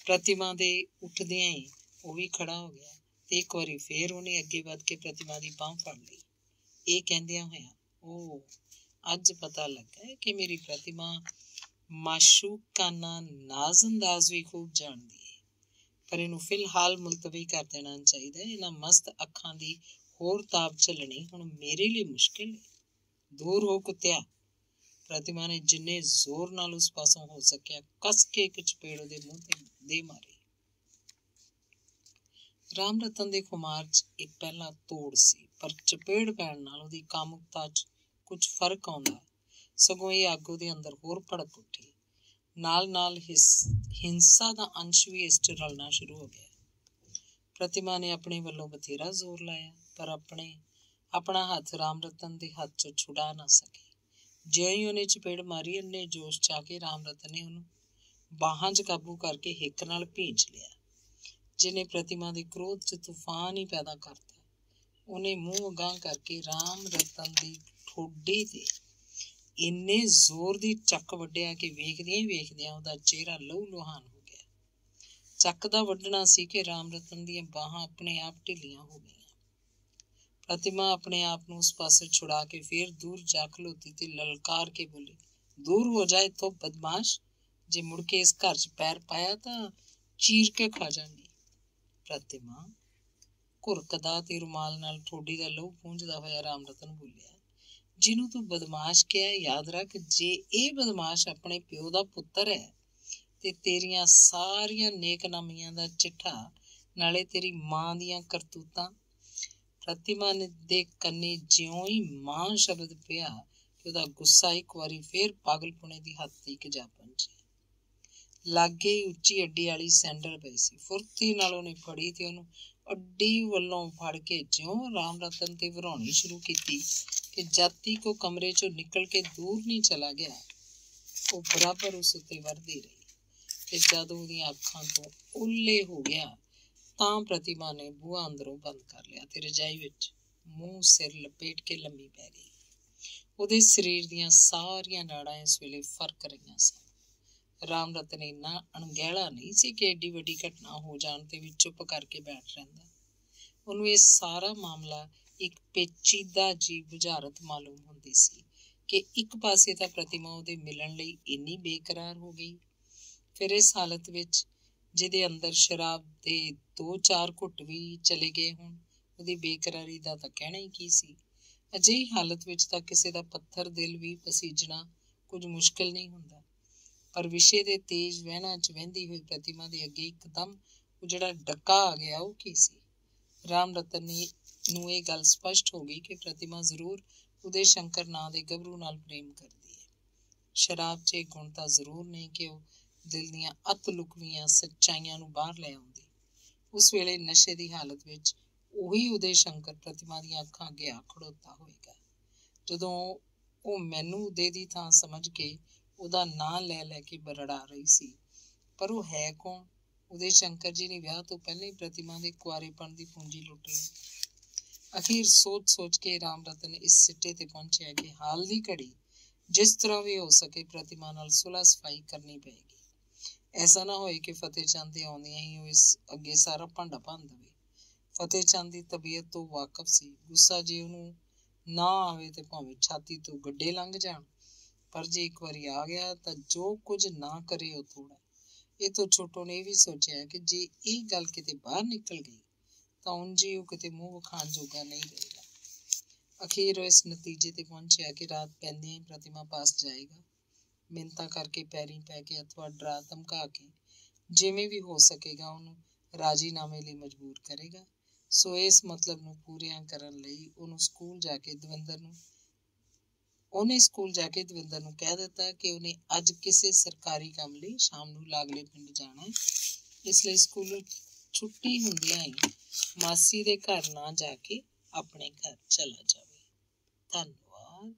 ਪ੍ਰਤਿਮਾ ਦੇ ਉੱਠਦਿਆਂ ਹੀ ਉਹ ਵੀ ਖੜਾ ਹੋ ਗਿਆ ਤੇ ਇੱਕ ਵਾਰੀ ਫੇਰ ਉਹਨੇ ਅੱਗੇ ਵੱਧ ਕੇ ਪ੍ਰਤਿਮਾ ਦੀ ਬਾਂਹ ਫੜ ਲਈ, ਇਹ ਕਹਿੰਦਿਆਂ ਹੋਇਆਂ, ਉਹ ਅੱਜ ਪਤਾ ਲੱਗਾ ਕਿ ਮੇਰੀ ਪ੍ਰਤਿਮਾ ਮਾਸ਼ੂਕਾਨਾ ਨਾਜ਼ ਅੰਦਾਜ਼ ਵੀ ਖੂਬ ਜਾਣਦੀ ਹੈ, ਪਰ ਇਹਨੂੰ ਫਿਲਹਾਲ ਮੁਲਤਵੀ ਕਰ ਦੇਣਾ ਚਾਹੀਦਾ। ਇਹਨਾਂ ਮਸਤ ਅੱਖਾਂ ਦੀ ਹੋਰ ਤਾਬ ਝੱਲਣੀ ਹੁਣ ਮੇਰੇ ਲਈ ਮੁਸ਼ਕਿਲ ਹੈ। ਦੂਰ ਹੋ ਕੁੱਤਿਆ। ਪ੍ਰਤਿਮਾ ਨੇ ਜਿੰਨੇ ਜ਼ੋਰ ਨਾਲ ਉਸ ਪਾਸੋਂ ਹੋ ਸਕਿਆ ਕੱਸ ਕੇ ਇੱਕ ਚਪੇੜ ਉਹਦੇ ਮੂੰਹ ਤੇ ਦੇ ਮਾਰੀ। ਰਾਮ ਰਤਨ ਦੇ ਖੁਮਾਰ 'ਚ ਇੱਕ ਪਹਿਲਾਂ ਤੋੜ ਸੀ, ਪਰ ਚਪੇੜ ਪੈਣ ਨਾਲ ਉਹਦੀ ਕਾਮੁਕਤਾ 'ਚ ਕੁਝ ਫਰਕ ਆਉਂਦਾ, ਸਗੋਂ ਇਹ ਅੱਗ ਉਹਦੇ ਅੰਦਰ ਹੋਰ ਭੜਕ ਉੱਠੀ। ਨਾਲ ਨਾਲ ਹਿੰਸਾ ਦਾ ਅੰਸ਼ ਵੀ ਇਸ 'ਚ ਰਲਣਾ ਸ਼ੁਰੂ ਹੋ ਗਿਆ। ਪ੍ਰਤਿਮਾ ਨੇ ਆਪਣੇ ਵੱਲੋਂ ਬਥੇਰਾ ਜ਼ੋਰ ਲਾਇਆ, ਪਰ ਆਪਣਾ ਹੱਥ ਰਾਮ ਰਤਨ ਦੇ ਹੱਥ 'ਚੋਂ ਛੁਡਾ ਨਾ ਸਕੀ। ਜਿਉਂ ਹੀ ਉਹਨੇ ਚਪੇੜ ਮਾਰੀ, ਇੰਨੇ ਜੋਸ਼ 'ਚ ਆ ਕੇ ਰਾਮ ਰਤਨ ਨੇ ਉਹਨੂੰ ਬਾਹਾਂ 'ਚ ਕਾਬੂ ਕਰਕੇ ਹਿੱਕ ਨਾਲ ਭੀਂਚ ਲਿਆ, ਜਿਹਨੇ ਪ੍ਰਤਿਮਾ ਦੇ ਕ੍ਰੋਧ 'ਚ ਤੂਫਾਨ ਹੀ ਪੈਦਾ ਕਰਤਾ। ਉਹਨੇ ਮੂੰਹ ਅਗਾਂਹ ਕਰਕੇ ਰਾਮ ਰਤਨ ਦੀ ਠੋਡੀ ਤੇ ਇੰਨੇ ਜ਼ੋਰ ਦੀ ਚੱਕ ਵੱਢਿਆ ਕਿ ਵੇਖਦਿਆਂ ਉਹਦਾ ਚਿਹਰਾ ਲਹੂ ਲੁਹਾਨ ਹੋ ਗਿਆ। ਚੱਕ ਦਾ ਵੱਢਣਾ ਸੀ ਕਿ ਰਾਮ ਰਤਨ ਦੀਆਂ ਬਾਹਾਂ ਆਪਣੇ ਆਪ ਢਿੱਲੀਆਂ ਹੋ ਗਈਆਂ। ਪ੍ਰਤਿਮਾ ਆਪਣੇ ਆਪ ਨੂੰ ਉਸ ਪਾਸੇ ਛੁਡਾ ਕੇ ਫੇਰ ਦੂਰ ਜਾ ਖਲੋਤੀ ਤੇ ਲਲਕਾਰ ਕੇ ਬੋਲੀ, ਦੂਰ ਹੋ ਜਾ ਇੱਥੋਂ ਬਦਮਾਸ਼, ਜੇ ਮੁੜ ਕੇ ਇਸ ਘਰ 'ਚ ਪੈਰ ਪਾਇਆ ਤਾਂ ਚੀਰ ਕੇ ਖਾ ਜਾਵਾਂਗੀ। ਪ੍ਰਤਿਮਾ ਘੁਰਕਦਾ ਤੇ ਰੁਮਾਲ ਨਾਲ ਠੋਡੀ ਦਾ ਲਹੂ ਪੂੰਝਦਾ ਹੋਇਆ ਰਾਮ ਰਤਨ ਬੋਲਿਆ, ਜਿਹਨੂੰ ਤੂੰ ਬਦਮਾਸ਼ ਕਿਹਾ, ਯਾਦ ਰੱਖ, ਜੇ ਇਹ ਬਦਮਾਸ਼ ਆਪਣੇ ਪਿਓ ਦਾ ਪੁੱਤਰ ਹੈ ਤੇ ਤੇਰੀਆਂ ਸਾਰੀਆਂ ਨੇਕਨਾਮੀਆਂ ਦਾ ਚਿੱਠਾ, ਨਾਲੇ ਤੇਰੀ ਮਾਂ ਦੀਆਂ ਕਰਤੂਤਾਂ। ਪ੍ਰਤਿਮਾ ਦੇ ਕੰਨੀ ਜਿਉਂ ਹੀ ਮਾਂ ਸ਼ਬਦ ਪਿਆ ਕਿ ਉਹਦਾ ਗੁੱਸਾ ਇੱਕ ਵਾਰੀ ਫੇਰ ਪਾਗਲਪੁਣੇ ਦੀ ਹੱਦ ਤੀਕ ਜਾ ਪਹੁੰਚਿਆ। ਲਾਗੇ ਹੀ ਉੱਚੀ ਅੱਡੀ ਵਾਲੀ ਸੈਂਡਲ ਪਈ ਸੀ, ਫੁਰਤੀ ਨਾਲ ਉਹਨੇ ਫੜੀ ਤੇ ਉਹਨੂੰ ਅੱਡੀ ਵੱਲੋਂ ਫੜ ਕੇ ਜਿਉਂ ਰਾਮ ਰਤਨ ਤੇ ਵਰਾਉਣੀ ਸ਼ੁਰੂ ਕੀਤੀ ਕਿ ਜਦ ਤੱਕ ਉਹ ਕਮਰੇ 'ਚੋਂ ਨਿਕਲ ਕੇ ਦੂਰ ਨਹੀਂ ਚਲਾ ਗਿਆ, ਉਹ ਬਰਾਬਰ ਉਸ ਉੱਤੇ ਵਰਦੀ ਰਹੀ। ਤੇ ਜਦ ਉਹਦੀਆਂ ਅੱਖਾਂ ਤੋਂ ਓਹਲੇ ਹੋ ਗਿਆ ਤਾਂ ਪ੍ਰਤਿਮਾ ਨੇ ਬੂਹਾ ਅੰਦਰੋਂ ਬੰਦ ਕਰ ਲਿਆ ਤੇ ਰਜਾਈ ਵਿੱਚ ਮੂੰਹ ਸਿਰ ਲਪੇਟ ਕੇ ਲੰਮੀ ਪੈ ਗਈ। ਉਹਦੇ ਸਰੀਰ ਦੀਆਂ ਸਾਰੀਆਂ ਨਾੜਾਂ ਇਸ ਵੇਲੇ ਫਰਕ ਰਹੀਆਂ ਸਨ। ਰਾਮ ਰਤਨ ਇੰਨਾ ਅਣਗਹਿਲਾ ਨਹੀਂ ਸੀ ਕਿ ਏਡੀ ਵੱਡੀ ਘਟਨਾ ਹੋ ਜਾਣ ਤੇ ਵੀ ਚੁੱਪ ਕਰਕੇ ਬੈਠ ਰਹਿੰਦਾ। ਉਹਨੂੰ ਇਹ ਸਾਰਾ ਮਾਮਲਾ ਇੱਕ ਪੇਚੀਦਾ ਜੀ ਬੁਝਾਰਤ ਮਾਲੂਮ ਹੁੰਦੀ ਸੀ ਕਿ ਇੱਕ ਪਾਸੇ ਤਾਂ ਪ੍ਰਤਿਮਾ ਉਹਦੇ ਮਿਲਣ ਲਈ ਇੰਨੀ ਬੇਕਰਾਰ ਹੋ ਗਈ, ਫਿਰ ਇਸ ਹਾਲਤ ਵਿੱਚ ਜਿਹਦੇ ਅੰਦਰ ਸ਼ਰਾਬ ਦੇ 2-4 ਘੁੱਟ ਵੀ ਚਲੇ ਗਏ ਹੋਣ, ਉਹਦੀ ਬੇਕਰਾਰੀ ਦਾ ਤਾਂ ਕਹਿਣਾ ਹੀ ਕੀ ਸੀ। ਅਜਿਹੀ ਹਾਲਤ ਵਿੱਚ ਤਾਂ ਕਿਸੇ ਦਾ ਪੱਥਰ ਦਿਲ ਵੀ ਪਸੀਜਣਾ ਕੁਝ ਮੁਸ਼ਕਿਲ ਨਹੀਂ ਹੁੰਦਾ, ਪਰ ਵਿਸ਼ੇ ਦੇ ਤੇਜ਼ ਵਹਿਣਾਂ 'ਚ ਵਹਿੰਦੀ ਹੋਈ ਪ੍ਰਤਿਮਾ ਦੇ ਅੱਗੇ ਇੱਕਦਮ ਉਹ ਜਿਹੜਾ ਡੱਕਾ ਆ ਗਿਆ, ਉਹ ਕੀ ਸੀ? ਰਾਮ ਰਤਨ ਨੂੰ ਇਹ ਗੱਲ ਸਪਸ਼ਟ ਹੋ ਗਈ ਕਿ ਪ੍ਰਤਿਮਾ ਜ਼ਰੂਰ ਉਦੇ ਸ਼ੰਕਰ ਨਾਂ ਦੇ ਗੱਭਰੂ ਨਾਲ ਪ੍ਰੇਮ ਕਰਦੀ ਹੈ। ਸ਼ਰਾਬ 'ਚ ਇਹ ਗੁਣ ਤਾਂ ਜ਼ਰੂਰ ਨਹੀਂ ਕਿ ਉਹ ਦਿਲ ਦੀਆਂ ਅਤ ਲੁਕਵੀਆਂ ਸੱਚਾਈਆਂ ਨੂੰ ਬਾਹਰ ਲੈ ਆਉਂਦੀ। ਉਸ ਵੇਲੇ ਨਸ਼ੇ ਦੀ ਹਾਲਤ ਵਿੱਚ ਉਹੀ ਉਦੇ ਸ਼ੰਕਰ ਪ੍ਰਤਿਮਾ ਦੀਆਂ ਅੱਖਾਂ ਅੱਗੇ ਆ ਖੜੋਤਾ ਹੋਏਗਾ। ਜਦੋਂ ਉਹ ਮੈਨੂੰ ਉਦੇ ਦੀ ਥਾਂ ਸਮਝ ਕੇ ਉਹਦਾ ਨਾਂ ਲੈ ਲੈ ਕੇ ਬਰੜਾ ਰਹੀ ਸੀ, ਪਰ ਉਹ ਹੈ ਕੌਣ? ਉਦੇ ਸ਼ੰਕਰ ਜੀ ਨੇ ਵਿਆਹ ਤੋਂ ਪਹਿਲਾਂ ਹੀ ਪ੍ਰਤਿਮਾ ਦੇ ਕੁਆਰੇਪਣ ਦੀ ਪੂੰਜੀ ਲੁੱਟ ਲਈ। ਅਖੀਰ ਸੋਚ ਕੇ ਰਾਮ ਰਤਨ ਇਸ ਸਿੱਟੇ ਤੇ ਪਹੁੰਚਿਆ ਕਿ ਹਾਲ ਦੀ ਘੜੀ ਜਿਸ ਤਰ੍ਹਾਂ ਵੀ ਹੋ ਸਕੇ ਪ੍ਰਤਿਮਾ ਨਾਲ ਸੁਲਹ ਸਫਾਈ ਕਰਨੀ ਪਏਗੀ। ਐਸਾ ਨਾ ਹੋਏ ਕਿ ਫਤਿਹ ਚੰਦ ਦੇ ਆਉਂਦਿਆਂ ਹੀ ਉਹ ਇਸ ਅੱਗੇ ਸਾਰਾ ਭਾਂਡਾ ਭੰਨ ਦੇਵੇ। ਫਤਿਹ ਚੰਦ ਦੀ ਤਬੀਅਤ ਤੋਂ ਵਾਕਫ ਸੀ। ਗੁੱਸਾ ਜੇ ਉਹਨੂੰ ਨਾ ਆਵੇ ਤੇ ਭਾਵੇਂ ਛਾਤੀ ਤੋਂ ਗੱਡੇ ਲੰਘ ਜਾਣ, ਪਰ ਜੇ ਇੱਕ ਵਾਰੀ ਆ ਗਿਆ ਤਾਂ ਜੋ ਕੁਝ ਨਾ ਕਰੇ ਉਹ ਥੋੜਾ। ਇਹ ਤੋਂ ਛੋਟੋ ਨੇ ਇਹ ਵੀ ਸੋਚਿਆ ਕਿ ਜੇ ਇਹ ਗੱਲ ਕਿਤੇ ਬਾਹਰ ਨਿਕਲ ਗਈ ਤਾਂ ਉਂਝ ਹੀ ਉਹ ਕਿਤੇ ਮੂੰਹ ਵਿਖਾਣ ਜੋਗਾ ਨਹੀਂ ਰਹੇਗਾ। ਅਖੀਰ ਉਹ ਇਸ ਨਤੀਜੇ ਤੇ ਪਹੁੰਚਿਆ ਕਿ ਰਾਤ ਪੈਂਦਿਆਂ ਹੀ ਪ੍ਰਤਿਮਾ ਪਾਸ ਜਾਏਗਾ। ਮਿੰਨਤਾਂ ਕਰਕੇ, ਪੈਰੀਂ ਪੈ ਕੇ ਅਥਵਾ ਡਰਾ ਧਮਕਾ ਕੇ ਜਿਵੇਂ ਵੀ ਹੋ ਸਕੇਗਾ ਉਹਨੂੰ ਰਾਜੀਨਾਮੇ ਲਈ ਮਜਬੂਰ ਕਰੇਗਾ। ਸੋ ਇਸ ਮਤਲਬ ਨੂੰ ਪੂਰੀਆਂ ਕਰਨ ਲਈ ਉਹਨੇ ਸਕੂਲ ਜਾ ਕੇ ਦਵਿੰਦਰ ਨੂੰ ਕਹਿ ਦਿੱਤਾ ਕਿ ਉਹਨੇ ਅੱਜ ਕਿਸੇ ਸਰਕਾਰੀ ਕੰਮ ਲਈ ਸ਼ਾਮ ਨੂੰ ਲਾਗਲੇ ਪਿੰਡ ਜਾਣਾ ਹੈ। ਇਸ ਲਈ ਸਕੂਲੋਂ ਛੁੱਟੀ ਹੁੰਦਿਆਂ ਹੀ ਮਾਸੀ ਦੇ ਘਰ ਨਾ ਜਾ ਕੇ ਆਪਣੇ ਘਰ ਚਲਾ ਜਾਵੇ। ਧੰਨਵਾਦ।